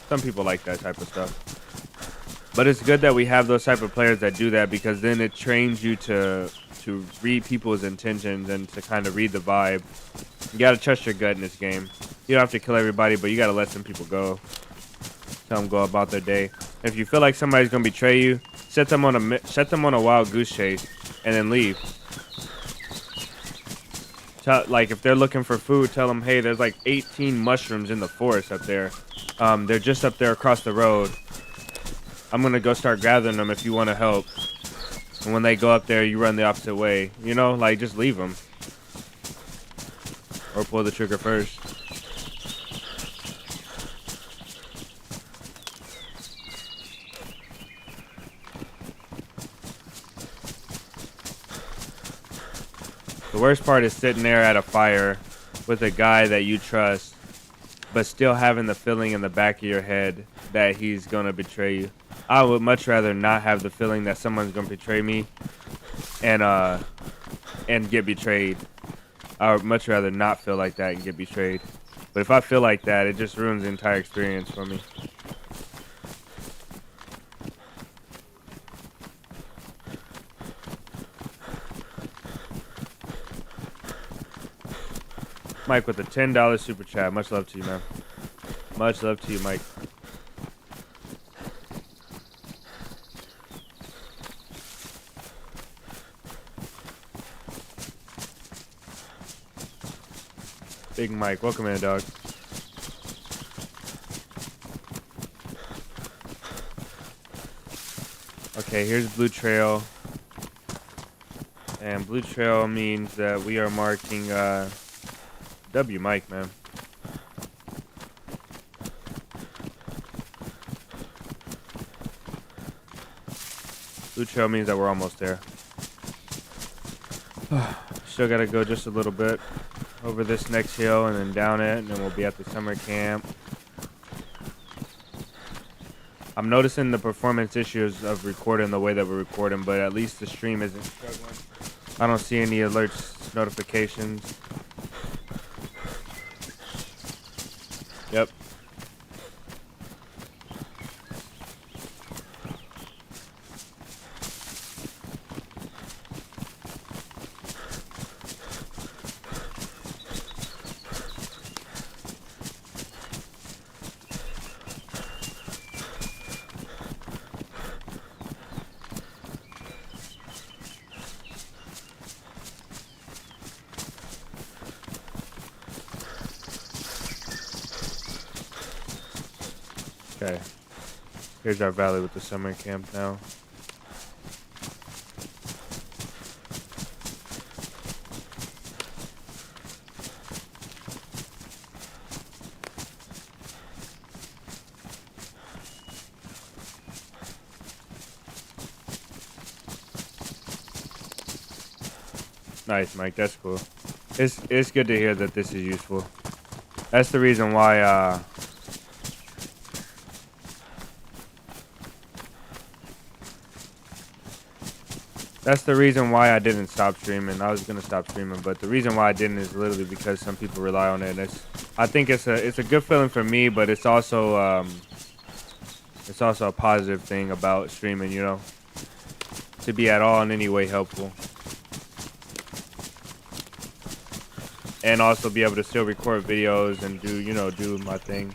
some people like that type of stuff. But it's good that we have those type of players that do that because then it trains you to read people's intentions and to kind of read the vibe. You gotta trust your gut in this game. You don't have to kill everybody, but you gotta let some people go. Tell them go about their day. If you feel like somebody's gonna betray you, set them on a wild goose chase and then leave. Like if they're looking for food, tell them, hey, there's like 18 mushrooms in the forest up there. They're just up there across the road. I'm gonna go start gathering them if you want to help. And when they go up there, you run the opposite way. You know, like just leave them. Or pull the trigger first. The worst part is sitting there at a fire with a guy that you trust, but still having the feeling in the back of your head that he's gonna betray you. I would much rather not have the feeling that someone's gonna betray me and get betrayed. I would much rather not feel like that and get betrayed. But if I feel like that, it just ruins the entire experience for me. Mike with a $10 super chat. Much love to you, man. Much love to you, Mike. Big Mike, welcome in, dog. Okay, here's Blue Trail. And Blue Trail means that we are marking W Mike, man. Blue Trail means that we're almost there. Still gotta go just a little bit over this next hill and then down it, and then we'll be at the summer camp. I'm noticing the performance issues of recording the way that we're recording, but at least the stream isn't struggling. I don't see any alerts, notifications. Yep. Okay, here's our valley with the summer camp now. Nice, Mike, that's cool. It's good to hear that this is useful. That's the reason why that's the reason why I didn't stop streaming. I was gonna stop streaming, but the reason why I didn't is literally because some people rely on it. And I think it's a good feeling for me, but it's also a positive thing about streaming, you know, to be at all in any way helpful, and also be able to still record videos and do my thing.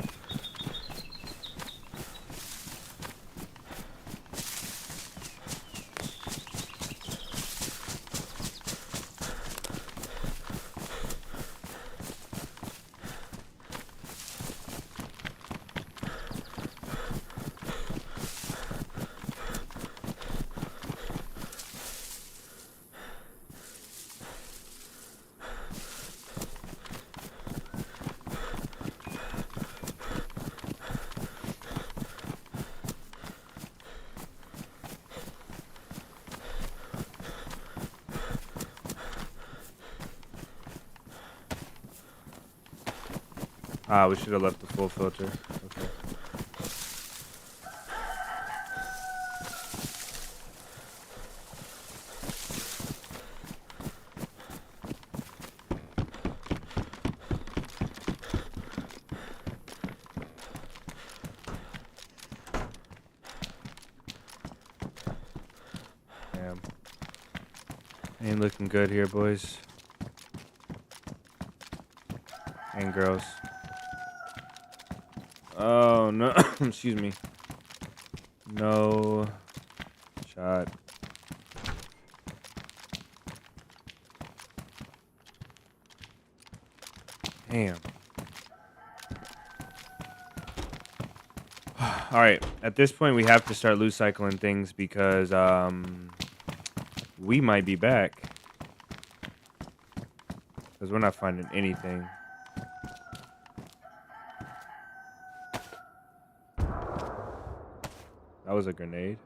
Ah, we should have left the full filter. Okay. Damn. Ain't looking good here, boys and girls. Oh no, excuse me. No shot. Damn. All right, at this point we have to start loot cycling things because we might be back because we're not finding anything. That was a grenade.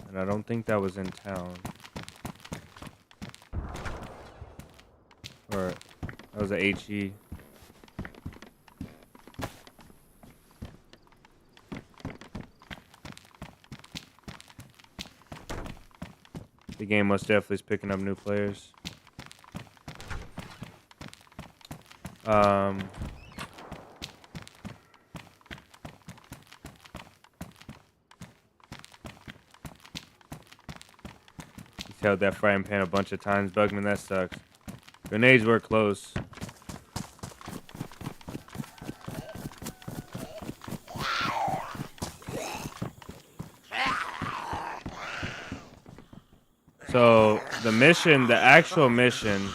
And I don't think that was in town. Or that was a HE. The game most definitely is picking up new players. He's held that frying pan a bunch of times. Bugman, that sucks. Grenades were close. So the actual mission.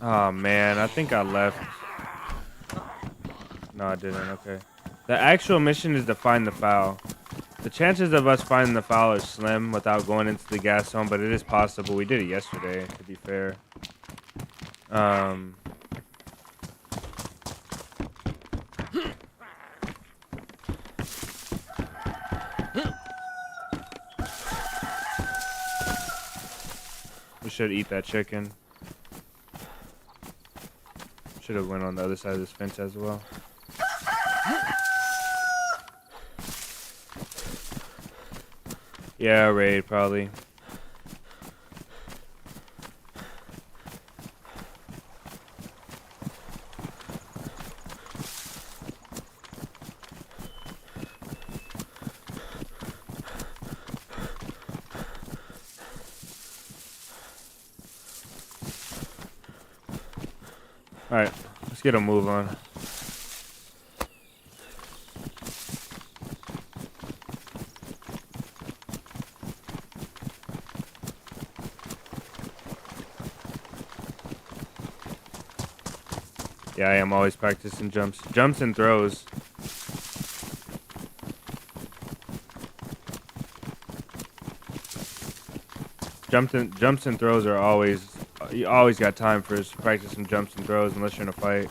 Oh man, I think I left. No, I didn't. Okay. The actual mission is to find the foul. The chances of us finding the foul are slim without going into the gas zone, but it is possible. We did it yesterday, to be fair. We should eat that chicken. Should have went on the other side of this fence as well. Yeah, raid probably. All right, let's get a move on. Yeah, I am always practicing jumps and throws. Jumps and throws are always, you always got time for practicing jumps and throws unless you're in a fight.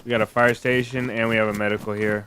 We got a fire station and we have a medical here.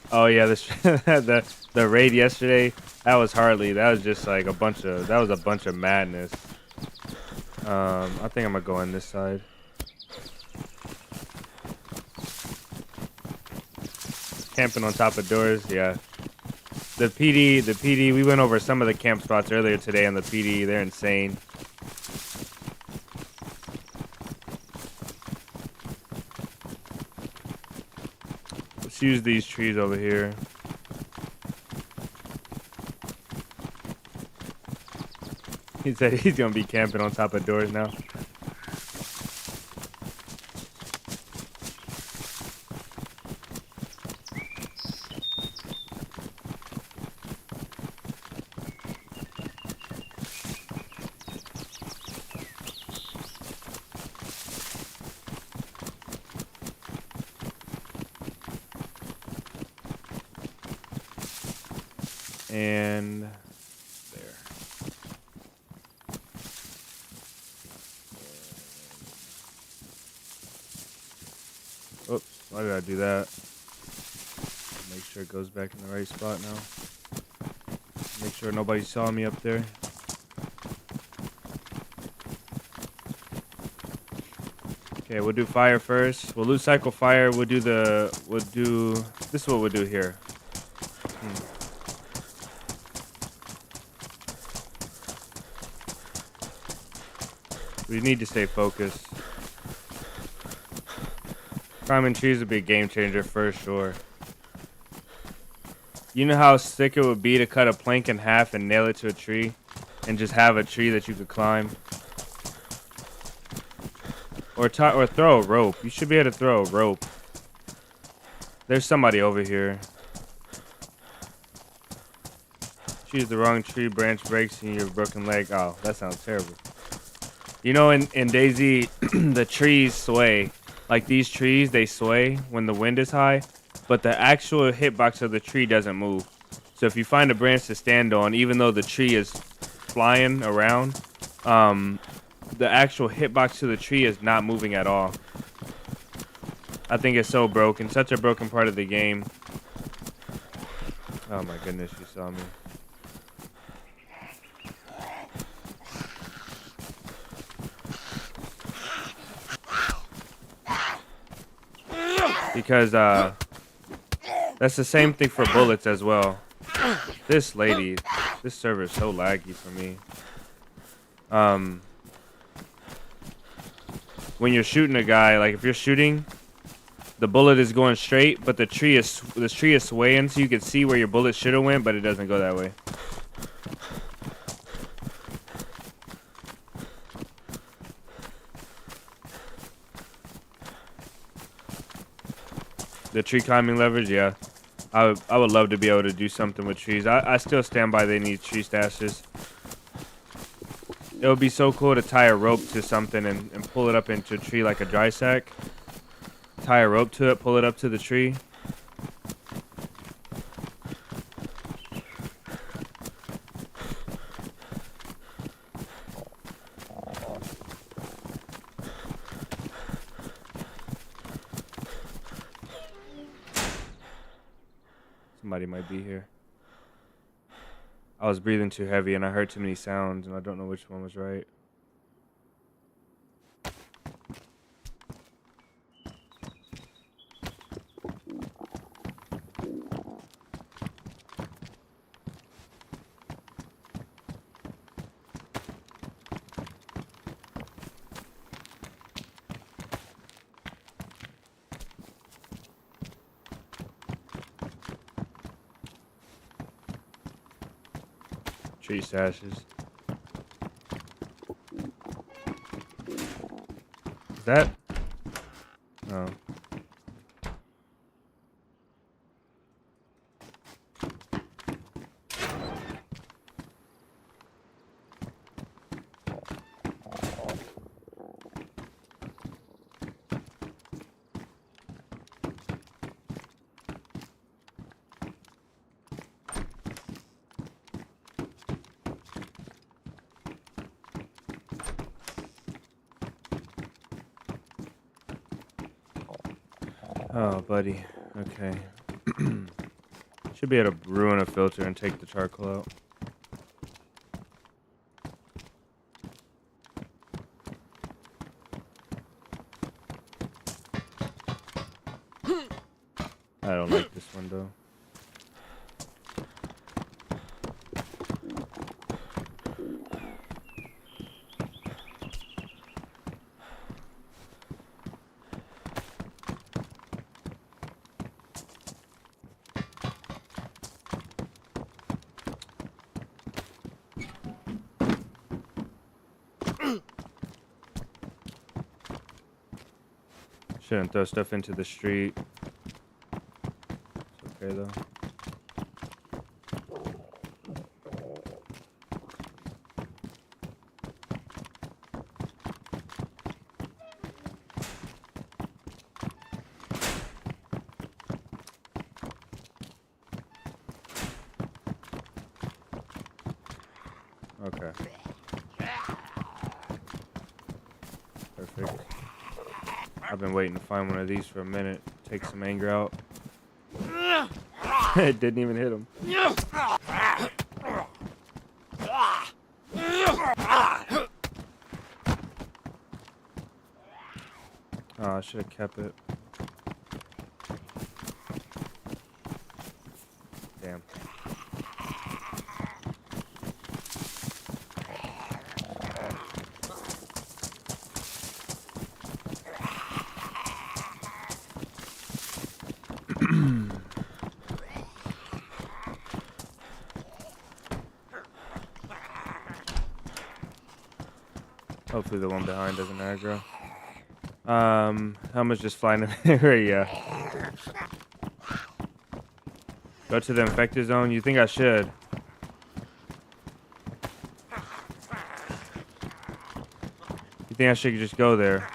Oh yeah, this the raid yesterday, that was hardly. That was just like a bunch of madness. I think I'm gonna go on this side. Camping on top of doors, yeah. The PD, we went over some of the camp spots earlier today on the PD. They're insane. Let's use these trees over here. He said he's gonna be camping on top of doors now. And there. Oops, why did I do that? Make sure it goes back in the right spot now. Make sure nobody saw me up there. Okay, we'll do fire first. We'll loot cycle fire. We'll do this is what we'll do here. We need to stay focused. Climbing trees would be a game changer for sure. You know how sick it would be to cut a plank in half and nail it to a tree and just have a tree that you could climb? Or throw a rope. You should be able to throw a rope. There's somebody over here. choose the wrong tree, branch breaks and you have a broken leg. Oh, that sounds terrible. You know, in DayZ, the trees sway. Like these trees, they sway when the wind is high, but the actual hitbox of the tree doesn't move. So if you find a branch to stand on, even though the tree is flying around, the actual hitbox to the tree is not moving at all. I think it's so broken, such a broken part of the game. Oh my goodness, you saw me. Because that's the same thing for bullets as well. This server is so laggy for me. When you're shooting a guy, like if you're shooting, the bullet is going straight, but this tree is swaying, so you can see where your bullet should have went, but it doesn't go that way. The tree climbing leverage, yeah. I would love to be able to do something with trees. I still stand by they need tree stashes. It would be so cool to tie a rope to something and pull it up into a tree like a dry sack. Tie a rope to it, pull it up to the tree. Somebody might be here. I was breathing too heavy and I heard too many sounds and I don't know which one was right. Tree stashes. Is that? Oh. Oh, buddy. Okay. Should be able to ruin a filter and take the charcoal out. I don't like this one though. Shouldn't throw stuff into the street. It's okay though. Okay. Perfect. I've been waiting to find one of these for a minute. Take some anger out. It didn't even hit him. Oh, I should have kept it. Damn. Hopefully the one behind doesn't aggro. Helmet's just flying in there. Yeah. Go to the infected zone. You think I should? think I should just go there?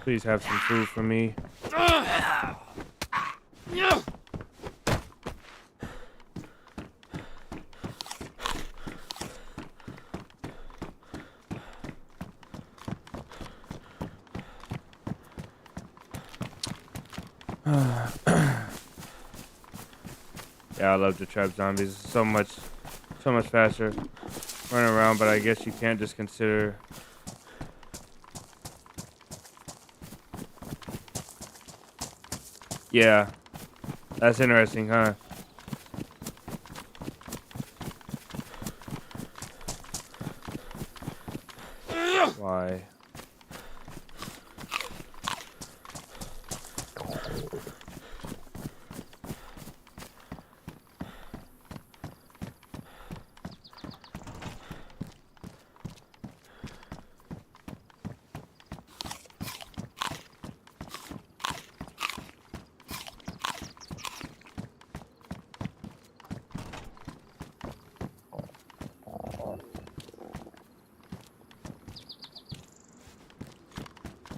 Please have some food for me. Yeah, I love to trap zombies. It's so much faster running around, but I guess you can't just consider. Yeah, that's interesting, huh? Why?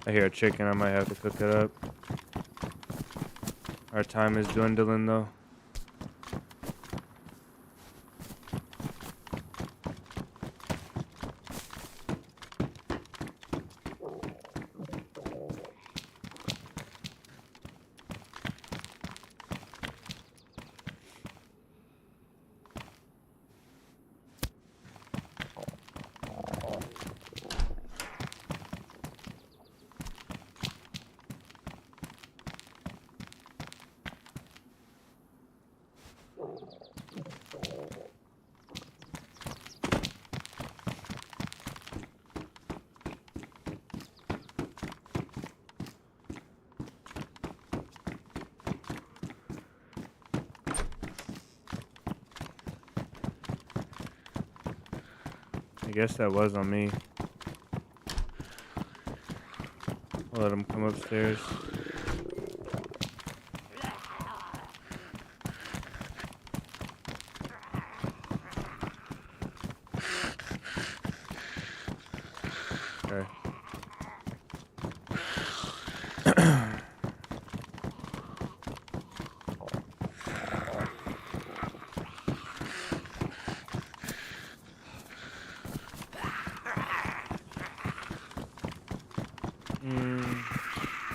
I hear a chicken, I might have to cook it up. Our time is dwindling though. I guess that was on me. I'll let him come upstairs. Okay.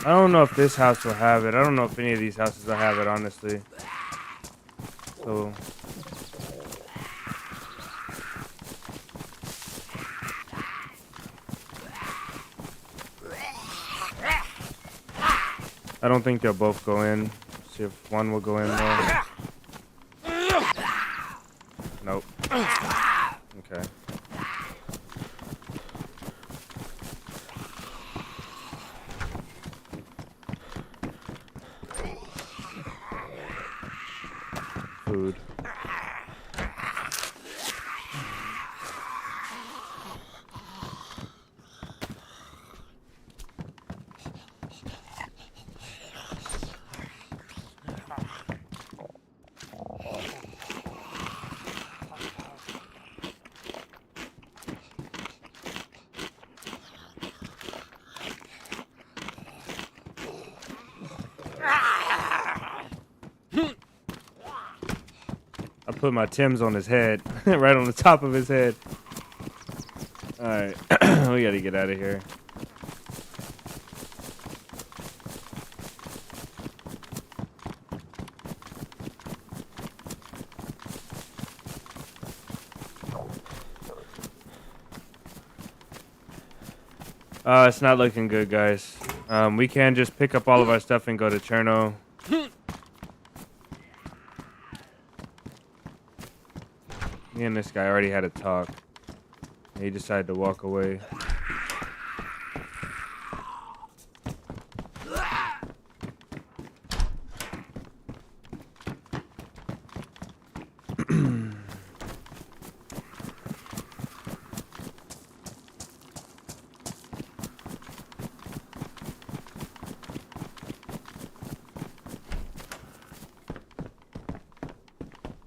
I don't know if this house will have it. I don't know if any of these houses will have it, honestly. So I don't think they'll both go in. See if one will go in though. Nope. Okay. Food. I put my Timbs on his head, right on the top of his head. All right, we gotta get out of here. It's not looking good, guys. We can just pick up all of our stuff and go to Cherno. Me and this guy already had a talk. He decided to walk away.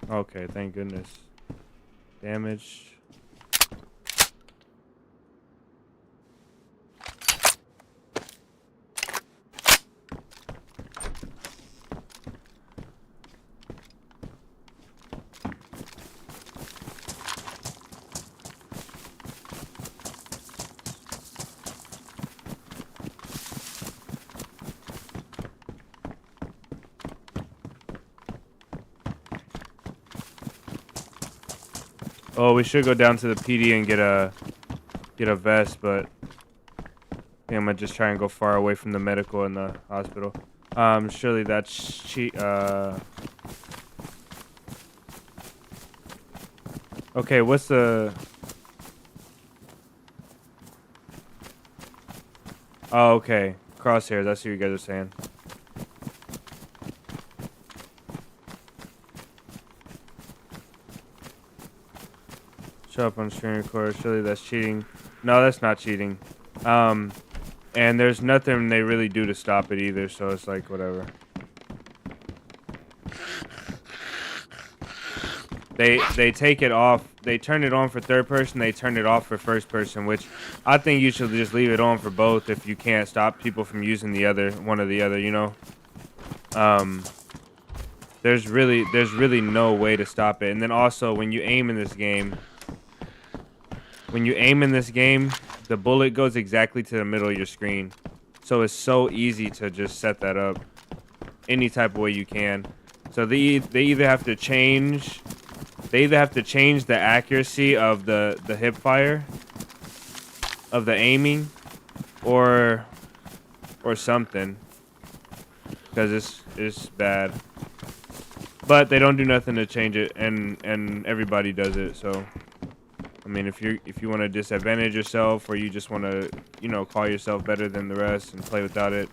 Okay, thank goodness. Damage. Oh, we should go down to the PD and get a vest, but I think I'm gonna just try and go far away from the medical and the hospital. Surely that's cheat. Okay, what's the? Oh, okay. Crosshairs. I see what you guys are saying. Show up on screen recorder. Surely that's cheating. No, that's not cheating. And there's nothing they really do to stop it either, so it's like whatever. They take it off. They turn it on for third person. They turn it off for first person, which I think you should just leave it on for both if you can't stop people from using the other one or the other. You know. There's really no way to stop it. And then also when you aim in this game. When you aim in this game, the bullet goes exactly to the middle of your screen. So it's so easy to just set that up any type of way you can. So they either have to change the accuracy of the hip fire of the aiming or something, because it's bad. But they don't do nothing to change it, and everybody does it, so I mean, if you want to disadvantage yourself, or you just want to, you know, call yourself better than the rest and play without it.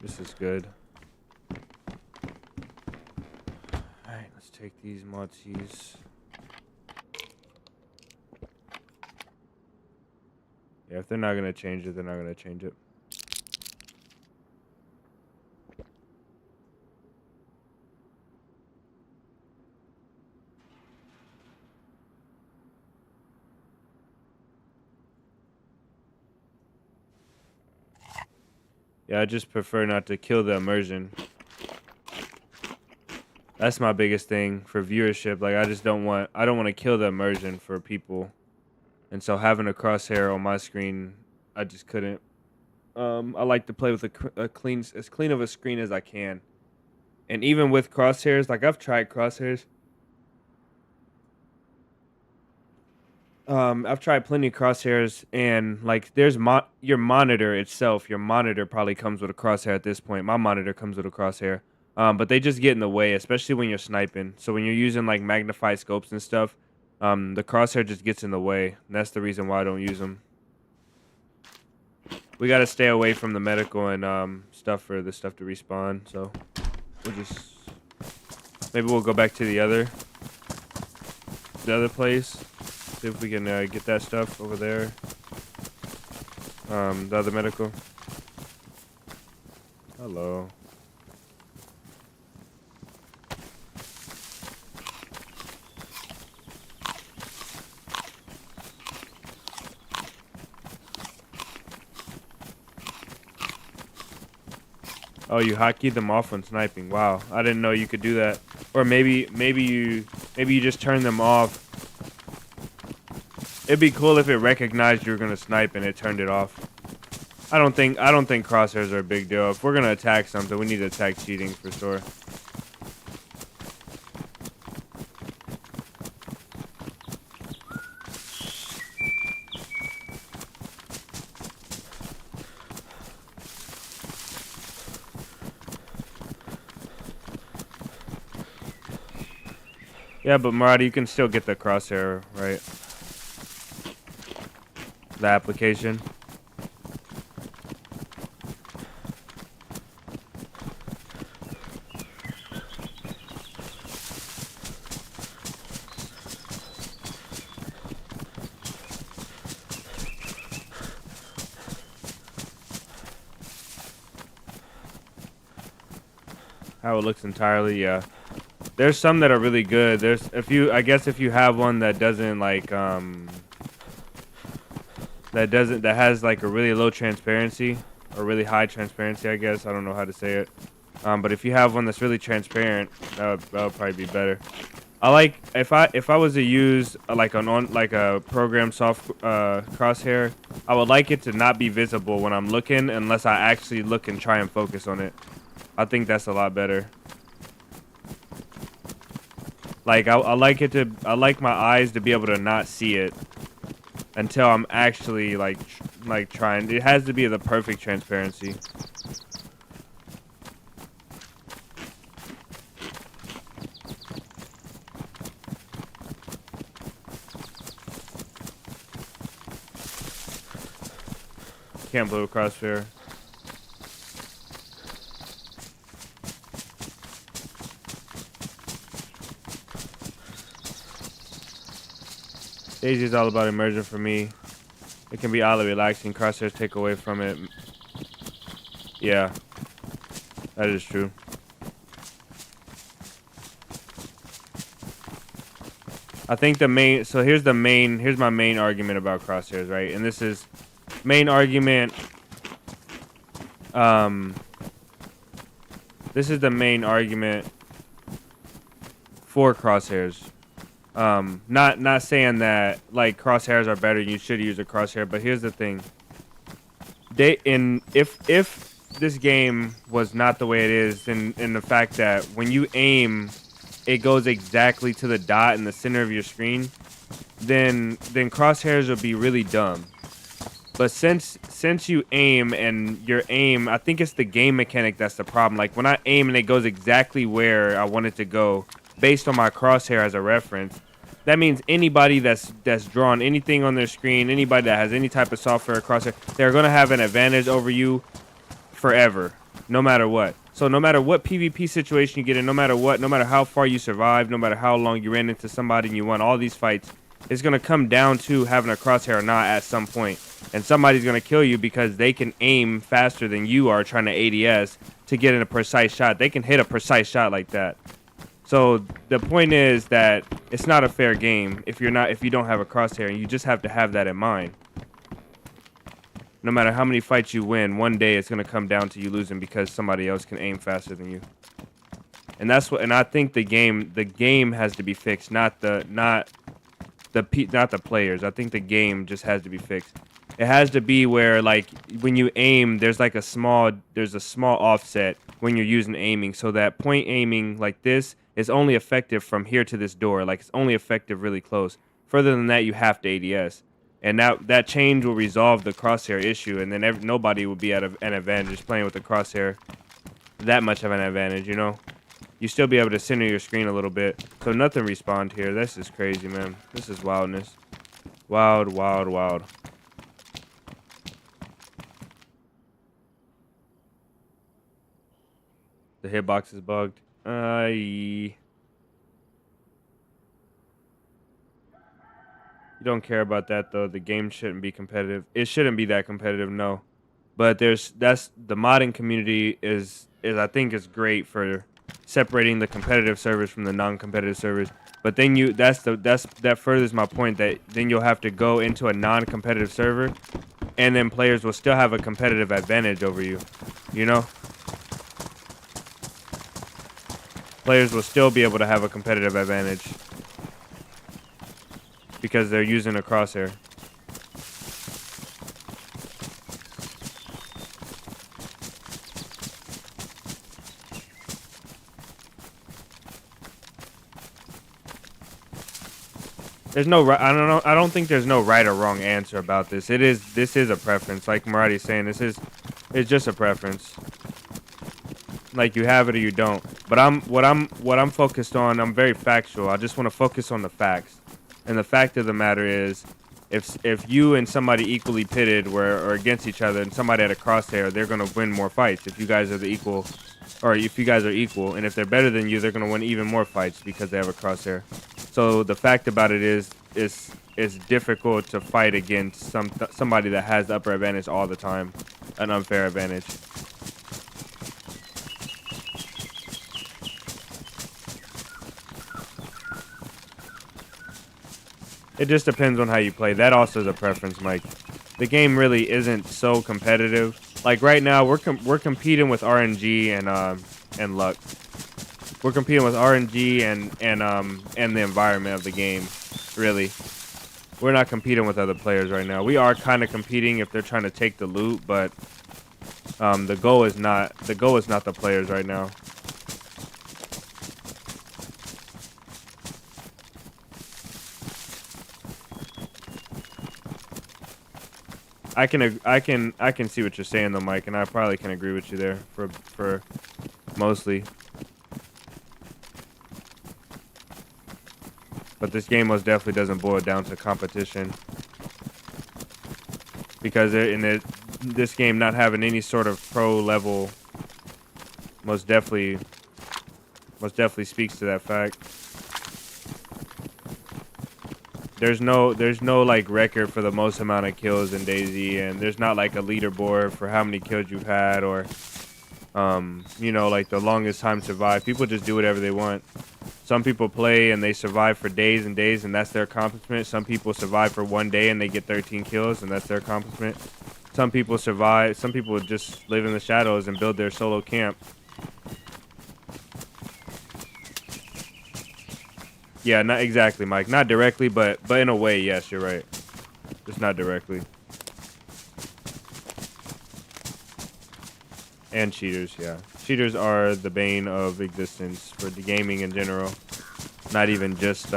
This is good. Alright, let's take these Maltese. Yeah, if they're not gonna change it, they're not gonna change it. Yeah, I just prefer not to kill the immersion. That's my biggest thing for viewership. Like, I don't want to kill the immersion for people. And so having a crosshair on my screen, I just couldn't. I like to play with as clean of a screen as I can. And even with crosshairs, like I've tried crosshairs. I've tried plenty of crosshairs, and like there's your monitor itself. Your monitor probably comes with a crosshair at this point. My monitor comes with a crosshair. But they just get in the way, especially when you're sniping. So when you're using like magnified scopes and stuff, the crosshair just gets in the way. And that's the reason why I don't use them. We gotta stay away from the medical and stuff for the stuff to respawn. So maybe we'll go back to the other place. See if we can get that stuff over there. The other medical. Hello. Oh, you hotkeyed them off when sniping. Wow, I didn't know you could do that. Or maybe you just turn them off. It'd be cool if it recognized you were gonna snipe and it turned it off. I don't think crosshairs are a big deal. If we're gonna attack something, we need to attack cheating for sure. Yeah, but Maradi, you can still get the crosshair, right? The application. How it looks entirely, yeah. There's some that are really good. There's I guess if you have one that doesn't like that has like a really low transparency or really high transparency, I guess. I don't know how to say it. But if you have one that's really transparent, that would probably be better. I like if I was to use like a program soft crosshair, I would like it to not be visible when I'm looking unless I actually look and try and focus on it. I think that's a lot better. Like I like my eyes to be able to not see it until I'm actually like trying. It has to be the perfect transparency. Can't blow a crosshair. DayZ is all about immersion for me. It can be oddly relaxing. Crosshairs take away from it. Yeah, that is true. I think here's my main argument about crosshairs, right? And this is main argument. This is the main argument for crosshairs. Not saying that like crosshairs are better, you should use a crosshair, but here's the thing. If this game was not the way it is, in the fact that when you aim, it goes exactly to the dot in the center of your screen, then crosshairs would be really dumb. But since you aim and your aim, I think it's the game mechanic that's the problem. Like when I aim and it goes exactly where I want it to go, based on my crosshair as a reference, that means anybody that's drawn anything on their screen, anybody that has any type of software crosshair, they're gonna have an advantage over you forever, no matter what. So no matter what PvP situation you get in, no matter how far you survive, no matter how long you ran into somebody and you won all these fights, it's gonna come down to having a crosshair or not at some point. And somebody's gonna kill you because they can aim faster than you are trying to ADS to get in a precise shot. They can hit a precise shot like that. So the point is that it's not a fair game if you don't have a crosshair, and you just have to have that in mind. No matter how many fights you win, one day it's gonna come down to you losing because somebody else can aim faster than you. And I think the game has to be fixed, not the players. I think the game just has to be fixed. It has to be where like when you aim, there's a small offset when you're using aiming, so that point aiming like this is only effective from here to this door. Like it's only effective really close. Further than that, you have to ADS, and that change will resolve the crosshair issue, and then nobody will be at an advantage playing with the crosshair. That much of an advantage, you know. You still be able to center your screen a little bit. So nothing respawned here. This is crazy, man. This is wildness. Wild, wild, wild. The hitbox is bugged. You don't care about that though. The game shouldn't be competitive. It shouldn't be that competitive, no. But that's the modding community is I think is great for separating the competitive servers from the non-competitive servers. But then that furthers my point that then you'll have to go into a non-competitive server, and then players will still have a competitive advantage over you. You know, players will still be able to have a competitive advantage because they're using a crosshair. There's no right. I don't know. I don't think there's no right or wrong answer about this. This is a preference. Like Marati's saying, it's just a preference. Like you have it or you don't. But what I'm focused on. I'm very factual. I just want to focus on the facts. And the fact of the matter is, if you and somebody equally pitted or against each other, and somebody had a crosshair, they're gonna win more fights. If you guys are the equal, or if you guys are equal, and if they're better than you, they're gonna win even more fights because they have a crosshair. So the fact about it is it's difficult to fight against somebody that has the upper advantage all the time, an unfair advantage. It just depends on how you play. That also is a preference, Mike. The game really isn't so competitive. Like right now, we're competing with RNG and luck. We're competing with RNG and the environment of the game. Really, we're not competing with other players right now. We are kind of competing if they're trying to take the loot, but the goal is not the players right now. I can see what you're saying though, Mike, and I probably can agree with you there for mostly. But this game most definitely doesn't boil down to competition, because this game not having any sort of pro level most definitely speaks to that fact. There's no like record for the most amount of kills in DayZ, and there's not like a leaderboard for how many kills you've had, or you know, like the longest time survived. People just do whatever they want. Some people play and they survive for days and days, and that's their accomplishment. Some people survive for one day and they get 13 kills, and that's their accomplishment. Some people survive. Some people just live in the shadows and build their solo camp. Yeah, not exactly, Mike. Not directly, but in a way, yes, you're right. Just not directly. And cheaters, yeah. Cheaters are the bane of existence for the gaming in general. Not even just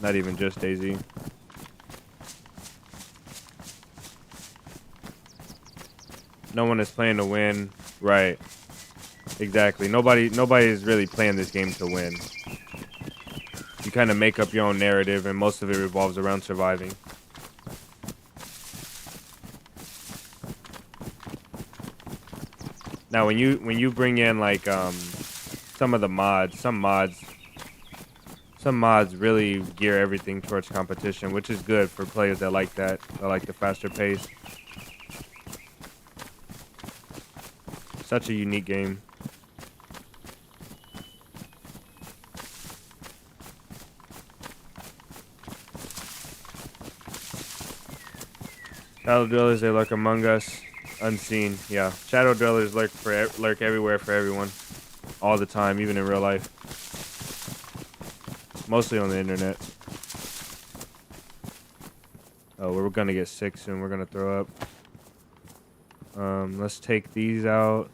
DayZ. No one is playing to win, right? Exactly. Nobody is really playing this game to win. You kind of make up your own narrative, and most of it revolves around surviving. Now, when you bring in like some of the mods, some mods really gear everything towards competition, which is good for players that like that. That like the faster pace. Such a unique game. Shadow dwellers, they lurk among us, unseen. Yeah, shadow dwellers lurk everywhere for everyone, all the time, even in real life. Mostly on the internet. Oh, we're gonna get sick soon. We're gonna throw up. Let's take these out.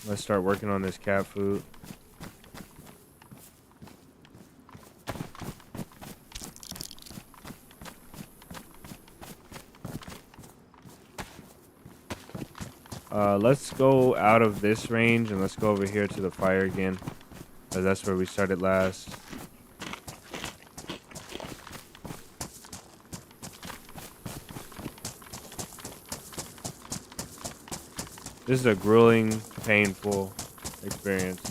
Let's start working on this cat food. Let's go out of this range and let's go over here to the fire again, because that's where we started last. This is a grueling, painful experience.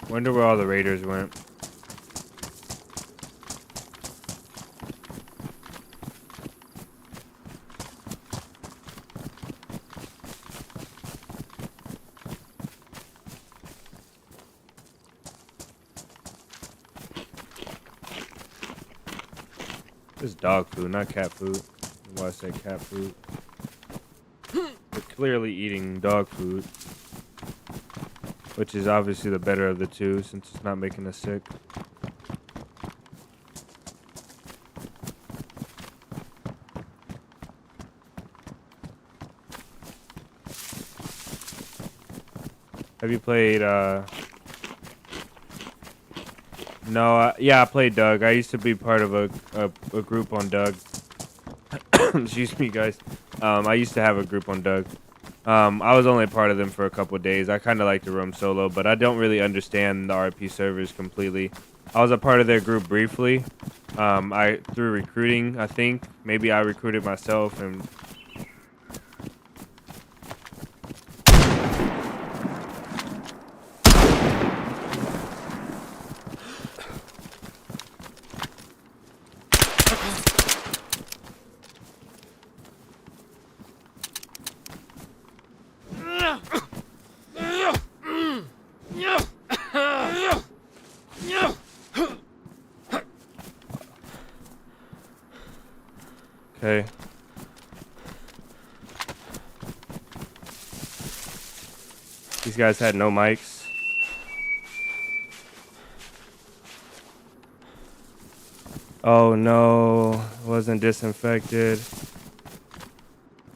Wonder where all the raiders went. This is dog food, not cat food. Why I say cat food? They're clearly eating dog food, which is obviously the better of the two since it's not making us sick. Have you played, No, yeah, I played Doug. I used to be part of a group on Doug. Excuse me, guys. I used to have a group on Doug. I was only a part of them for a couple of days. I kind of like to roam solo, but I don't really understand the RP servers completely. I was a part of their group briefly. Through recruiting, I think. Maybe I recruited myself and... Okay. These guys had no mics. Oh no, wasn't disinfected.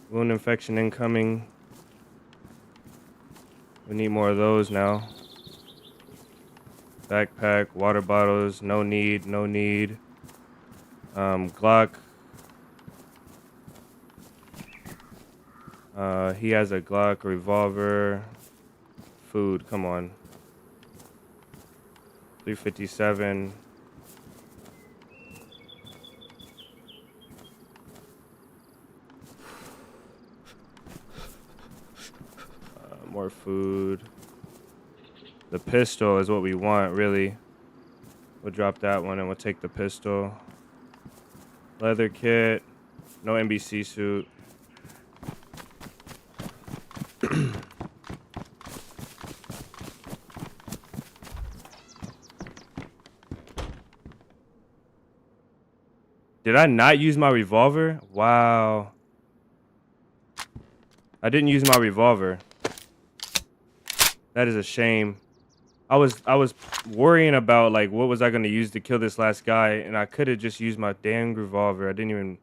Wound infection incoming. We need more of those now. Backpack, water bottles, no need, no need. Glock. He has a Glock, revolver, food, come on. 357. More food. The pistol is what we want, really. We'll drop that one and we'll take the pistol. Leather kit. No NBC suit. Did I not use my revolver? Wow. I didn't use my revolver. That is a shame. I was worrying about like what was I gonna use to kill this last guy, and I could have just used my damn revolver. Wasn't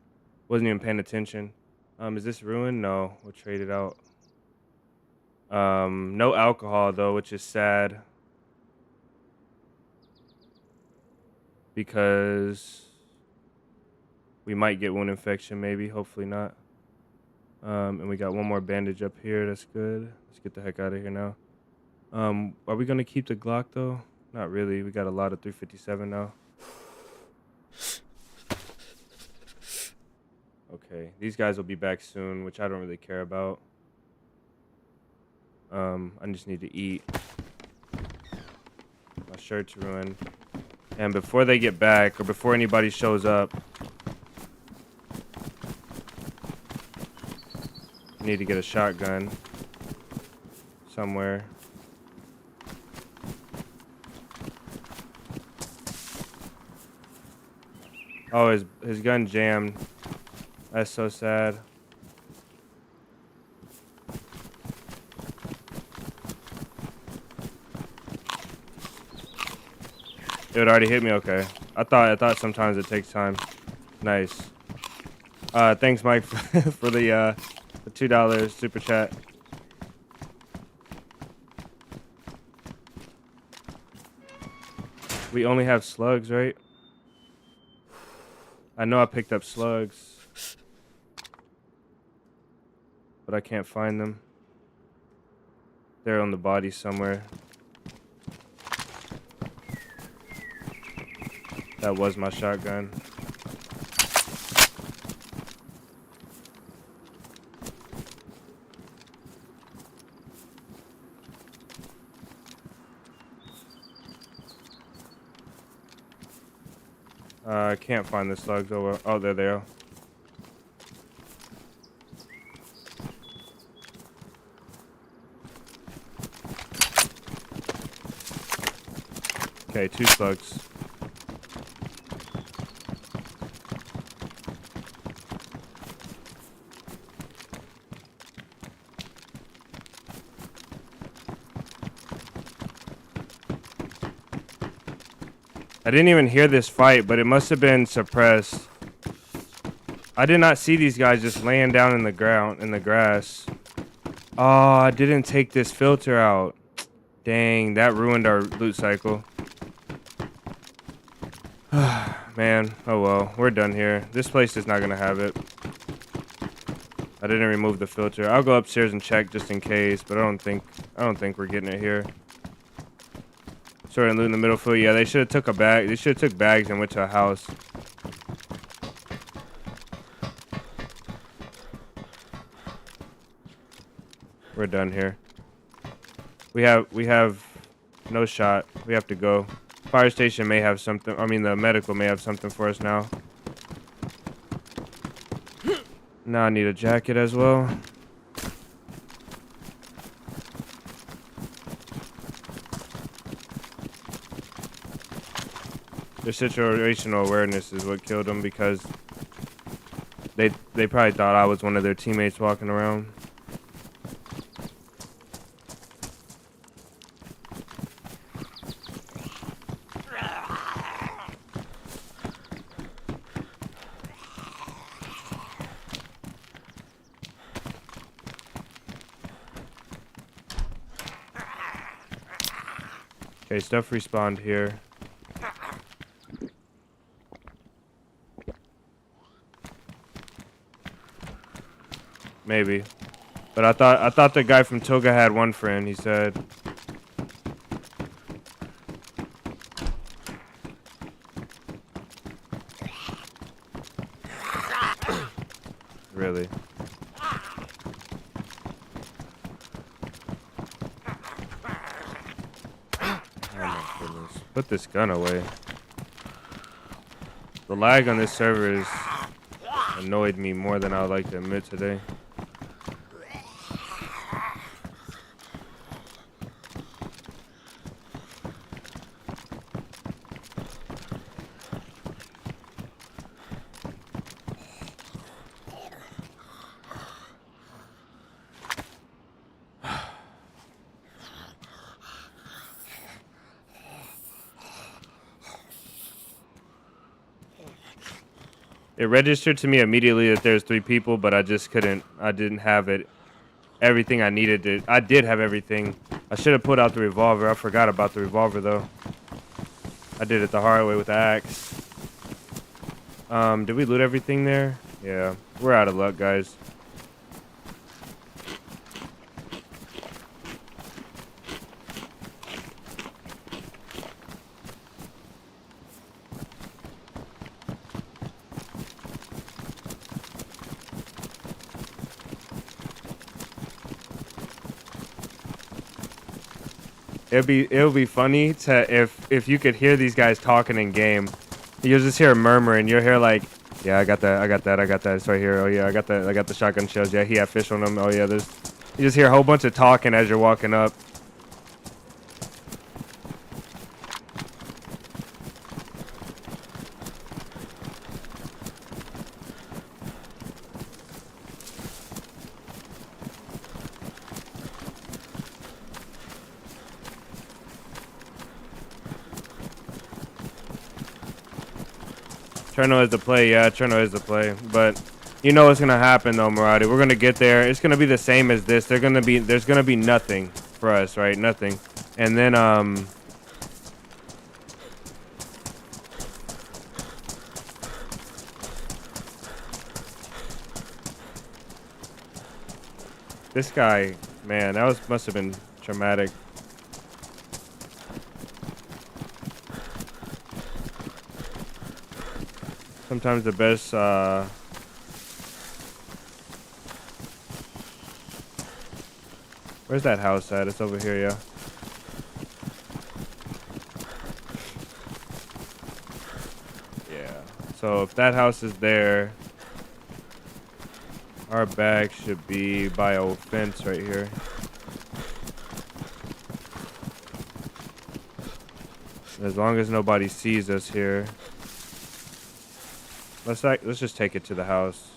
even paying attention. Is this ruined? No, we'll trade it out. No alcohol though, which is sad. Because we might get wound infection, maybe, hopefully not. And we got one more bandage up here, that's good. Let's get the heck out of here now. Are we gonna keep the Glock though? Not really, we got a lot of 357 now. Okay, these guys will be back soon, which I don't really care about. I just need to eat. My shirt's ruined. And before they get back, or before anybody shows up, I need to get a shotgun somewhere. Oh, his gun jammed. That's so sad. It already hit me. Okay. I thought sometimes it takes time. Nice. Thanks, Mike, for the $2 super chat. We only have slugs, right? I know I picked up slugs, but I can't find them. They're on the body somewhere. That was my shotgun. I can't find the slugs. Oh, well. Oh, there they are. Okay, 2 slugs. I didn't even hear this fight, but it must have been suppressed. I did not see these guys just laying down in the ground, in the grass. Oh, I didn't take this filter out. Dang, that ruined our loot cycle. Man, oh well, we're done here. This place is not gonna have it. I didn't remove the filter. I'll go upstairs and check just in case, but I don't think we're getting it here. Sorry, loot in the middle field. Yeah, they should have took a bag. They should have took bags and went to a house. We're done here. We have no shot. We have to go. Fire station may have something. I mean, the medical may have something for us now. Now I need a jacket as well. Their situational awareness is what killed them, because they probably thought I was one of their teammates walking around. Okay, stuff respawned here. Maybe. But I thought the guy from Toga had one friend, he said. Really? Oh my goodness. Put this gun away. The lag on this server has annoyed me more than I would like to admit today. It registered to me immediately that there's 3 people, but I just couldn't. I didn't have it. Everything I needed. I did have everything. I should have put out the revolver. I forgot about the revolver though. I did it the hard way with the axe. Did we loot everything there? Yeah, we're out of luck, guys. It'll be funny to if you could hear these guys talking in game. You'll just hear a murmur, and you'll hear like, yeah, I got that. It's right here. Oh yeah, I got the shotgun shells. Yeah, he had fish on them. Oh yeah, you just hear a whole bunch of talking as you're walking up. Cherno is the play, yeah, Cherno is the play. But you know what's gonna happen though, Maradi. We're gonna get there. It's gonna be the same as this. There's gonna be nothing for us, right? Nothing. And then this guy, man, that must have been traumatic. Sometimes the best, where's that house at? It's over here, yeah. Yeah. So if that house is there, our bag should be by a fence right here. As long as nobody sees us here. Let's just take it to the house.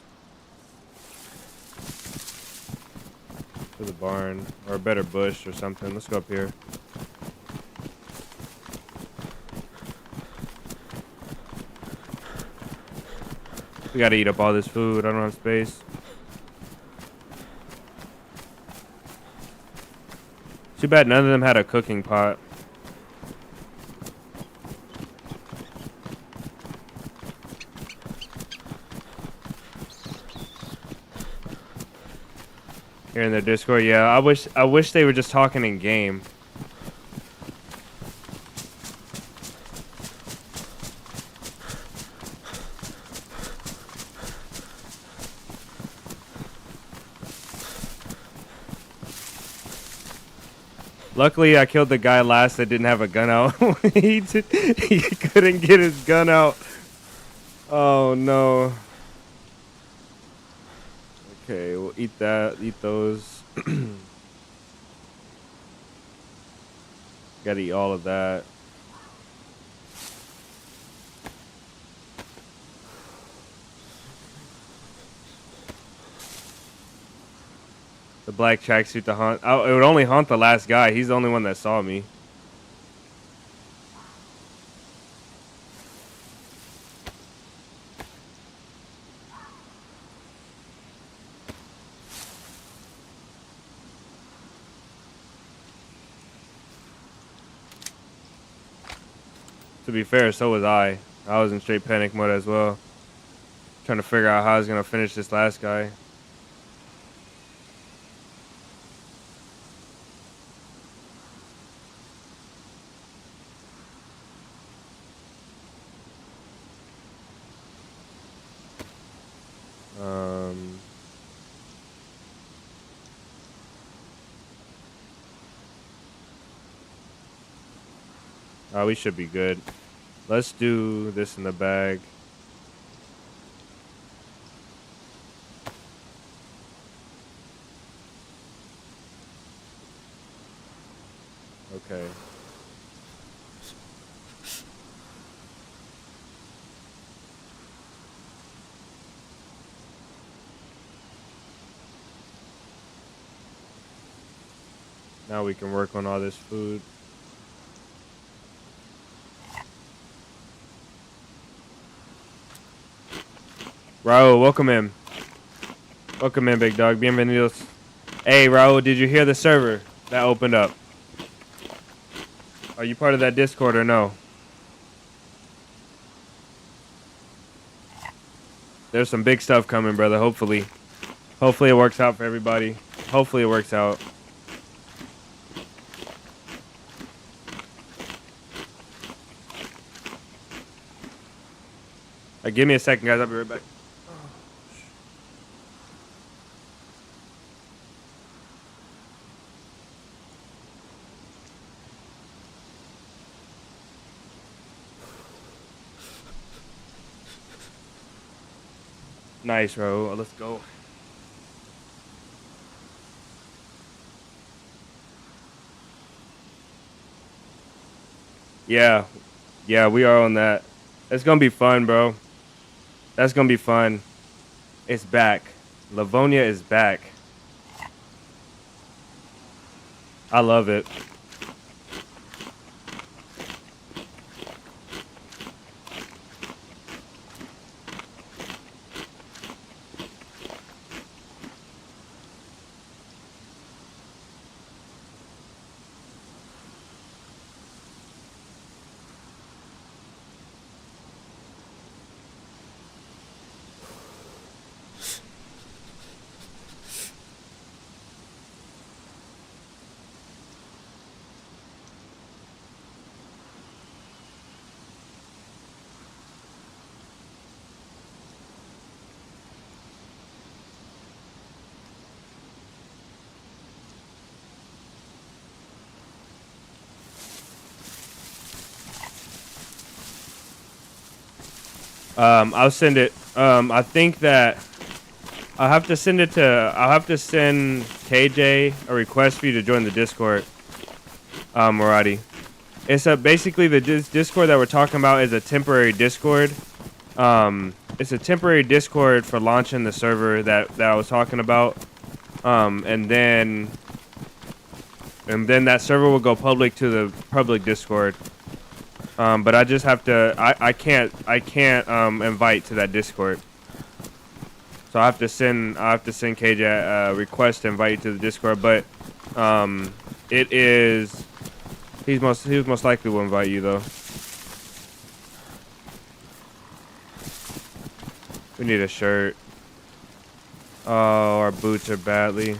To the barn. Or a better bush or something. Let's go up here. We gotta eat up all this food. I don't have space. Too bad none of them had a cooking pot. Here in the Discord, yeah. I wish they were just talking in game. Luckily, I killed the guy last that didn't have a gun out. he couldn't get his gun out. Oh no. Okay, we'll eat that. Eat those. Gotta eat all of that. The black tracksuit to haunt. Oh, it would only haunt the last guy. He's the only one that saw me. To be fair, so was I. I was in straight panic mode as well. Trying to figure out how I was going to finish this last guy. We should be good. Let's do this in the bag. Okay. Now we can work on all this food. Raul, welcome in. Welcome in, big dog. Bienvenidos. Hey, Raul, did you hear the server that opened up? Are you part of that Discord or no? There's some big stuff coming, brother, hopefully. Hopefully it works out for everybody. Hopefully it works out. Give me a second, guys. I'll be right back. Nice, bro. Let's go. Yeah. Yeah, we are on that. It's going to be fun, bro. That's going to be fun. It's back. Livonia is back. I love it. I'll send it. I think that I'll have to send it to. I'll have to send KJ a request for you to join the Discord. Murati. It's basically the Discord that we're talking about is a temporary Discord. It's a temporary Discord for launching the server that I was talking about. And then that server will go public to the public Discord. But I just have to. I can't invite to that Discord. So I have to send KJ a request to invite you to the Discord. But it is. He most likely will invite you though. We need a shirt. Oh, our boots are badly.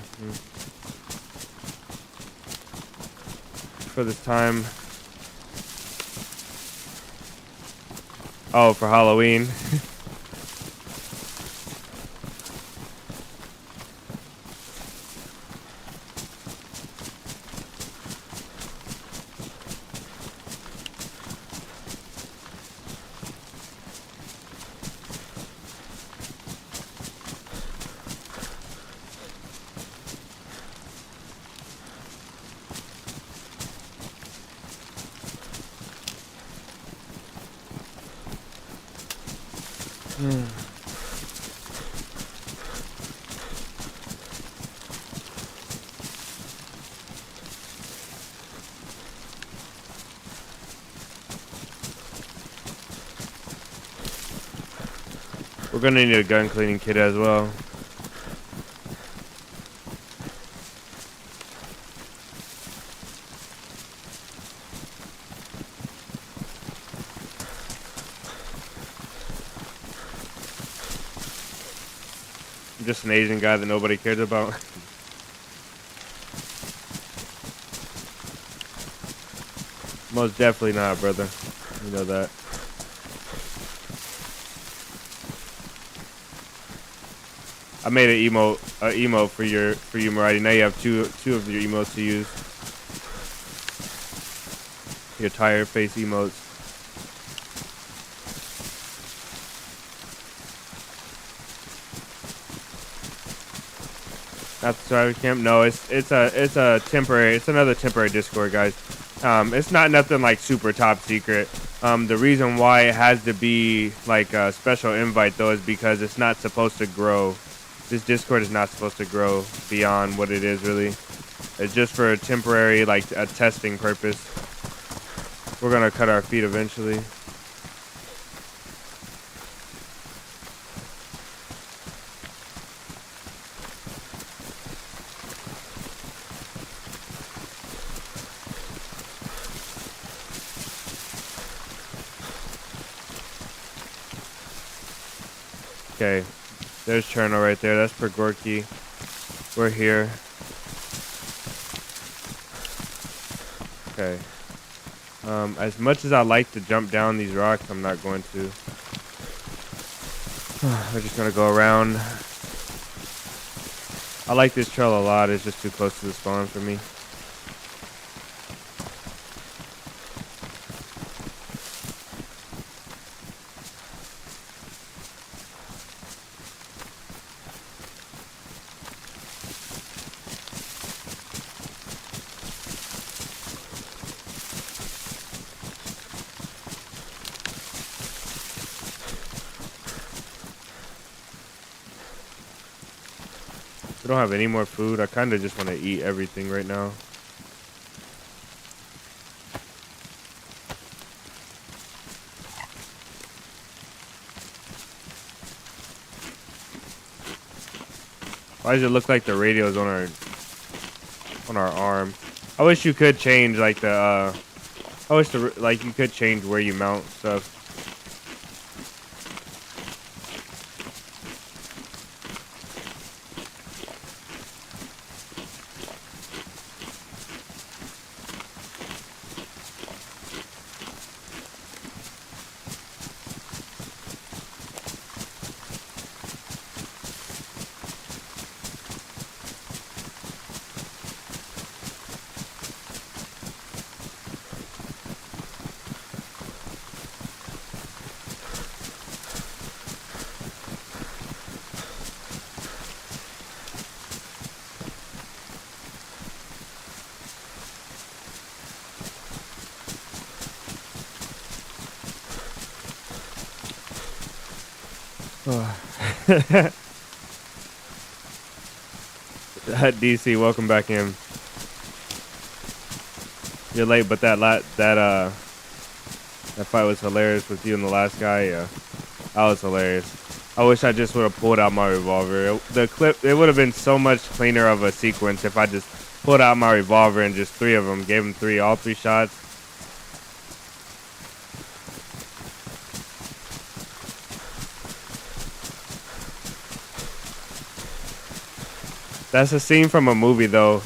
For this time. Oh, for Halloween. We're gonna need a gun cleaning kit as well. I'm just an Asian guy that nobody cares about. Most definitely not, brother. You know that. I made an emote for you, Murati. Now you have two of your emotes to use. Your tired face emotes. Not the survivor camp. No, it's another temporary Discord, guys. It's not nothing like super top secret. The reason why it has to be like a special invite though is because it's not supposed to grow. This Discord is not supposed to grow beyond what it is really. It's just for a temporary, like a testing purpose. We're gonna cut our feet eventually. Okay. There's Cherno right there. That's per Gorky. We're here. Okay. As much as I like to jump down these rocks, I'm not going to. We're just gonna go around. I like this trail a lot. It's just too close to the spawn for me. We don't have any more food. I kind of just want to eat everything right now. Why does it look like the radio's on our arm? I wish you could change like the I wish you could change where you mount stuff. DC, welcome back in. You're late, but that fight was hilarious with you and the last guy. Yeah, that was hilarious. I wish I just would have pulled out my revolver. It would have been so much cleaner of a sequence if I just pulled out my revolver and just three of them, gave them all three shots. That's a scene from a movie, though.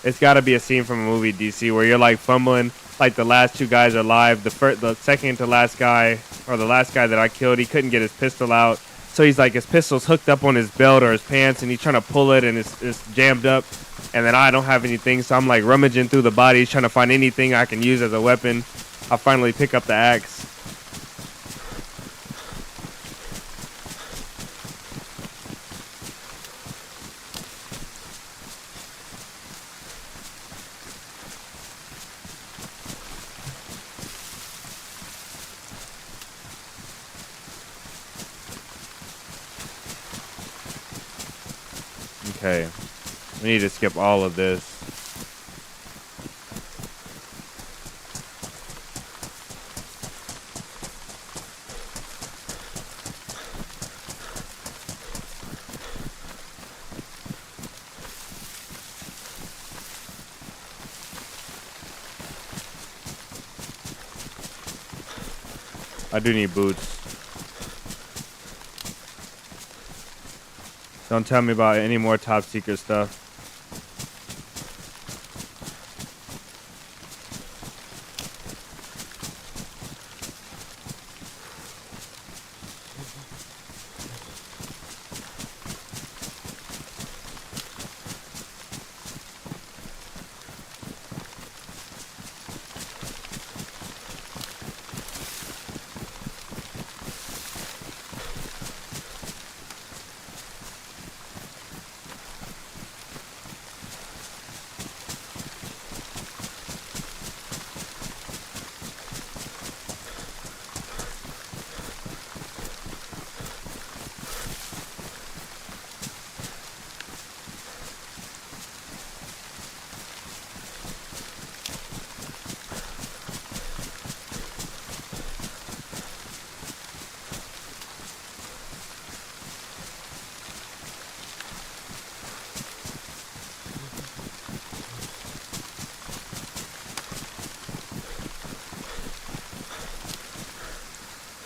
It's got to be a scene from a movie, DC, where you're like fumbling, like the last two guys are alive. The second to last guy, or the last guy that I killed, he couldn't get his pistol out. So he's like, his pistol's hooked up on his belt or his pants, and he's trying to pull it, and it's jammed up. And then I don't have anything, so I'm like rummaging through the bodies, trying to find anything I can use as a weapon. I finally pick up the axe. Okay, we need to skip all of this. I do need boots. Don't tell me about any more top secret stuff.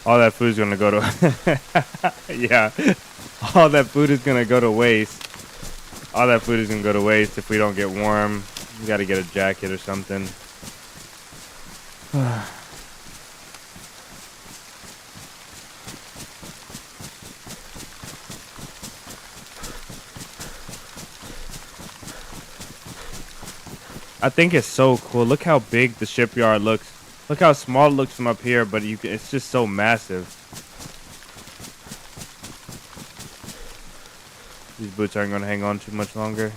All that food's gonna go to yeah. All that food is gonna go to waste. All that food is gonna go to waste if we don't get warm. We gotta get a jacket or something. I think it's so cool. Look how big the shipyard looks. Look how small it looks from up here, but it's just so massive. These boots aren't going to hang on too much longer.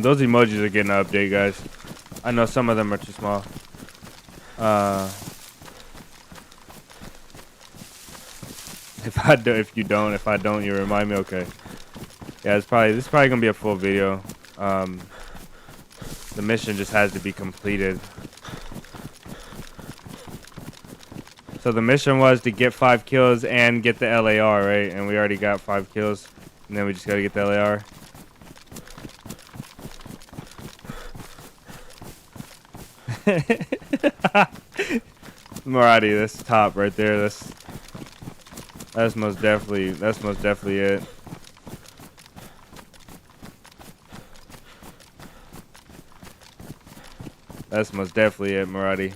Those emojis are getting an update, guys. I know some of them are too small. If I don't, you remind me. Okay. Yeah, this is probably gonna be a full video. The mission just has to be completed. So the mission was to get 5 kills and get the LAR, right? And we already got 5 kills, and then we just gotta get the LAR. Alrighty, that's top right there. That's most definitely it. That's most definitely it, Marathi.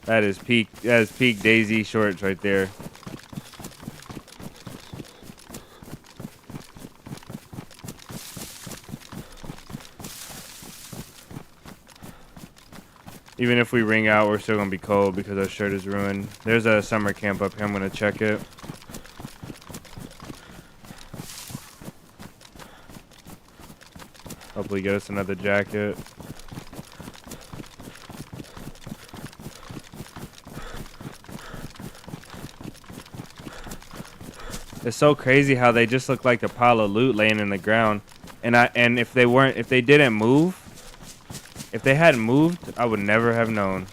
That is peak DayZ shorts right there. Even if we ring out, we're still gonna be cold because our shirt is ruined. There's a summer camp up here. I'm gonna check it. Hopefully get us another jacket. It's so crazy how they just look like a pile of loot laying in the ground. And if they didn't move, if they hadn't moved, I would never have known.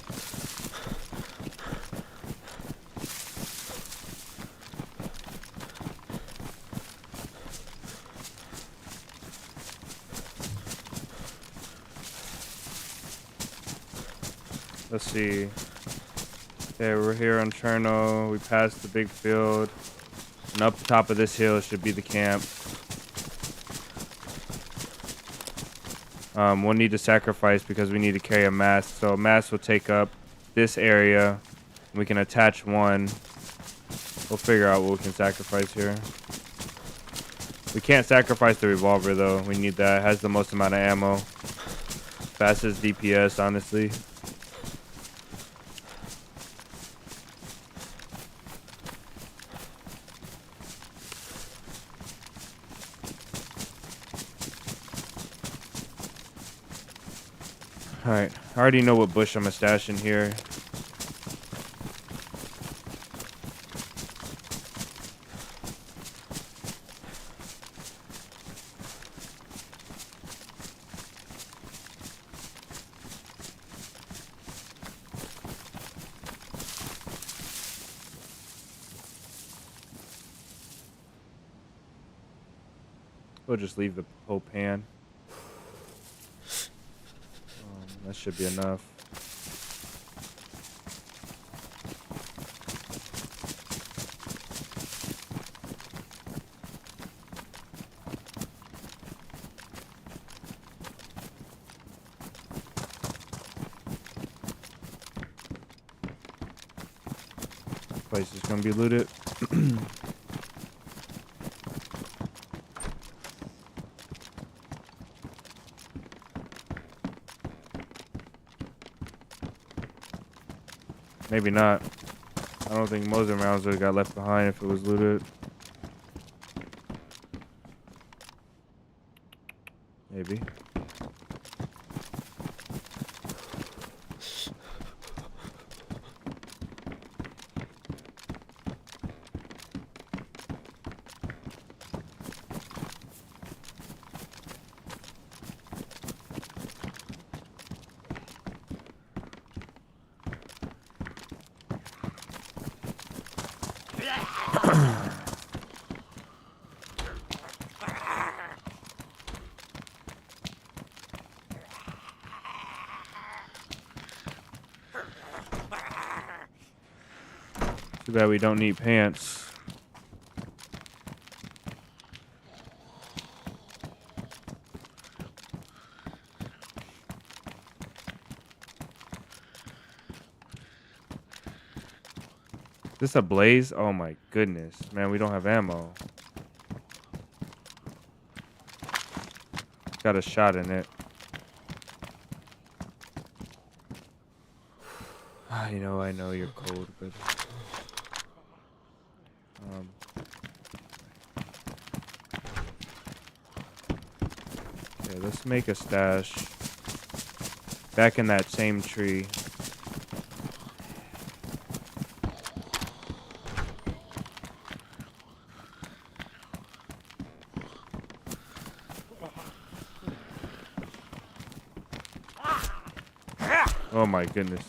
Let's see. Okay, we're here on Cherno. We passed the big field. And up top of this hill should be the camp. We'll need to sacrifice because we need to carry a mast. So a mast will take up this area. We can attach one. We'll figure out what we can sacrifice here. We can't sacrifice the revolver though. We need that. It has the most amount of ammo. Fastest DPS, honestly. Alright, I already know what bush I'm gonna stash in here. We'll just leave the whole pan. That should be enough. Place is gonna be looted. Maybe not. I don't think most of the rounds would have got left behind if it was looted. Maybe. Too bad we don't need pants. Is this a blaze? Oh my goodness. Man, we don't have ammo. Got a shot in it. I know you're cold, but okay, let's make a stash back in that same tree. Oh my goodness.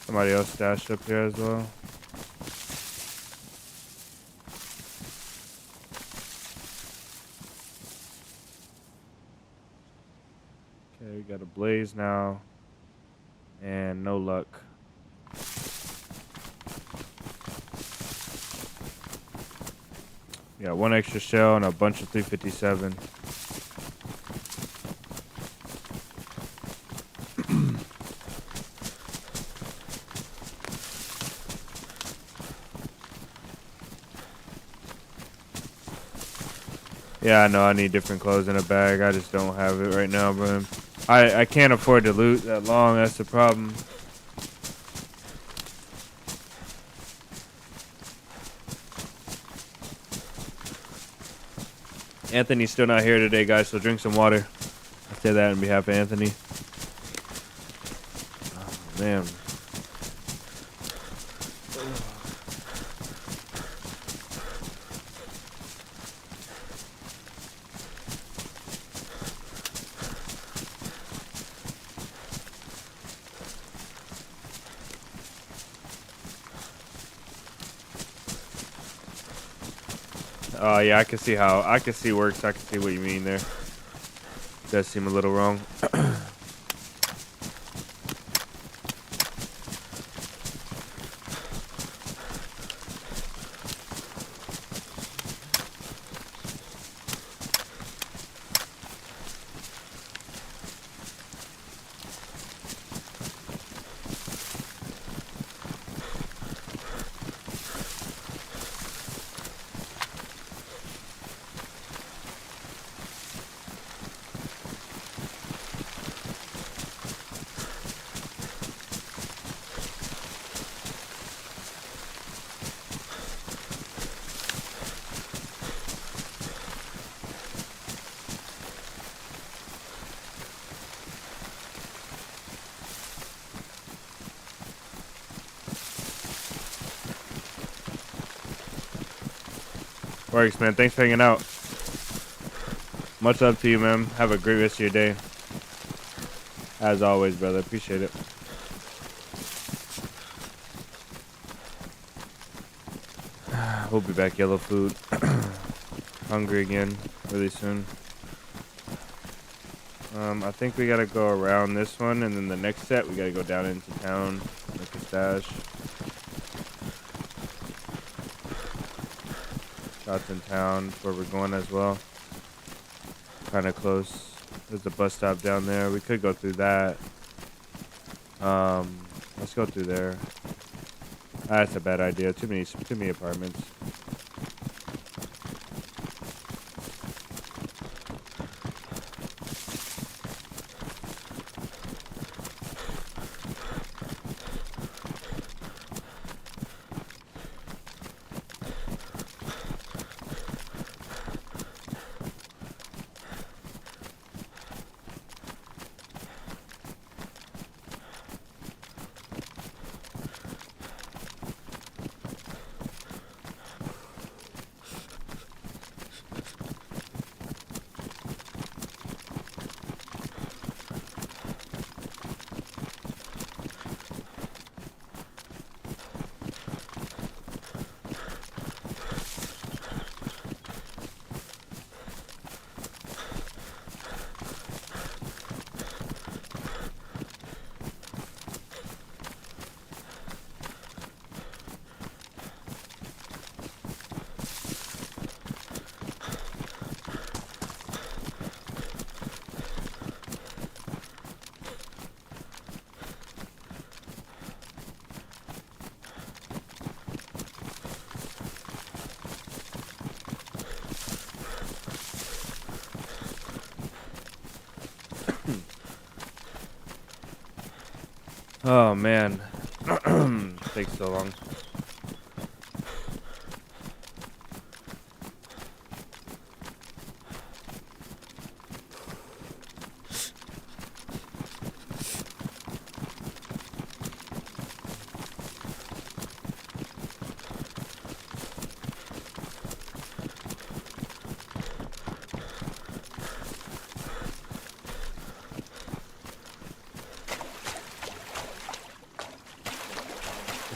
Somebody else stashed up here as well. Okay, we got a blaze now. And no luck. We got one extra shell and a bunch of 357. Yeah, I know I need different clothes in a bag. I just don't have it right now, bro. I can't afford to loot that long. That's the problem. Anthony's still not here today, guys, so drink some water. I say that on behalf of Anthony. Oh, man. Oh yeah, I can see works. I can see what you mean there. Does seem a little wrong. Works, man. Thanks for hanging out. Much love to you, man. Have a great rest of your day. As always, brother. Appreciate it. We'll be back, yellow food. Hungry again really soon. I think we gotta go around this one, and then the next set we gotta go down into town, make a stash. Shots in town, where we're going as well. Kind of close. There's a bus stop down there. We could go through that. Let's go through there. That's a bad idea. Too many apartments. Oh man, takes so long.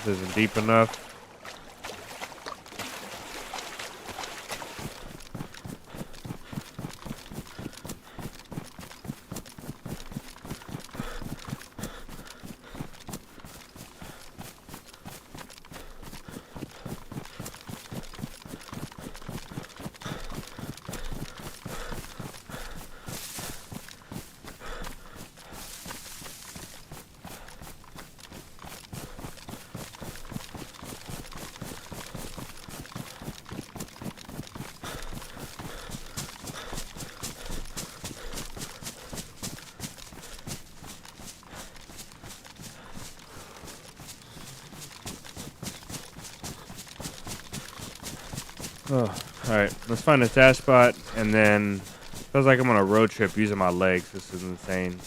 This isn't deep enough. Oh, alright, let's find a stash spot, and then feels like I'm on a road trip using my legs. This is insane.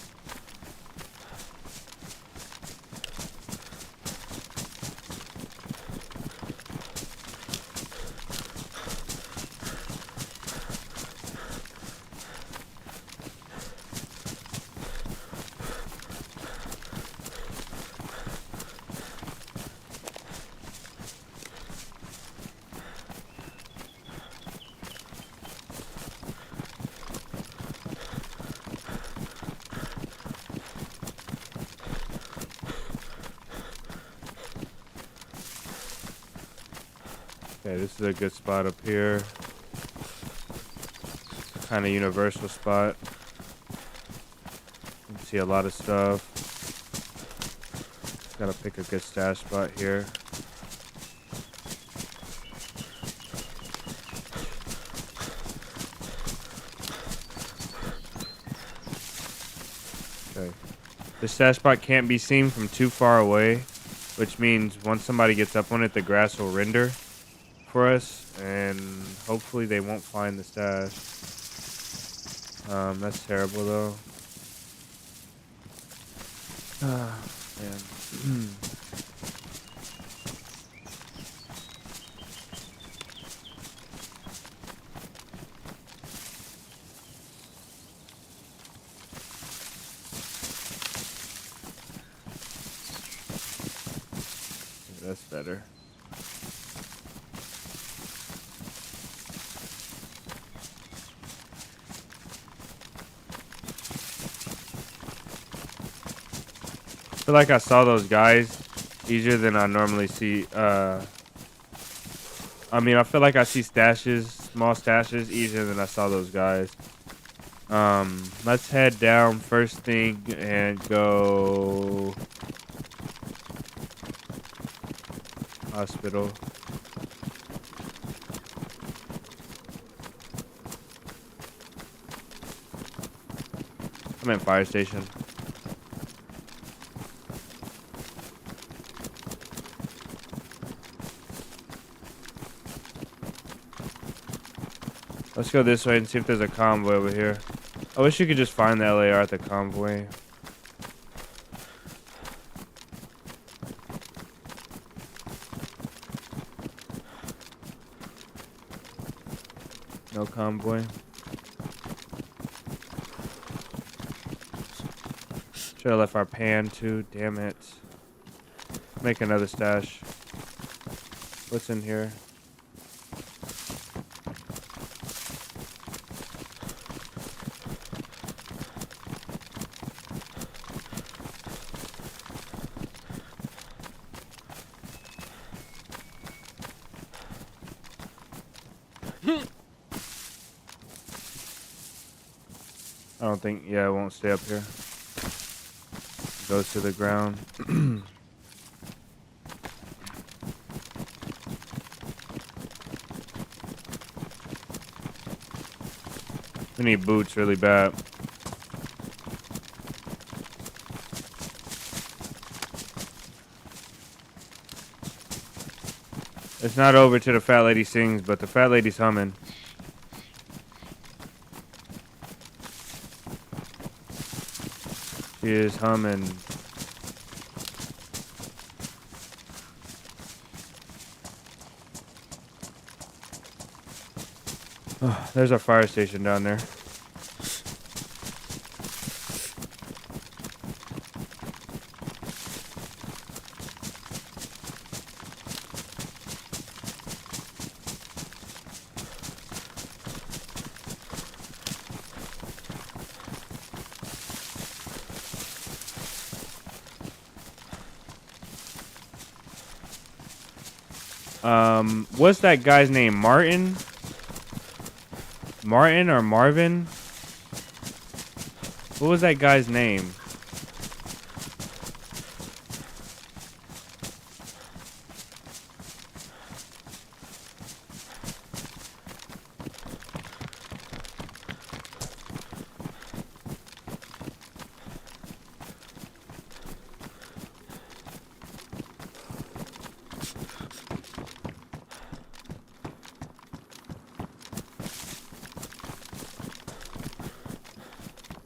Okay, this is a good spot up here. Kind of universal spot. You can see a lot of stuff. Gotta pick a good stash spot here. Okay. The stash spot can't be seen from too far away, which means once somebody gets up on it, the grass will render for us, and hopefully they won't find the stash. That's terrible though. Man. That's better. I feel like I saw those guys easier than I normally see. I mean, I feel like I see stashes, small stashes, easier than I saw those guys. Let's head down first thing and go hospital. I'm in fire station. Let's go this way and see if there's a convoy over here. I wish you could just find the LAR at the convoy. No convoy. Should have left our pan too. Damn it. Make another stash. What's in here? I don't think, yeah, it won't stay up here. It goes to the ground. We need boots really bad. It's not over till the fat lady sings, but the fat lady's humming. She is humming. Oh, there's our fire station down there. What's that guy's name? Martin? Martin or Marvin? What was that guy's name?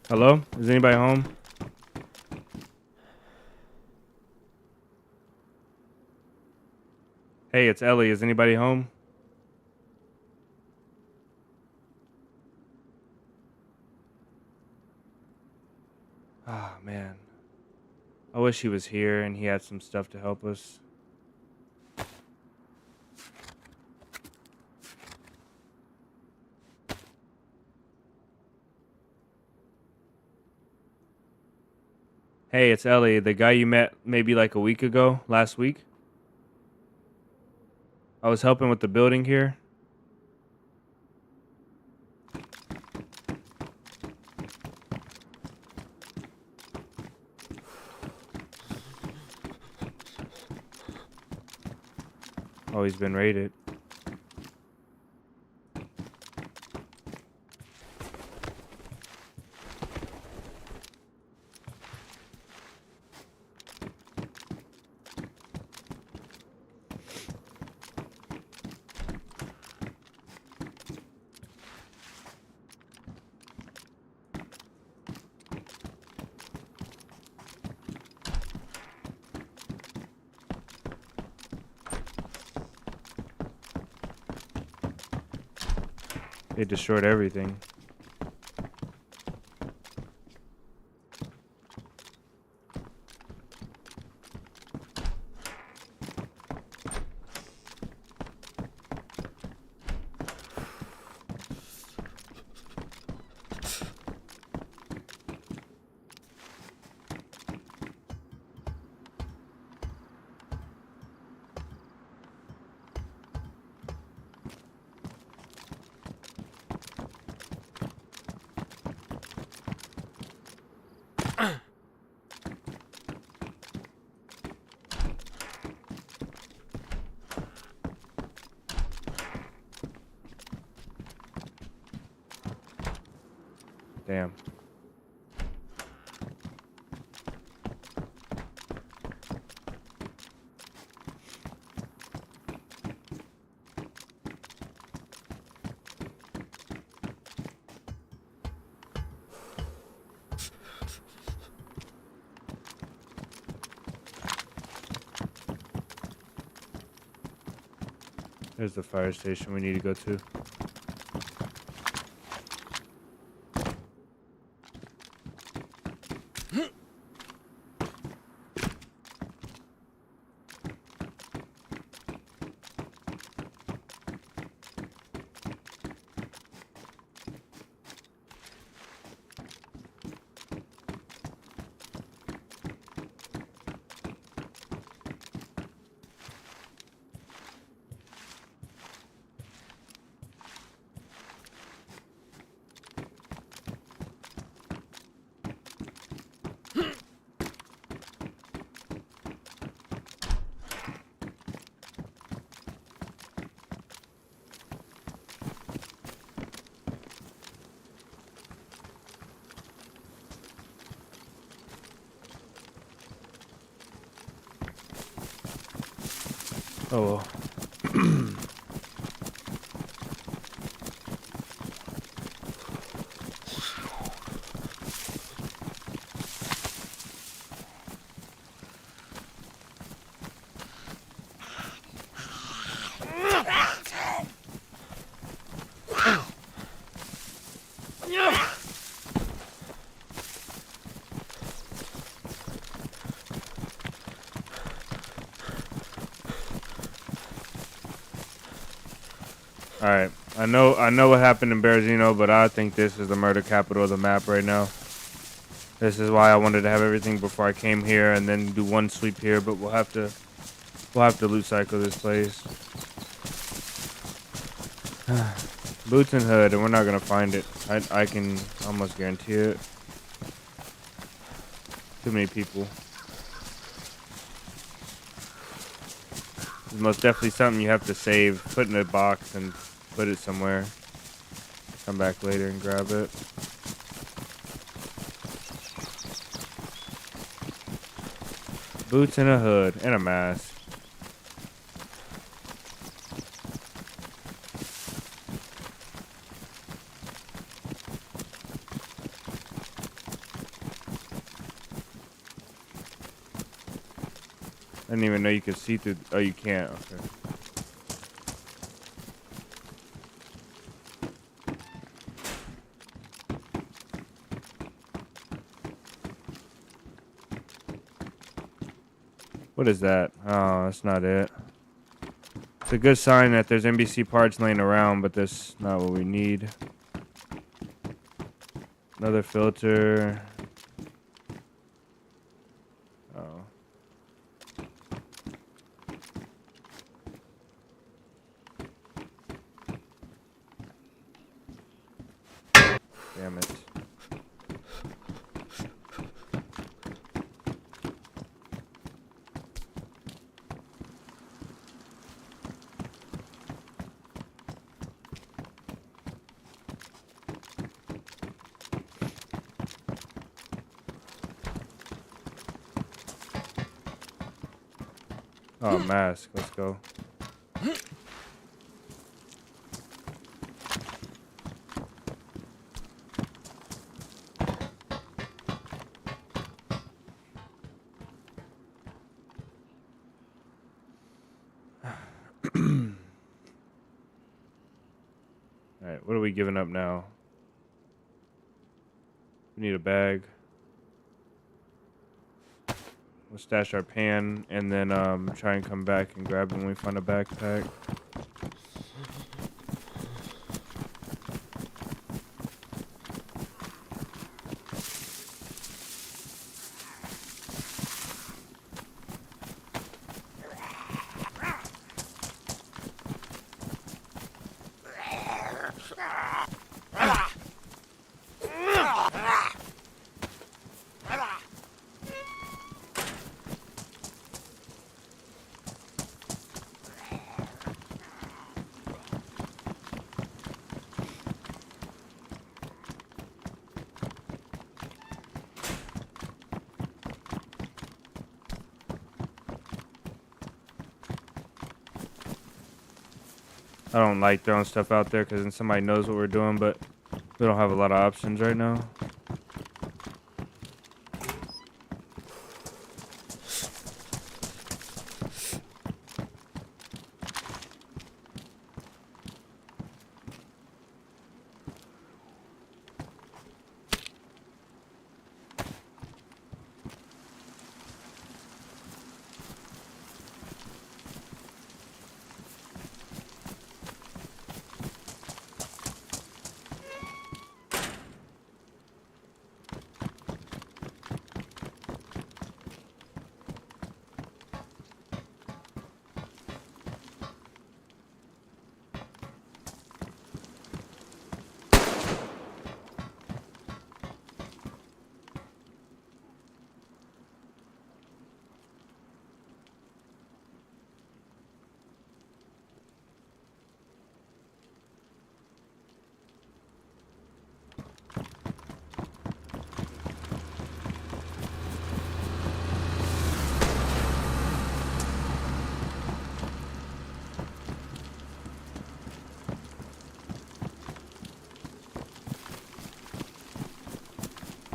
Hello? Is anybody home? Hey, it's Ellie. Is anybody home? Ah, man. I wish he was here and he had some stuff to help us. Hey, it's Ellie, the guy you met maybe like a week ago, last week. I was helping with the building here. Oh, he's been raided. They destroyed everything. Damn. There's the fire station we need to go to. Oh well. Alright, I know what happened in Berezino, but I think this is the murder capital of the map right now. This is why I wanted to have everything before I came here and then do one sweep here, but we'll have to loot cycle this place. Boots and hood, and we're not gonna find it. I can almost guarantee it. Too many people. It's most definitely something you have to save, put in a box, and put it somewhere. Come back later and grab it. Boots and a hood and a mask. I didn't even know you could see through. Oh, you can't. Okay. What is that? Oh, that's not it. It's a good sign that there's NBC parts laying around, but that's not what we need. Another filter. Oh. Damn it. Oh, mask. Let's go. Alright, what are we giving up now? We need a bag. We'll stash our pan and then try and come back and grab it when we find a backpack. I don't like throwing stuff out there because then somebody knows what we're doing, but we don't have a lot of options right now.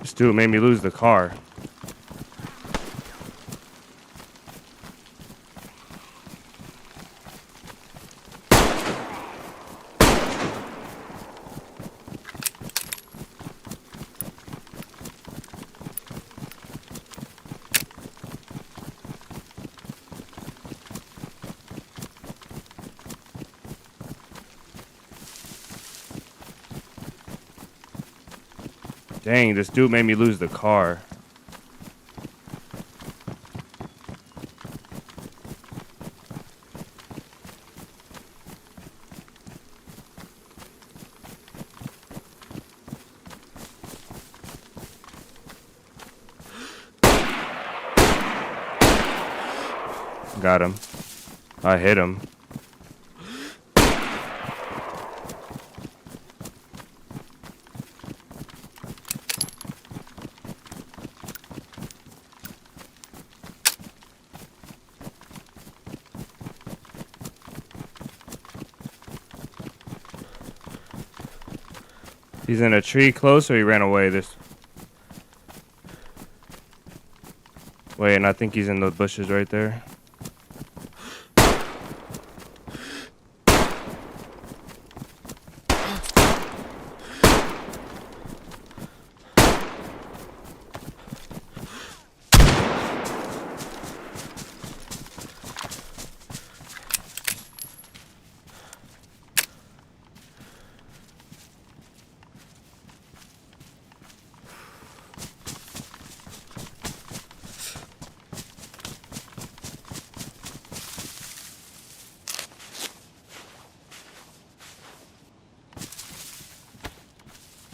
This dude made me lose the car. Dang, this dude made me lose the car. got him. I hit him. He's in a tree close, or he ran away this... Wait, and I think he's in the bushes right there.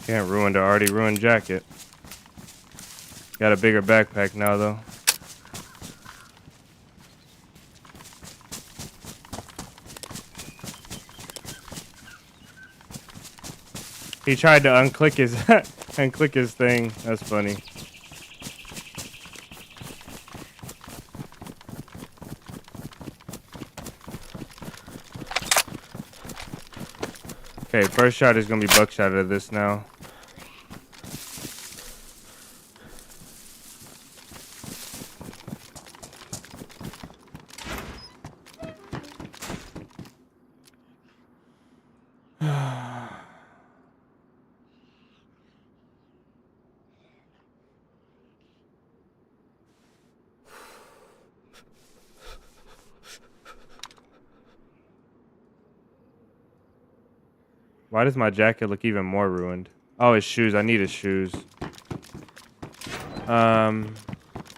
Can't ruin the already ruined jacket. Got a bigger backpack now, though. He tried to unclick his unclick his thing. That's funny. Okay, first shot is gonna be buckshot out of this now. Why does my jacket look even more ruined? Oh, his shoes. I need his shoes.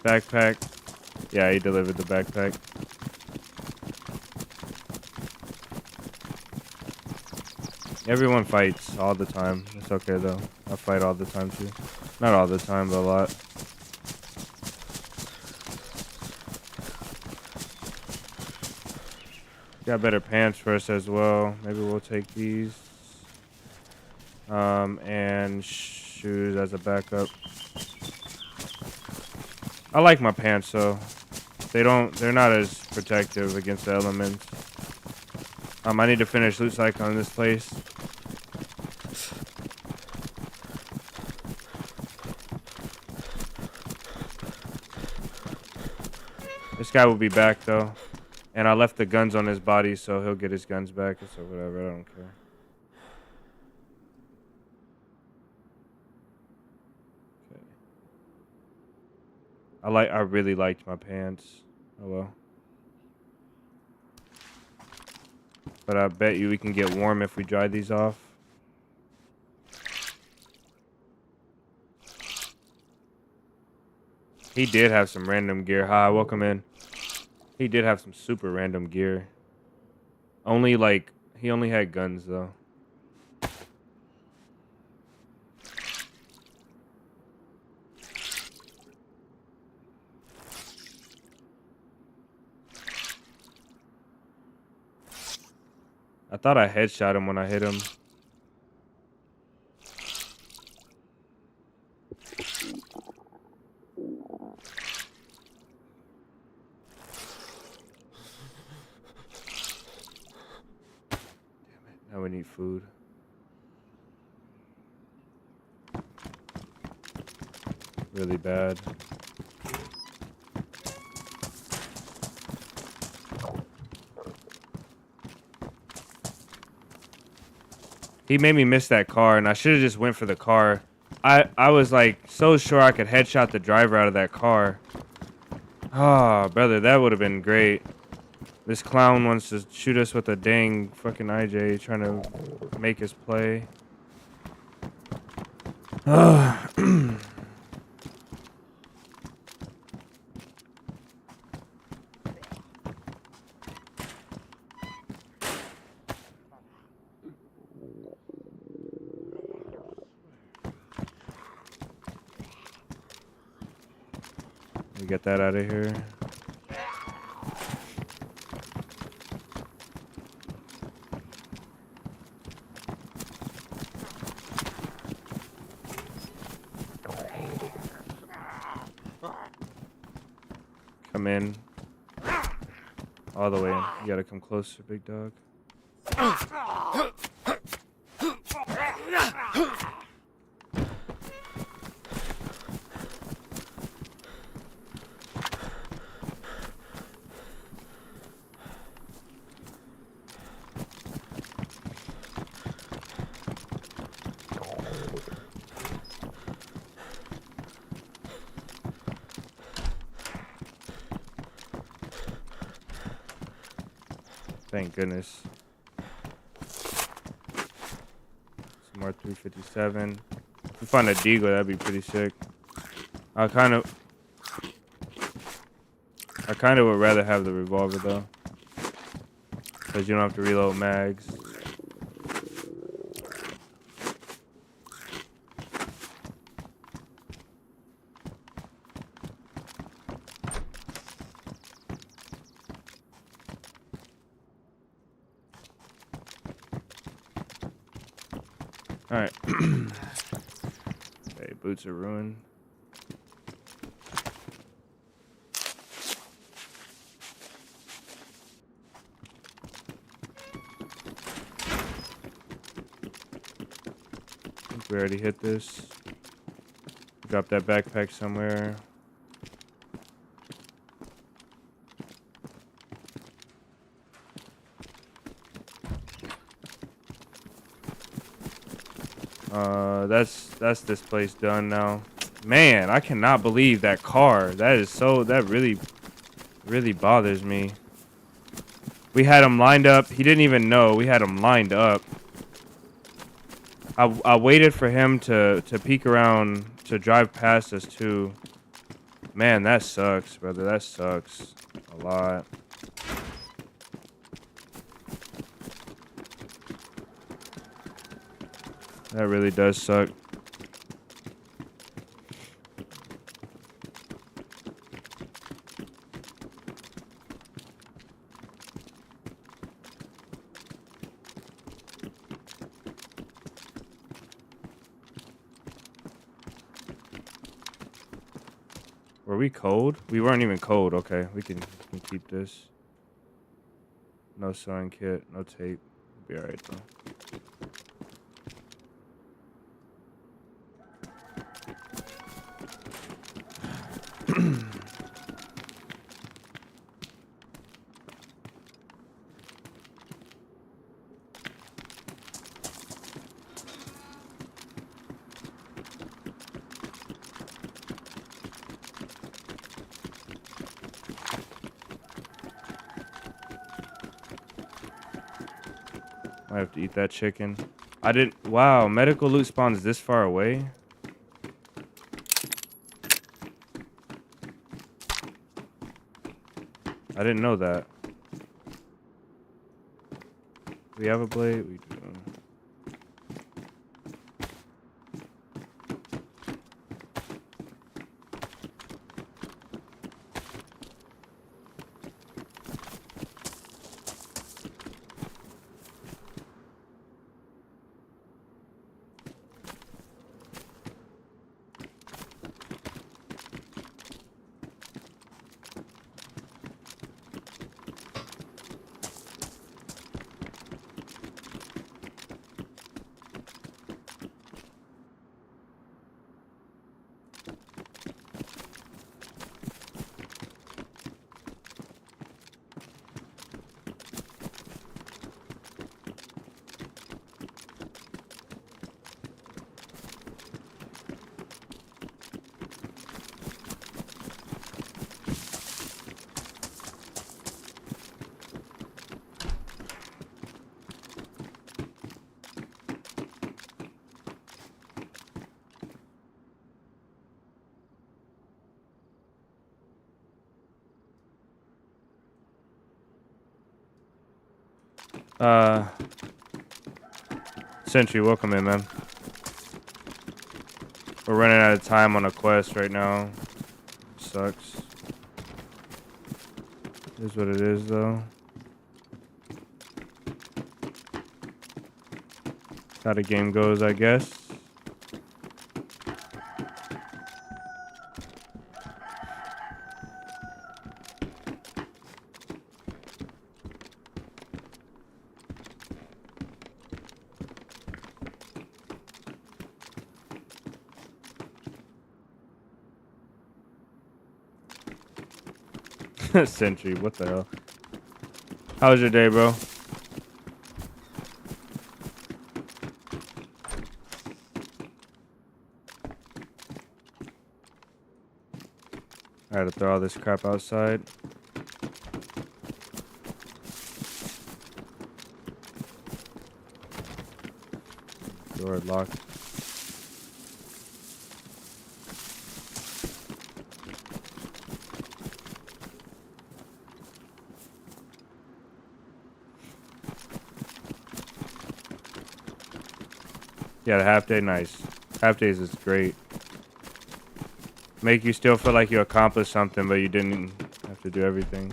Backpack. Yeah, he delivered the backpack. Everyone fights all the time. It's okay, though. I fight all the time, too. Not all the time, but a lot. Got better pants for us as well. Maybe we'll take these. And shoes as a backup. I like my pants though. They're not as protective against the elements. I need to finish loot cycle in this place. This guy will be back though. And I left the guns on his body, so he'll get his guns back or so whatever, I don't care. I really liked my pants. Oh well. But I bet you we can get warm if we dry these off. He did have some random gear. Hi, welcome in. He did have some super random gear. He only had guns though. I thought I headshot him when I hit him. Damn it, now we need food. Really bad. He made me miss that car, and I should have just went for the car. I was like so sure I could headshot the driver out of that car. Oh, brother, that would have been great. This clown wants to shoot us with a dang fucking IJ trying to make us play. Get that out of here. Come in. All the way in. You gotta come closer, big dog. Thank goodness. Some more 357. If we find a deagle, that'd be pretty sick. I kind of would rather have the revolver though, because you don't have to reload mags. All right. Okay, boots are ruined. I think we already hit this. Drop that backpack somewhere. That's this place done now. Man, I cannot believe that car. That really bothers me. We had him lined up. He didn't even know we had him lined up. I waited for him to peek around to drive past us too. Man, that sucks, brother. That sucks a lot. That really does suck. Were we cold? We weren't even cold. Okay, we can keep this. No sewing kit, no tape. Be alright though. I have to eat that chicken. I didn't. Wow, medical loot spawns this far away. I didn't know that. We have a blade? We do. Sentry, welcome in, man. We're running out of time on a quest right now. Sucks. Is what it is, though. How the game goes, I guess. Sentry, what the hell? How was your day, bro? I had to throw all this crap outside. Door locked. Yeah, the half day, nice. Half days is great. Make you still feel like you accomplished something, but you didn't have to do everything.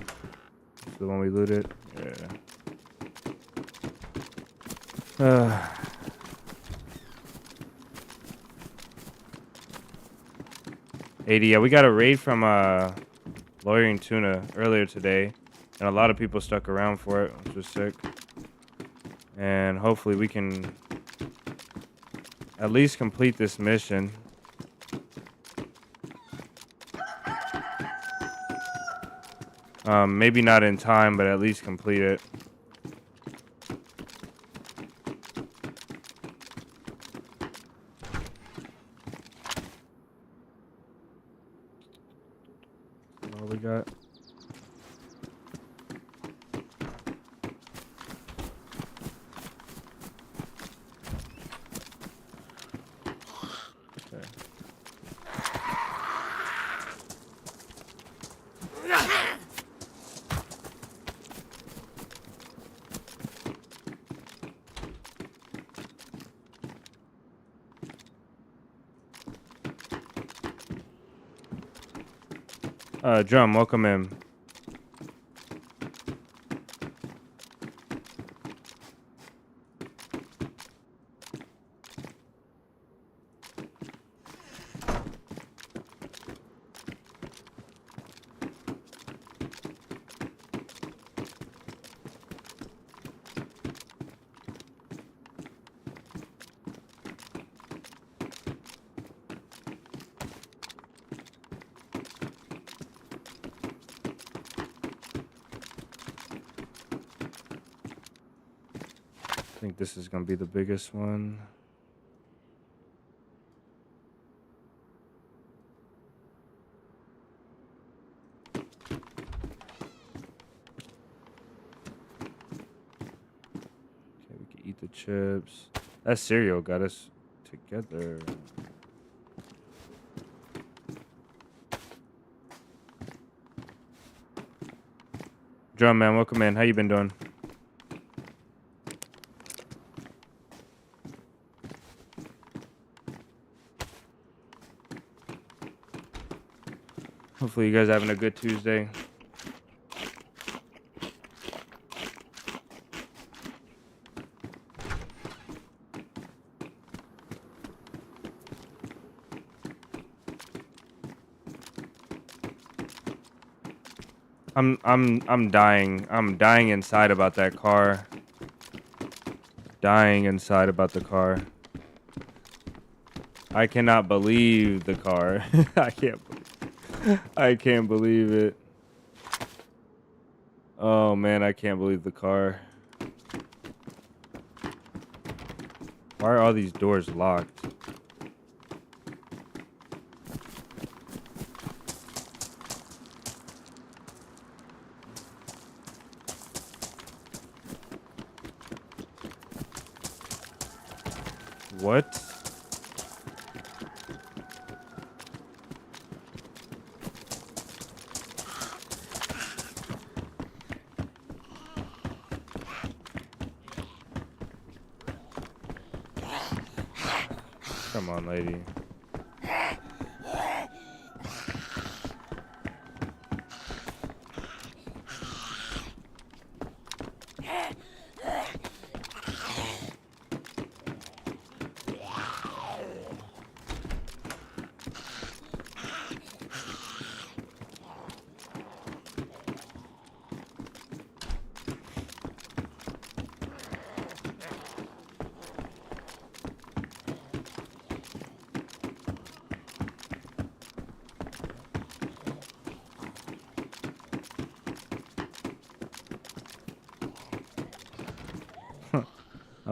That's the one we looted. Yeah. 80. Yeah, we got a raid from Lawyering Tuna earlier today, and a lot of people stuck around for it, which was sick. And hopefully we can at least complete this mission. Maybe not in time, but at least complete it. What we got? Okay. Drum, welcome in. I think this is gonna be the biggest one. Okay, we can eat the chips. That cereal got us together. Drum man, welcome in. How you been doing? Hopefully you guys having a good Tuesday. I'm dying. I'm dying inside about that car. Dying inside about the car. I cannot believe the car. I can't believe it. Oh man, I can't believe the car. Why are all these doors locked? What? Come on, lady.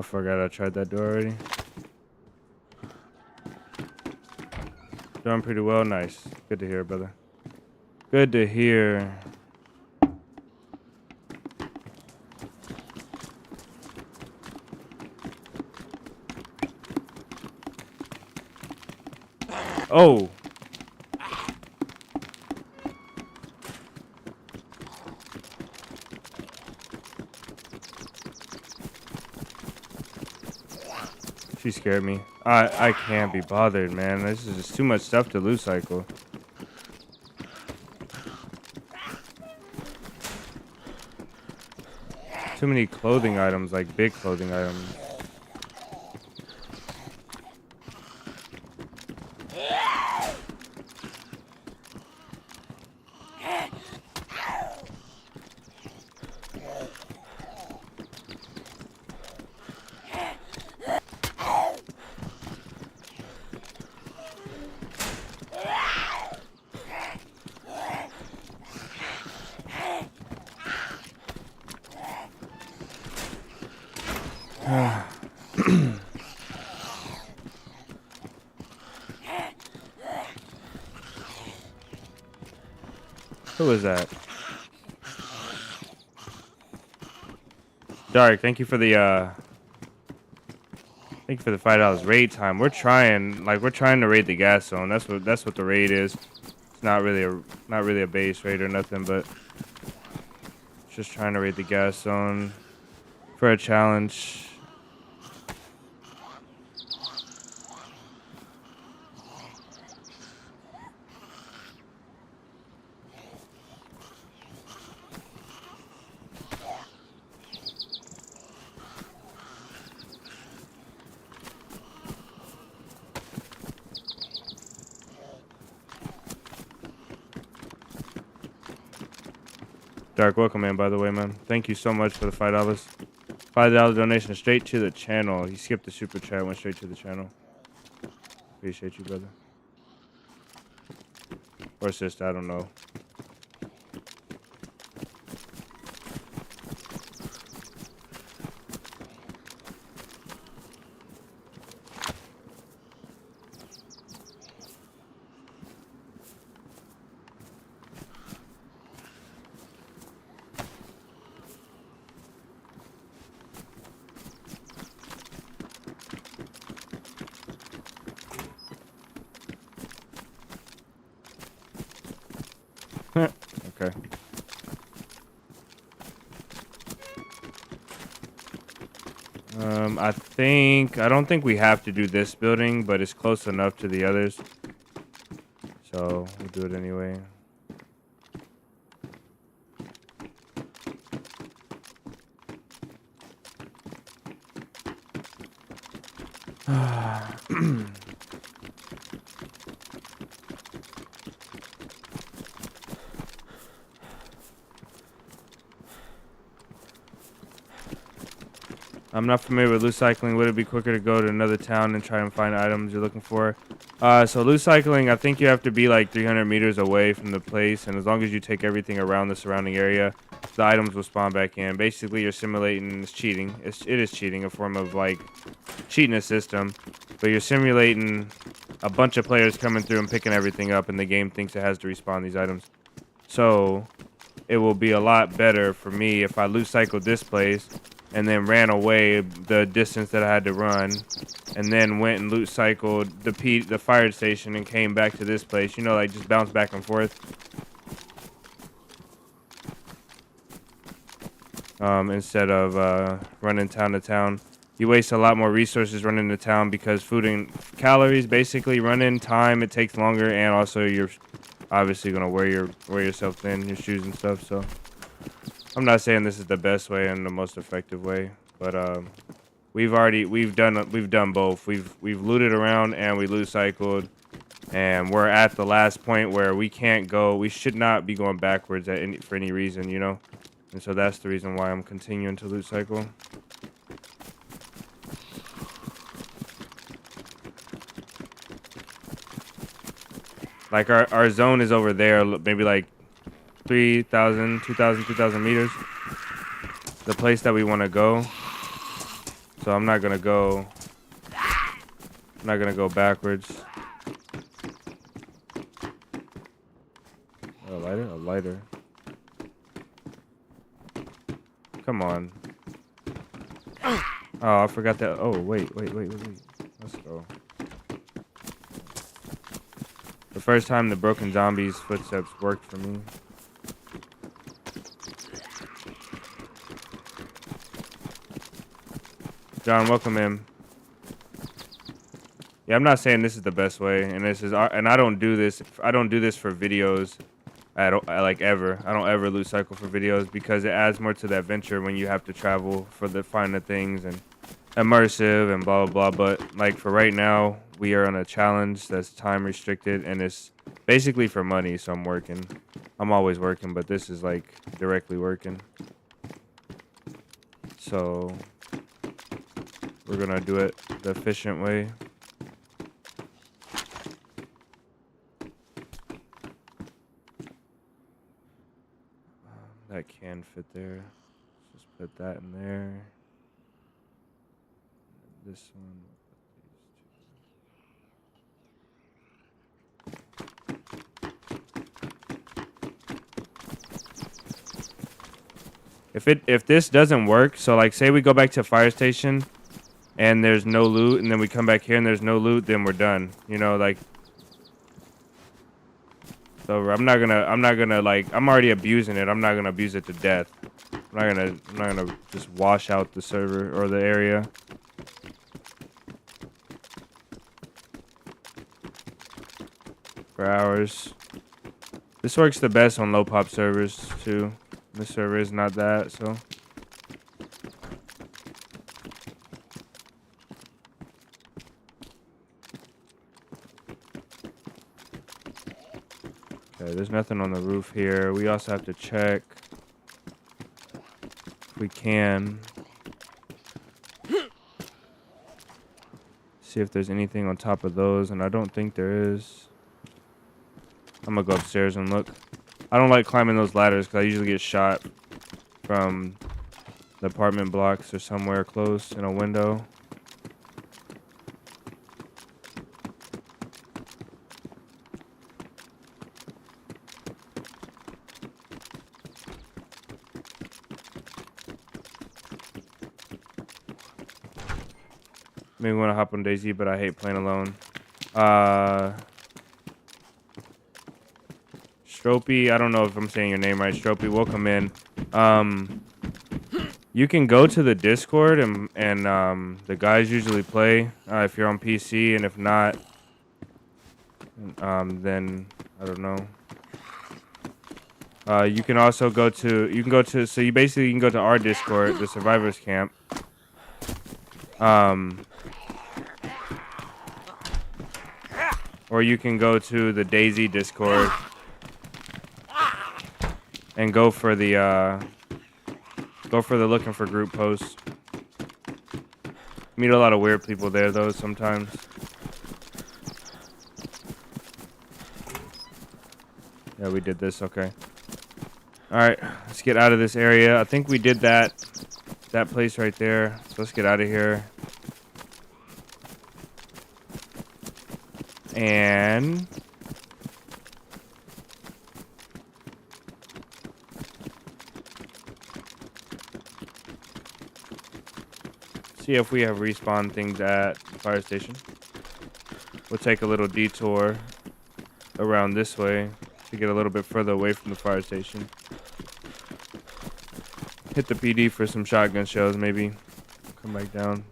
I forgot I tried that door already. Doing pretty well. Nice. Good to hear, brother. Good to hear. Oh. She scared me. I can't be bothered, man. This is just too much stuff to loot cycle. Too many clothing items, like big clothing items. Who is that? Dark, thank you for the $5 raid time. We're trying to raid the gas zone. That's what the raid is. It's not really a base raid or nothing, but just trying to raid the gas zone for a challenge. Dark, welcome in, by the way, man. Thank you so much for the $5. $5 donation straight to the channel. He skipped the super chat, went straight to the channel. Appreciate you, brother. Or sister, I don't know. Okay. I don't think we have to do this building, but it's close enough to the others. So we'll do it anyway. I'm not familiar with loot cycling. Would it be quicker to go to another town and try and find items you're looking for? So loot cycling, I think you have to be like 300 meters away from the place, and as long as you take everything around the surrounding area, the items will spawn back in. Basically, you're simulating, it's cheating. It is cheating, a form of like cheating a system, but you're simulating a bunch of players coming through and picking everything up, and the game thinks it has to respawn these items. So it will be a lot better for me if I loot cycled this place and then ran away the distance that I had to run, and then went and loot cycled the fire station and came back to this place. You know, like just bounce back and forth. Instead of running town to town. You waste a lot more resources running to town because food and calories basically run in time. It takes longer, and also you're obviously gonna wear yourself thin, your shoes and stuff. So I'm not saying this is the best way and the most effective way, but we've done both. We've looted around and we loot cycled, and we're at the last point where we can't go. We should not be going backwards for any reason, you know. And so that's the reason why I'm continuing to loot cycle. Like our zone is over there, maybe like 3,000, 2,000 meters. The place that we want to go. So So I'm not gonna go backwards. A lighter? A lighter. Come on. Oh, I forgot that. Oh, wait. Let's go. The first time the broken zombie's footsteps worked for me. John, welcome in. Yeah, I'm not saying this is the best way, and I don't do this. I don't do this for videos, like ever. I don't ever loot cycle for videos because it adds more to the adventure when you have to travel for find the things and immersive and blah blah blah. But like for right now, we are on a challenge that's time restricted and it's basically for money. So I'm working. I'm always working, but this is like directly working. So we're gonna do it the efficient way. That can fit there. Let's just put that in there. This one. If this doesn't work, so like say we go back to fire station and there's no loot, and then we come back here and there's no loot, then we're done. You know, like. So I'm not gonna like, I'm already abusing it. I'm not gonna abuse it to death. I'm not gonna just wash out the server or the area. For hours. This works the best on low pop servers too. This server is not that, so. Okay, there's nothing on the roof here. We also have to check if we can see if there's anything on top of those, and I don't think there is. I'm gonna go upstairs and look. I don't like climbing those ladders because I usually get shot from the apartment blocks or somewhere close in a window. Maybe want to hop on DayZ, but I hate playing alone. Stropey, I don't know if I'm saying your name right. Stropey, welcome in. You can go to the Discord and the guys usually play if you're on PC, and if not, then I don't know. You can also go to so you basically can go to our Discord, the Survivors Camp. Or you can go to the DayZ Discord and go for the looking for group posts. Meet a lot of weird people there though sometimes. Yeah, we did this, okay. Alright, let's get out of this area. I think we did that place right there. So let's get out of here. And see if we have respawn things at the fire station. We'll take a little detour around this way to get a little bit further away from the fire station. Hit the PD for some shotgun shells, maybe. Come back down.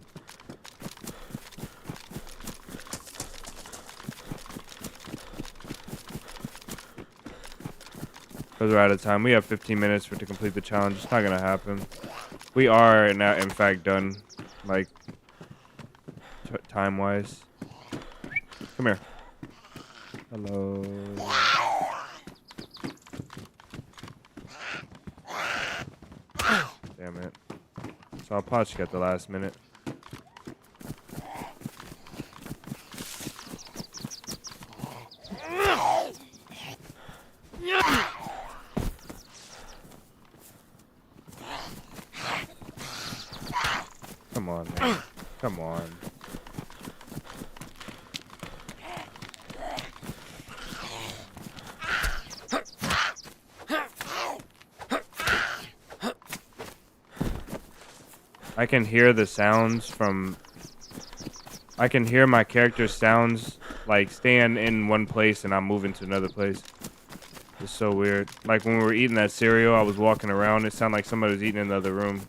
Because we're out of time. We have 15 minutes to complete the challenge. It's not going to happen. We are now, in fact, done, like, time-wise. Come here. Hello. Damn it. So I'll potch at the last minute. Come on, man. Come on. I can hear the sounds from... I can hear my character's sounds, like, staying in one place and I'm moving to another place. It's so weird. Like, when we were eating that cereal, I was walking around. It sounded like somebody was eating in the other room.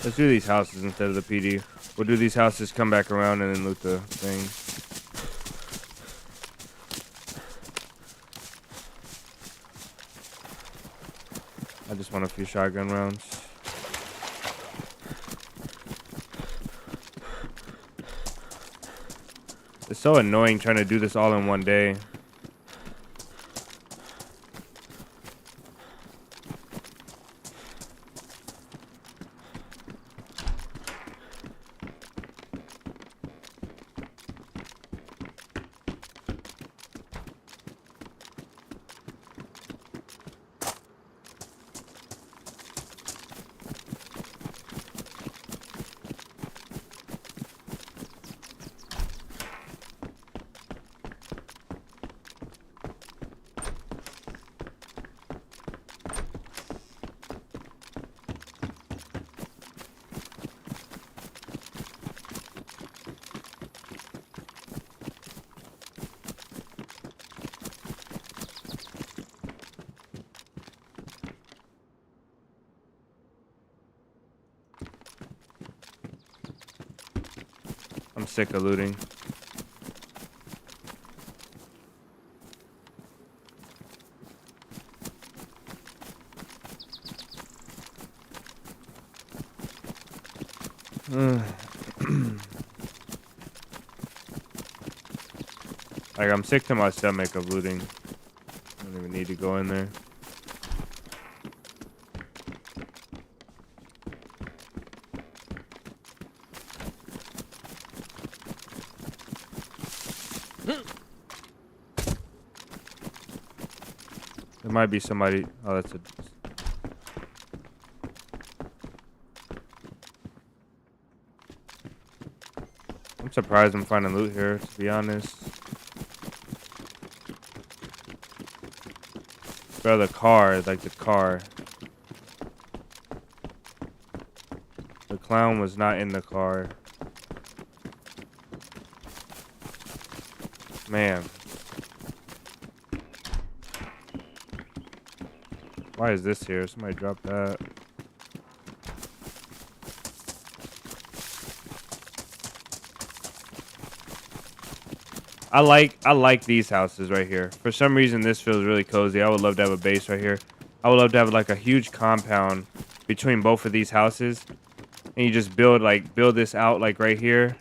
Let's do these houses instead of the PD. We'll do these houses, come back around, and then loot the thing. I just want a few shotgun rounds. It's so annoying trying to do this all in one day. I'm sick of looting. Like, I'm sick to my stomach of looting. I don't even need to go in there. There might be somebody. Oh, that's a... I'm surprised I'm finding loot here, to be honest. Bro, the car, like the car. The clown was not in the car. Man. Why is this here? Somebody dropped that. I like these houses right here. For some reason, this feels really cozy. I would love to have a base right here. I would love to have like a huge compound between both of these houses, and you just build this out like right here,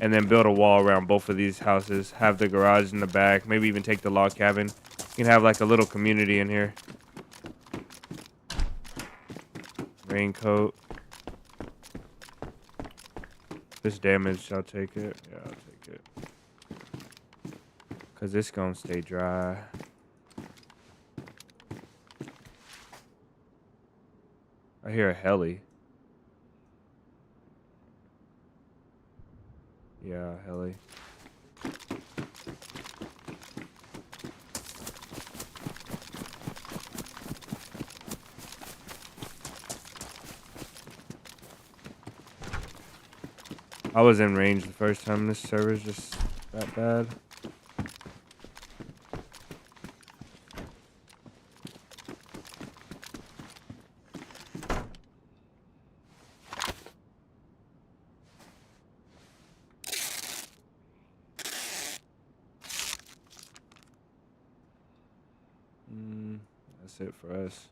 and then build a wall around both of these houses. Have the garage in the back. Maybe even take the log cabin. You can have like a little community in here. Raincoat. This damage, I'll take it. Yeah, I'll take it. Cause it's gonna stay dry. I hear a heli. Yeah, heli. I was in range the first time. This server's just that bad. That's it for us.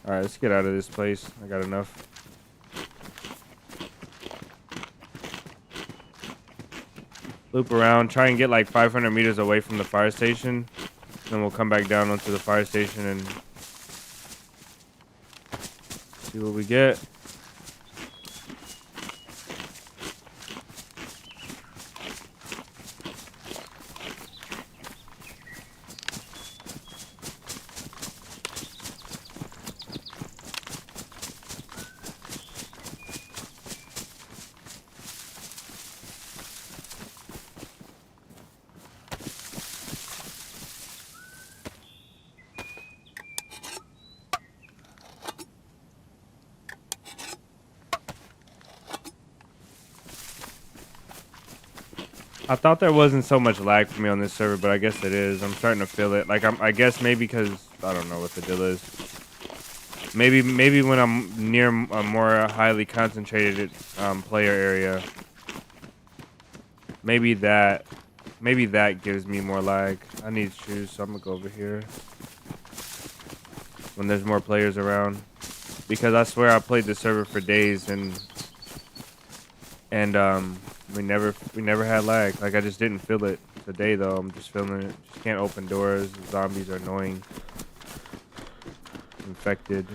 Alright, let's get out of this place. I got enough. Loop around, try and get like 500 meters away from the fire station. Then we'll come back down onto the fire station and See what we get. I thought there wasn't so much lag for me on this server, but I guess it is. I'm starting to feel it. Like I guess maybe because I don't know what the deal is. Maybe when I'm near a more highly concentrated player area, maybe that gives me more lag. I need shoes, so I'm gonna go over here when there's more players around, because I swear I played the server for days and we never had lag. Like I just didn't feel it today though. I'm just feeling it. Just can't open doors. The zombies are annoying. Infected.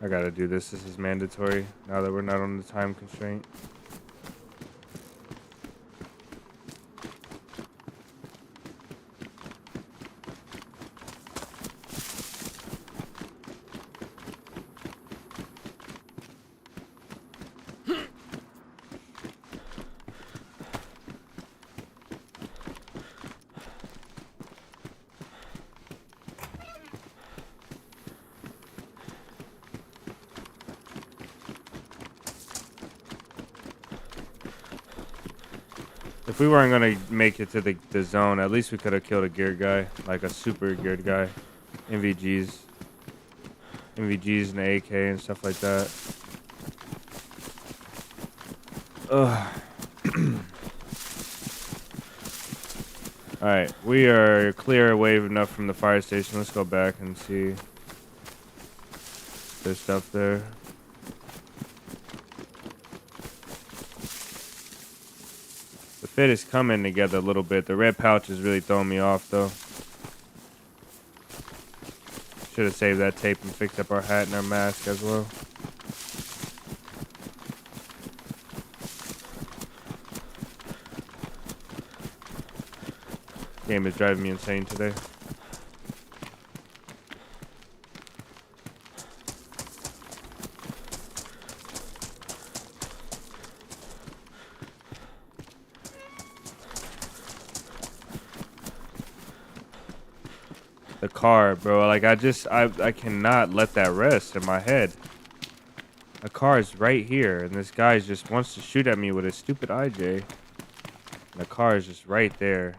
I gotta do this. This is mandatory now that we're not on the time constraint. If we weren't gonna make it to the zone, at least we could have killed a geared guy, like a super geared guy. MVGs and AK and stuff like that. Ugh. Alright, we are clear away enough from the fire station. Let's go back and see if there's stuff there. The fit is coming together a little bit. The red pouch is really throwing me off though. Should have saved that tape and fixed up our hat and our mask as well. Game is driving me insane today. The car, bro. Like I cannot let that rest in my head. The car is right here, and this guy just wants to shoot at me with his stupid IJ. And the car is just right there.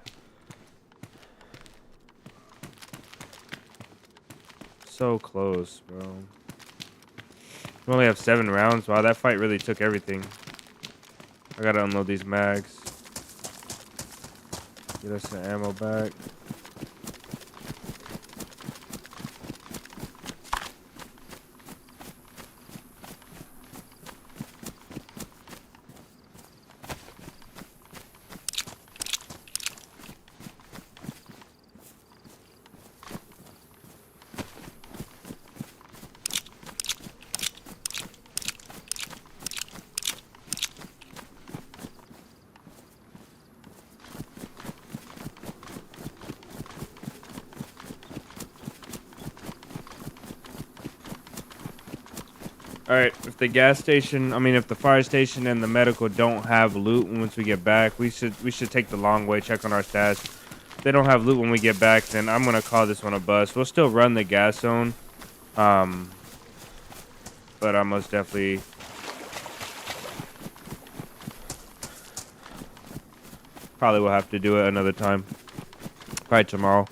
So close, bro. We only have 7 rounds. Wow, that fight really took everything. I gotta unload these mags. Get us some ammo back. Alright, if the gas station, if the fire station and the medical don't have loot once we get back, we should take the long way, check on our stats. If they don't have loot when we get back, then I'm gonna call this one a bust. We'll still run the gas zone. But I most definitely Probably will have to do it another time. Probably tomorrow.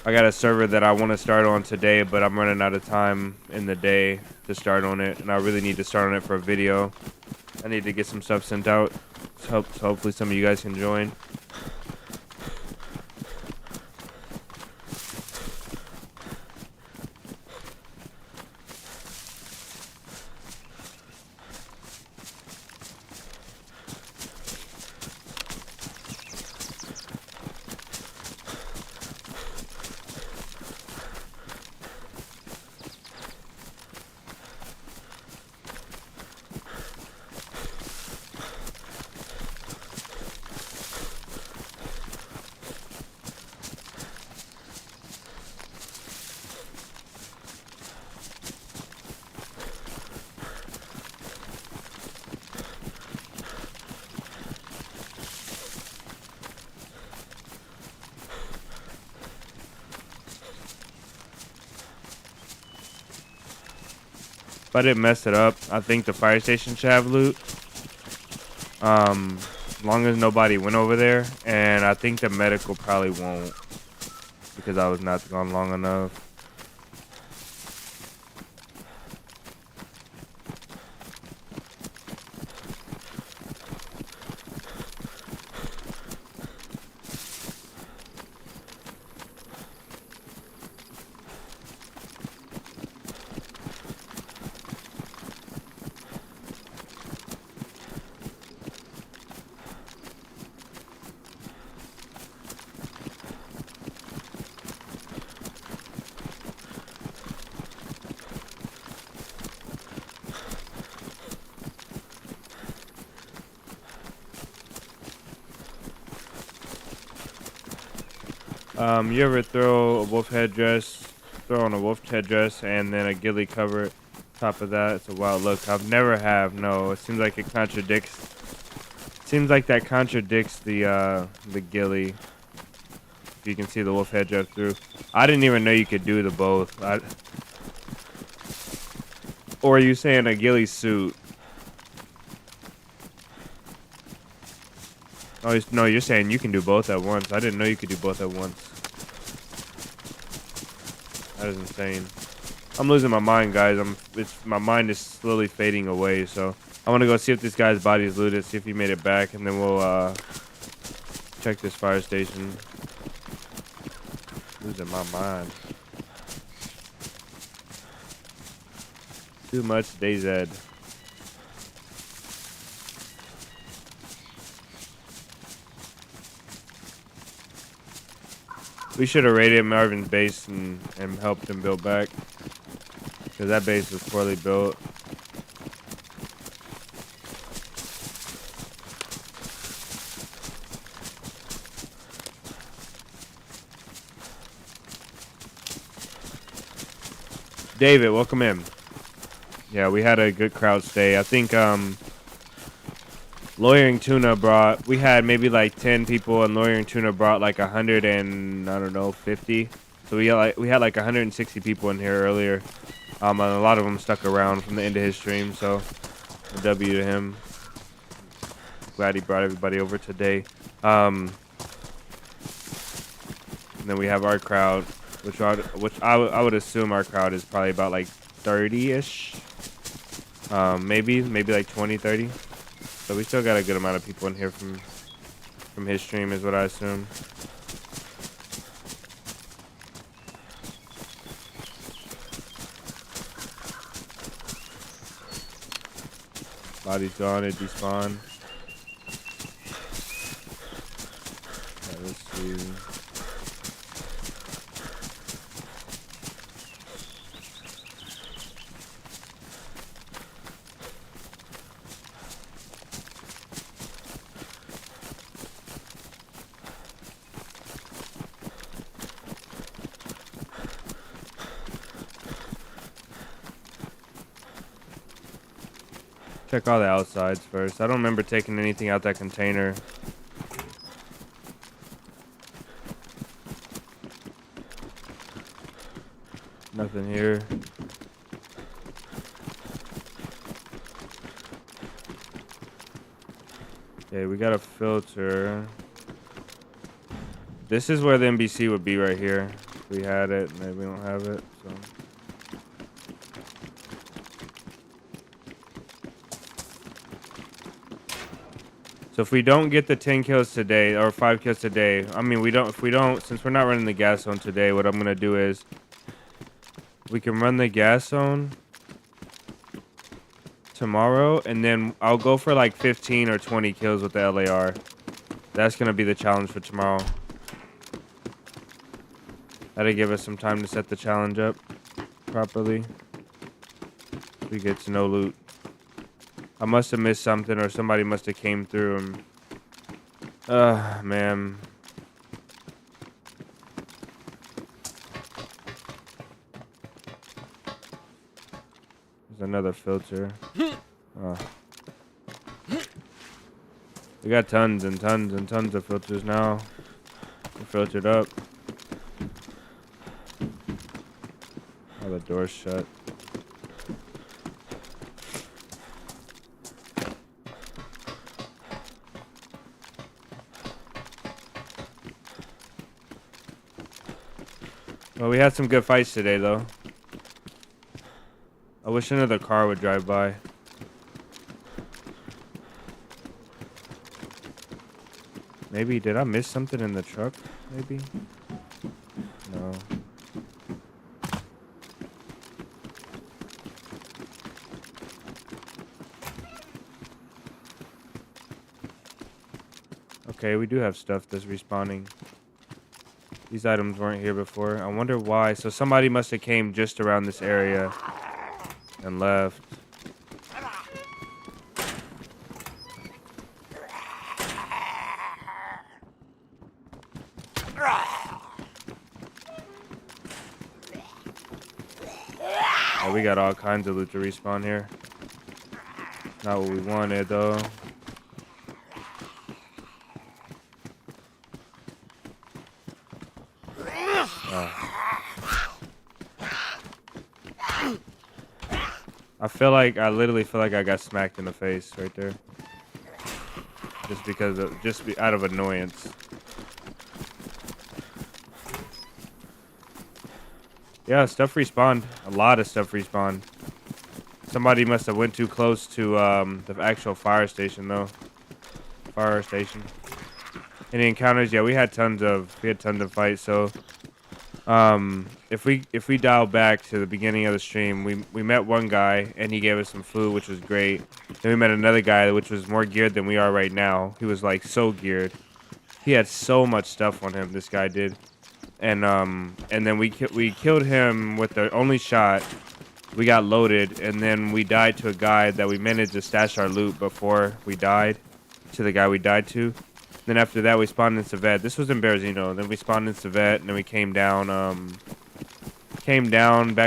I got a server that I want to start on today, but I'm running out of time in the day to start on it, and I really need to start on it for a video. I need to get some stuff sent out, so hopefully some of you guys can join. If I didn't mess it up, I think the fire station should have loot. As long as nobody went over there, and I think the medical probably won't because I was not gone long enough. You ever throw a wolf headdress, throw on a wolf headdress, and then a ghillie cover top of that? It's a wild look. I've never have. No, it seems like it contradicts. Seems like that contradicts the ghillie. If you can see the wolf headdress through. I didn't even know you could do the both. Or are you saying a ghillie suit? Oh no, you're saying you can do both at once. I didn't know you could do both at once. That is insane. I'm losing my mind, guys. My mind is slowly fading away. So I want to go see if this guy's body is looted, see if he made it back, and then we'll check this fire station. Losing my mind. Too much DayZ. We should have raided Marvin's base and helped him build back. Because that base was poorly built. David, welcome in. Yeah, we had a good crowd stay. I think Lawyering Tuna brought, we had maybe like 10 people, and Lawyering Tuna brought like 100 and, I don't know, 50. So we had like 160 people in here earlier. And a lot of them stuck around from the end of his stream, so a W to him. Glad he brought everybody over today. And then we have our crowd, which I would assume our crowd is probably about like 30-ish. Maybe like 20, 30. So we still got a good amount of people in here from his stream is what I assume. Body's gone, it despawned. Right, let's see. Check all the outsides first. I don't remember taking anything out that container. Nothing here. Okay, we got a filter. This is where the NBC would be right here. If we had it, maybe we don't have it. So if we don't get the 10 kills today or 5 kills today, I mean if we don't, since we're not running the gas zone today, what I'm gonna do is we can run the gas zone tomorrow, and then I'll go for like 15 or 20 kills with the LAR. That's gonna be the challenge for tomorrow. That'll give us some time to set the challenge up properly. We get to no loot. I must have missed something, or somebody must have came through and... man. There's another filter. Oh. We got tons and tons and tons of filters now. We're filtered up. Oh, the door's shut. Well, we had some good fights today, though. I wish another car would drive by. Maybe, did I miss something in the truck? Maybe? No. Okay, we do have stuff that's respawning. These items weren't here before. I wonder why. So somebody must have came just around this area and left. Oh, we got all kinds of loot to respawn here. Not what we wanted, though. I literally feel like I got smacked in the face right there. Just because of, out of annoyance. Yeah, stuff respawned. A lot of stuff respawned. Somebody must have went too close to the actual fire station, though. Fire station. Any encounters? Yeah, we had tons of fights. So, if we dial back to the beginning of the stream, we met one guy and he gave us some food, which was great. Then we met another guy which was more geared than we are right now. He was like so geared. He had so much stuff on him. This guy did, and then we killed him with the only shot. We got loaded, and then we died to a guy that we managed to stash our loot before we died to the guy we died to. Then after that, we spawned in Civet. This was in 𝙏𝙤𝙙𝙧𝙚. Then we spawned in Civet, and then we came down back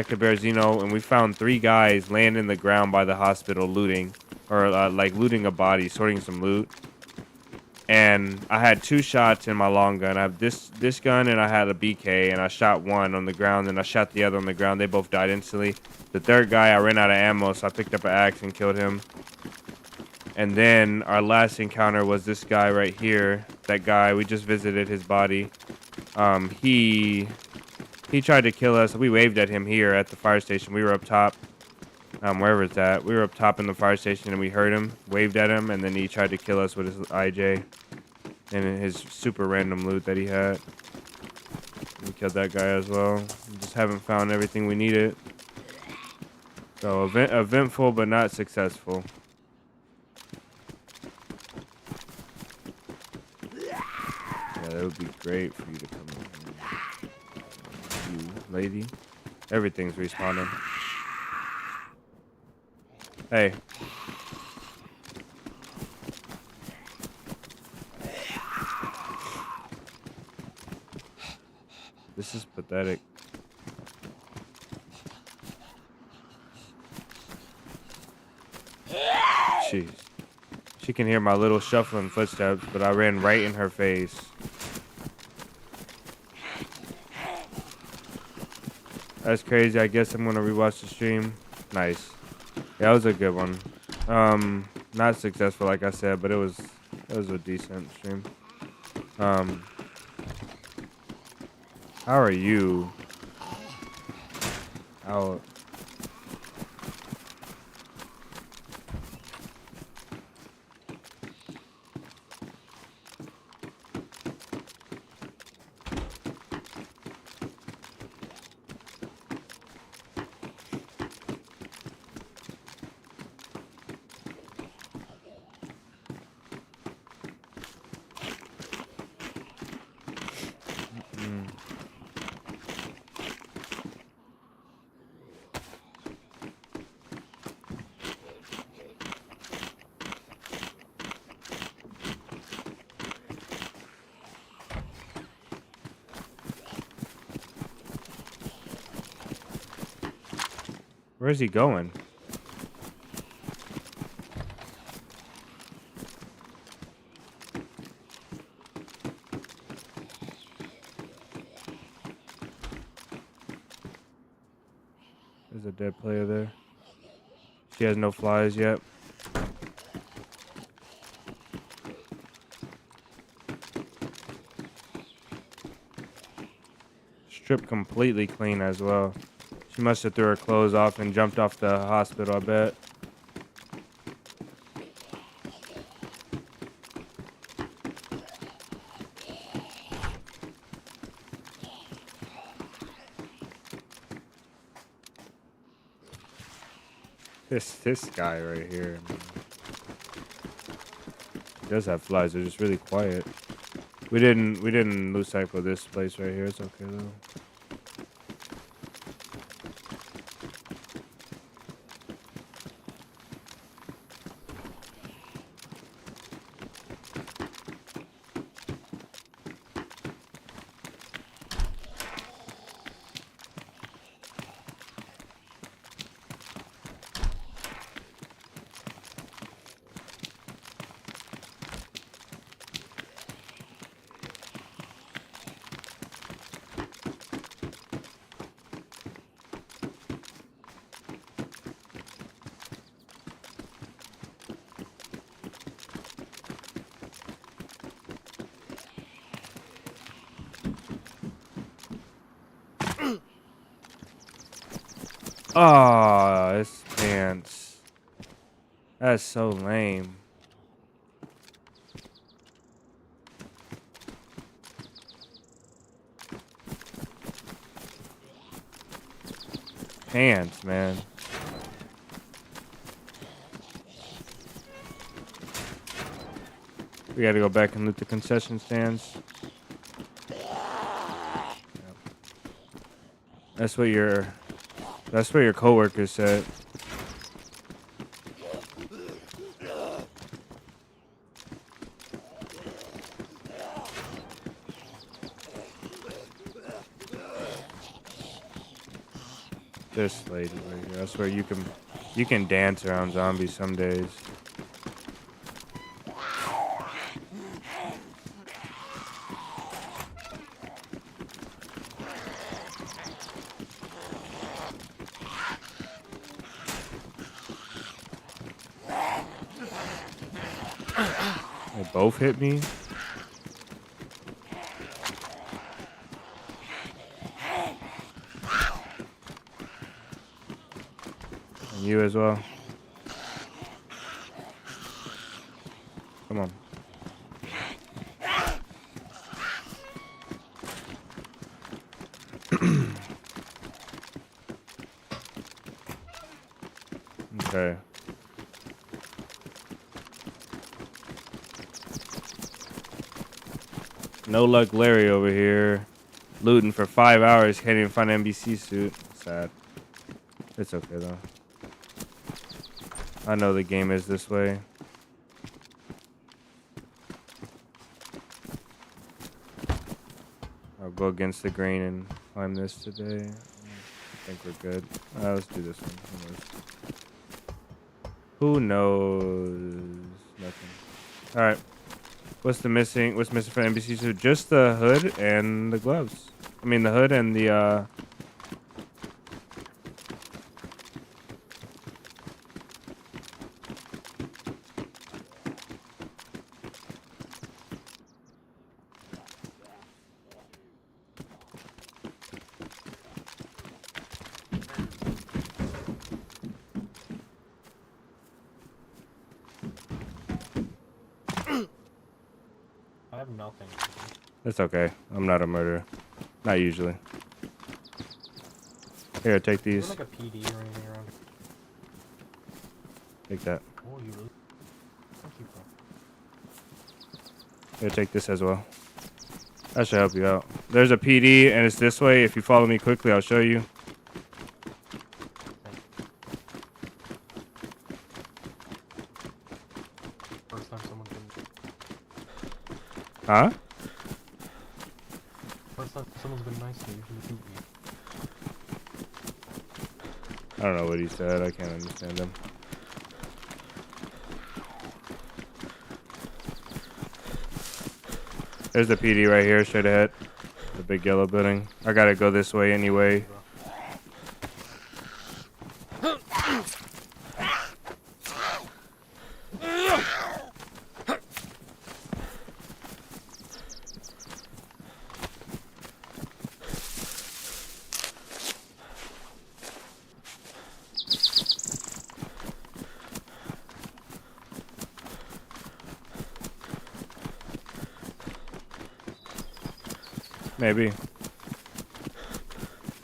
to 𝙏𝙤𝙙𝙧𝙚, and we found 3 guys laying in the ground by the hospital looting, or like looting a body, sorting some loot. And I had 2 shots in my long gun. I have this gun, and I had a BK, and I shot one on the ground, and I shot the other on the ground. They both died instantly. The third guy, I ran out of ammo, so I picked up an axe and killed him. And then our last encounter was this guy right here. That guy, we just visited his body. He tried to kill us. We waved at him here at the fire station. We were up top, wherever it's at. We were up top in the fire station, and we heard him, waved at him, and then he tried to kill us with his IJ and his super random loot that he had. We killed that guy as well. We just haven't found everything we needed. So eventful, but not successful. That would be great for you to come in. You lady. Everything's respawning. Hey. This is pathetic. Jeez. She can hear my little shuffling footsteps, but I ran right in her face. That's crazy. I guess I'm gonna rewatch the stream. Nice. Yeah, that was a good one. Not successful, like I said, but it was That was a decent stream. How are you? How? Where's he going? There's a dead player there. She has no flies yet. Stripped completely clean as well. She must have threw her clothes off and jumped off the hospital, I bet. This guy right here, man. He does have flies, they're just really quiet. We didn't lose sight of this place right here. It's okay though. Oh, this pants. That's so lame. Pants, man. We gotta go back and loot the concession stands. That's what your coworker said. This lady right here. That's where you can dance around zombies some days. They both hit me. And you as well. Come on. Okay. No luck Larry over here. Looting for 5 hours, can't even find an NBC suit. Sad. It's okay though. I know the game is this way. I'll go against the grain and climb this today. I think we're good. Let's do this one. Who knows? Nothing. All right. What's missing for NBC suit? Just the hood and the gloves. I mean the hood and the I have nothing. It's okay. I'm not a murderer. Not usually. Here, take Is there these. like a PD or anything around here? Take that. Oh, you really? Thank you, bro. Here, take this as well. That should help you out. There's a PD, and it's this way. If you follow me quickly, I'll show you. First time someone can... Huh? First time someone's been nice to me. Usually beat me. I don't know what he said. I can't understand him. There's the PD right here, straight ahead. The big yellow building. I gotta go this way anyway. Maybe.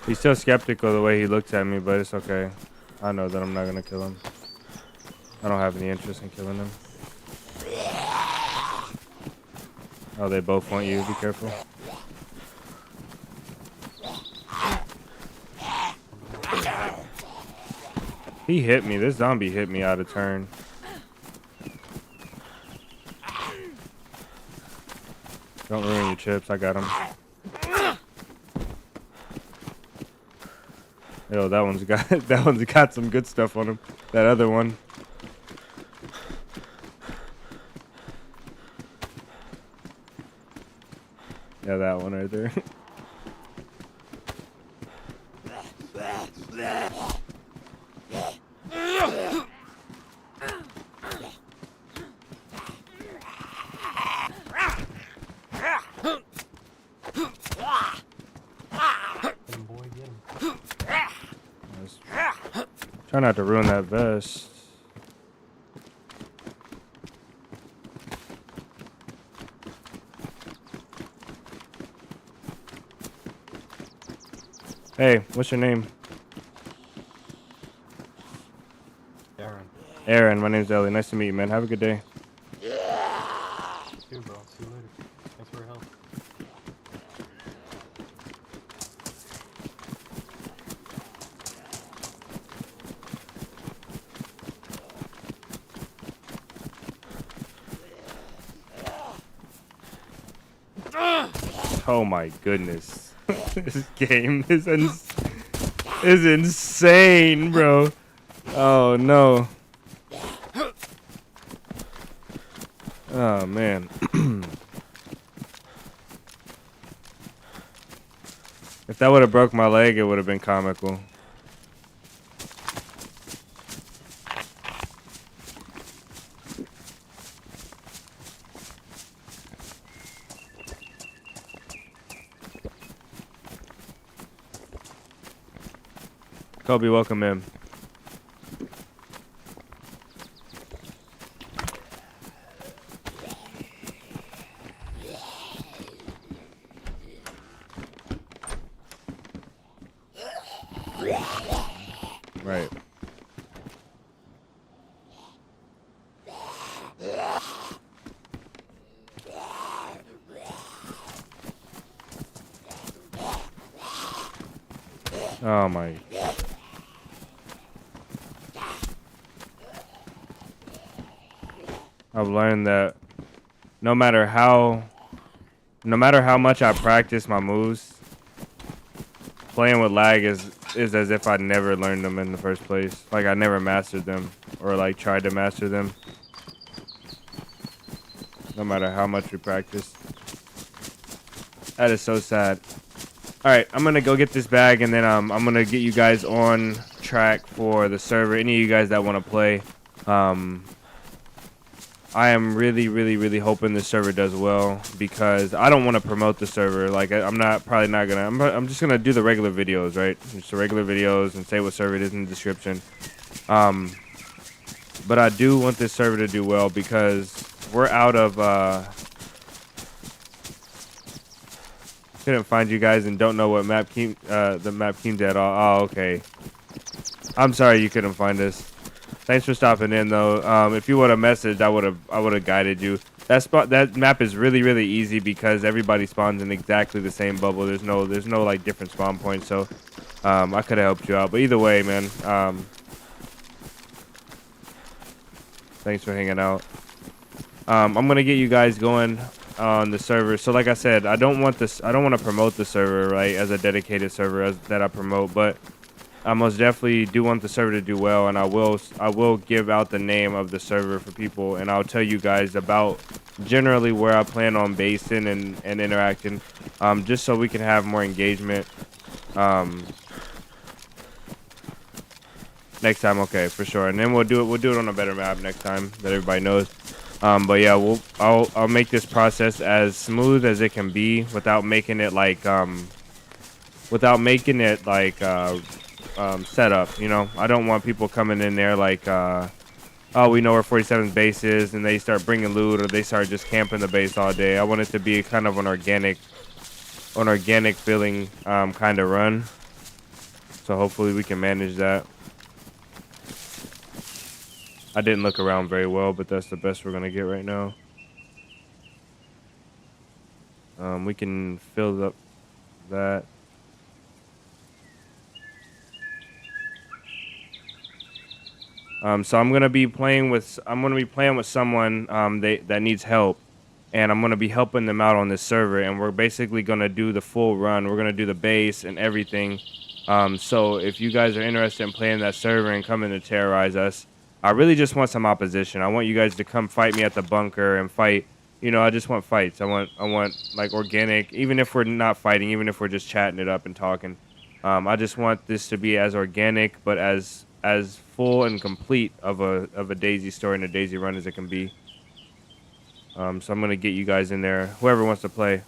He's still skeptical the way he looks at me, but it's okay. I know that I'm not gonna kill him. I don't have any interest in killing him. Oh, they both want you. Be careful. He hit me. This zombie hit me out of turn. Don't ruin your chips. I got him. Yo, that one's got some good stuff on him. That other one. Yeah, that one right there. Try not to ruin that vest. Hey, what's your name? Aaron. Aaron, my name's Ellie. Nice to meet you, man. Have a good day. You too, bro. See you later. Thanks for your help. Oh my goodness. This game is insane, bro. Oh no. Oh man. If that would have broke my leg, it would have been comical. Kobe, welcome in. Right. Oh my. I've learned that no matter how much I practice my moves, playing with lag is as if I never learned them in the first place. Like I never mastered them or like tried to master them. No matter how much we practice. That is so sad. All right, I'm gonna go get this bag and then I'm gonna get you guys on track for the server. Any of you guys that want to play. I am really hoping the server does well because I don't want to promote the server. Like I'm just gonna do the regular videos, right? Just the regular videos and say what server it is in the description. But I do want this server to do well because we're out of Couldn't find you guys and don't know what map came the map came at all. Oh, okay. I'm sorry you couldn't find us. Thanks for stopping in though. If you would have messaged, I would have guided you. That map is really easy because everybody spawns in exactly the same bubble. There's no like different spawn points, so I could have helped you out. But either way, man, thanks for hanging out. I'm gonna get you guys going on the server. So like I said, I don't want to promote the server, right, as a dedicated server that I promote, but I most definitely do want the server to do well, and I will give out the name of the server for people, and I'll tell you guys about generally where I plan on basing and interacting, just so we can have more engagement next time. Okay, for sure, and then we'll do it on a better map next time that everybody knows. But yeah, I'll make this process as smooth as it can be without making it like setup. You know, I don't want people coming in there like oh, we know where 47's base is, and they start bringing loot, or they start just camping the base all day. I want it to be kind of an organic feeling kind of run. So hopefully we can manage that. I didn't look around very well, but that's the best we're gonna get right now. We can fill up that. So I'm gonna be playing with someone that needs help, and I'm gonna be helping them out on this server, and we're basically gonna do the full run. We're gonna do the base and everything. So if you guys are interested in playing that server and coming to terrorize us, I really just want some opposition. I want you guys to come fight me at the bunker and fight. You know, I just want fights. I want like organic, even if we're not fighting, even if we're just chatting it up and talking. I just want this to be as organic, but as full and complete of a DayZ story and a DayZ run as it can be. So I'm gonna get you guys in there. Whoever wants to play.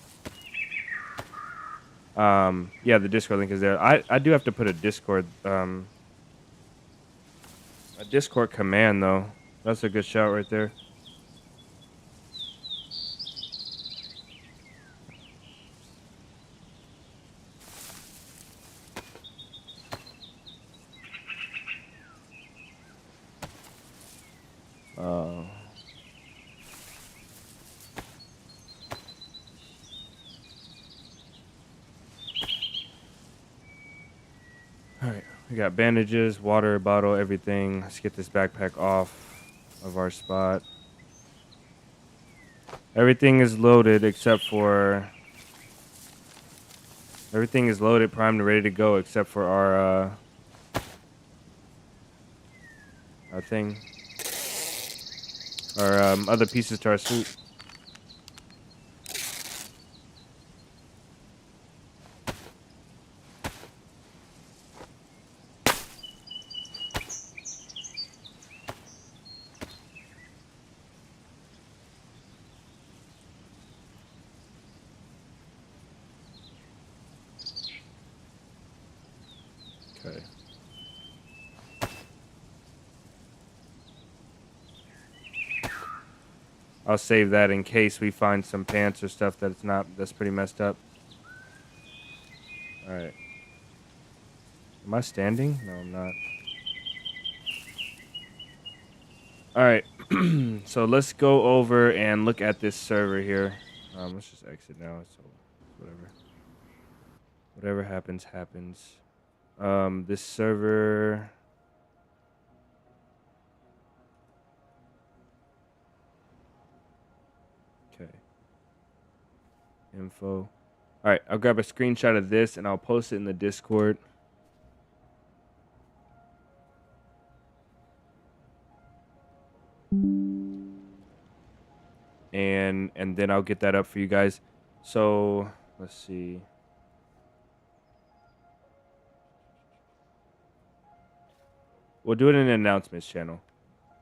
Yeah, the Discord link is there. I do have to put a Discord command though. That's a good shout right there. Alright, we got bandages, water bottle, everything. Let's get this backpack off of our spot. Everything is loaded everything is loaded, primed, and ready to go except for our thing. Our other pieces to our suit. Okay. I'll save that in case we find some pants or stuff that's pretty messed up. All right. Am I standing? No, I'm not. All right. So let's go over and look at this server here. Let's just exit now. So whatever happens. This server. Okay. Info. All right, I'll grab a screenshot of this and I'll post it in the Discord. And then I'll get that up for you guys. So, let's see. We'll do it in the announcements channel.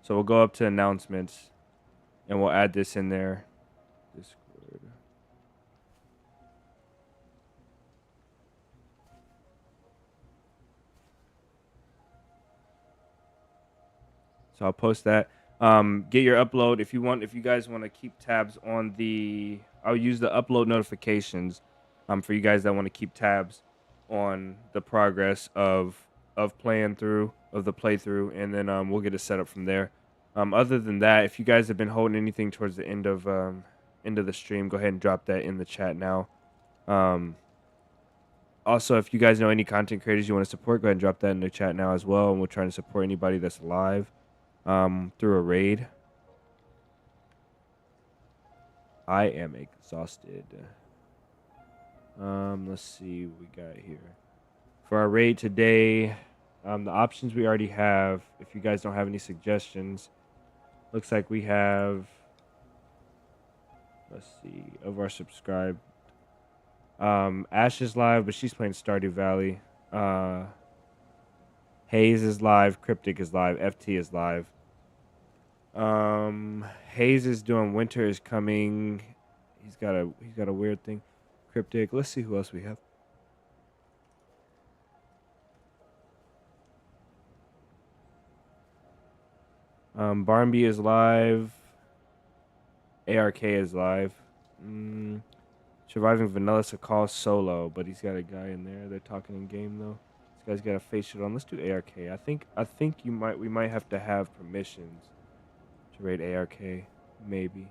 So we'll go up to announcements and we'll add this in there. Discord. So I'll post that. Get your upload if you guys want to keep tabs on I'll use the upload notifications for you guys that want to keep tabs on the progress of the playthrough, and then we'll get it set up from there. Other than that, if you guys have been holding anything towards the end of the stream, go ahead and drop that in the chat now. Also, if you guys know any content creators you want to support, go ahead and drop that in the chat now as well, and we'll try to support anybody that's live through a raid. I am exhausted. Let's see what we got here. For our raid today, the options we already have, if you guys don't have any suggestions, looks like we have, let's see, of our subscribed. Ash is live, but she's playing Stardew Valley. Hayes is live. Cryptic is live. FT is live. Hayes is doing Winter is Coming. He's got a weird thing. Cryptic. Let's see who else we have. Barnby is live. ARK is live. Surviving Vanilla Sakal solo, but he's got a guy in there. They're talking in game though. This guy's got a face shit on. Let's do ARK. I think we might have to have permissions to raid ARK, maybe.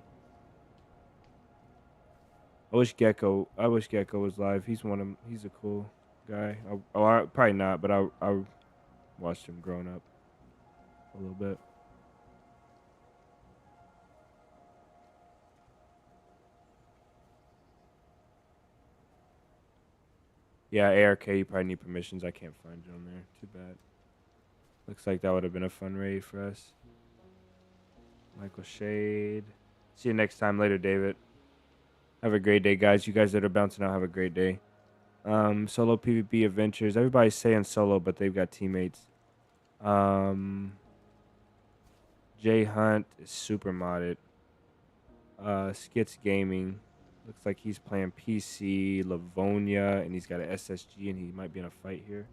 I wish Gecko was live. He's a cool guy. Probably not, but I watched him growing up a little bit. Yeah, ARK, you probably need permissions. I can't find it on there. Too bad. Looks like that would have been a fun raid for us. Michael Shade. See you next time. Later, David. Have a great day, guys. You guys that are bouncing out, have a great day. Solo PvP adventures. Everybody's saying solo, but they've got teammates. Jay Hunt is super modded. Skits Gaming. Looks like he's playing PC, Livonia, and he's got an SSG, and he might be in a fight here.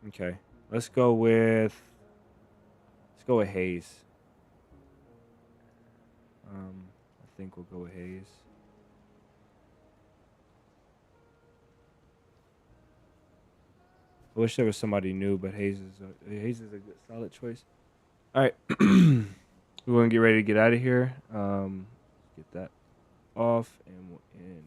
Okay, let's go with Hayes. I think we'll go with Hayes. I wish there was somebody new, but Hayes is a good solid choice. All right. We're going to get ready to get out of here. Get that off, and we'll end.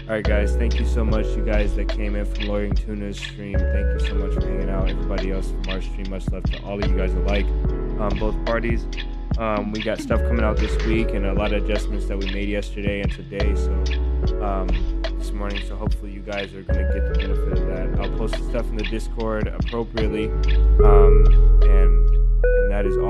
Alright guys, thank you so much, you guys that came in from Loitering Tuna's stream. Thank you so much for hanging out. Everybody else from our stream, much love to all of you guys alike, both parties. We got stuff coming out this week and a lot of adjustments that we made yesterday and today, so this morning, so hopefully you guys are going to get the benefit of that. I'll post the stuff in the Discord appropriately, and that is all.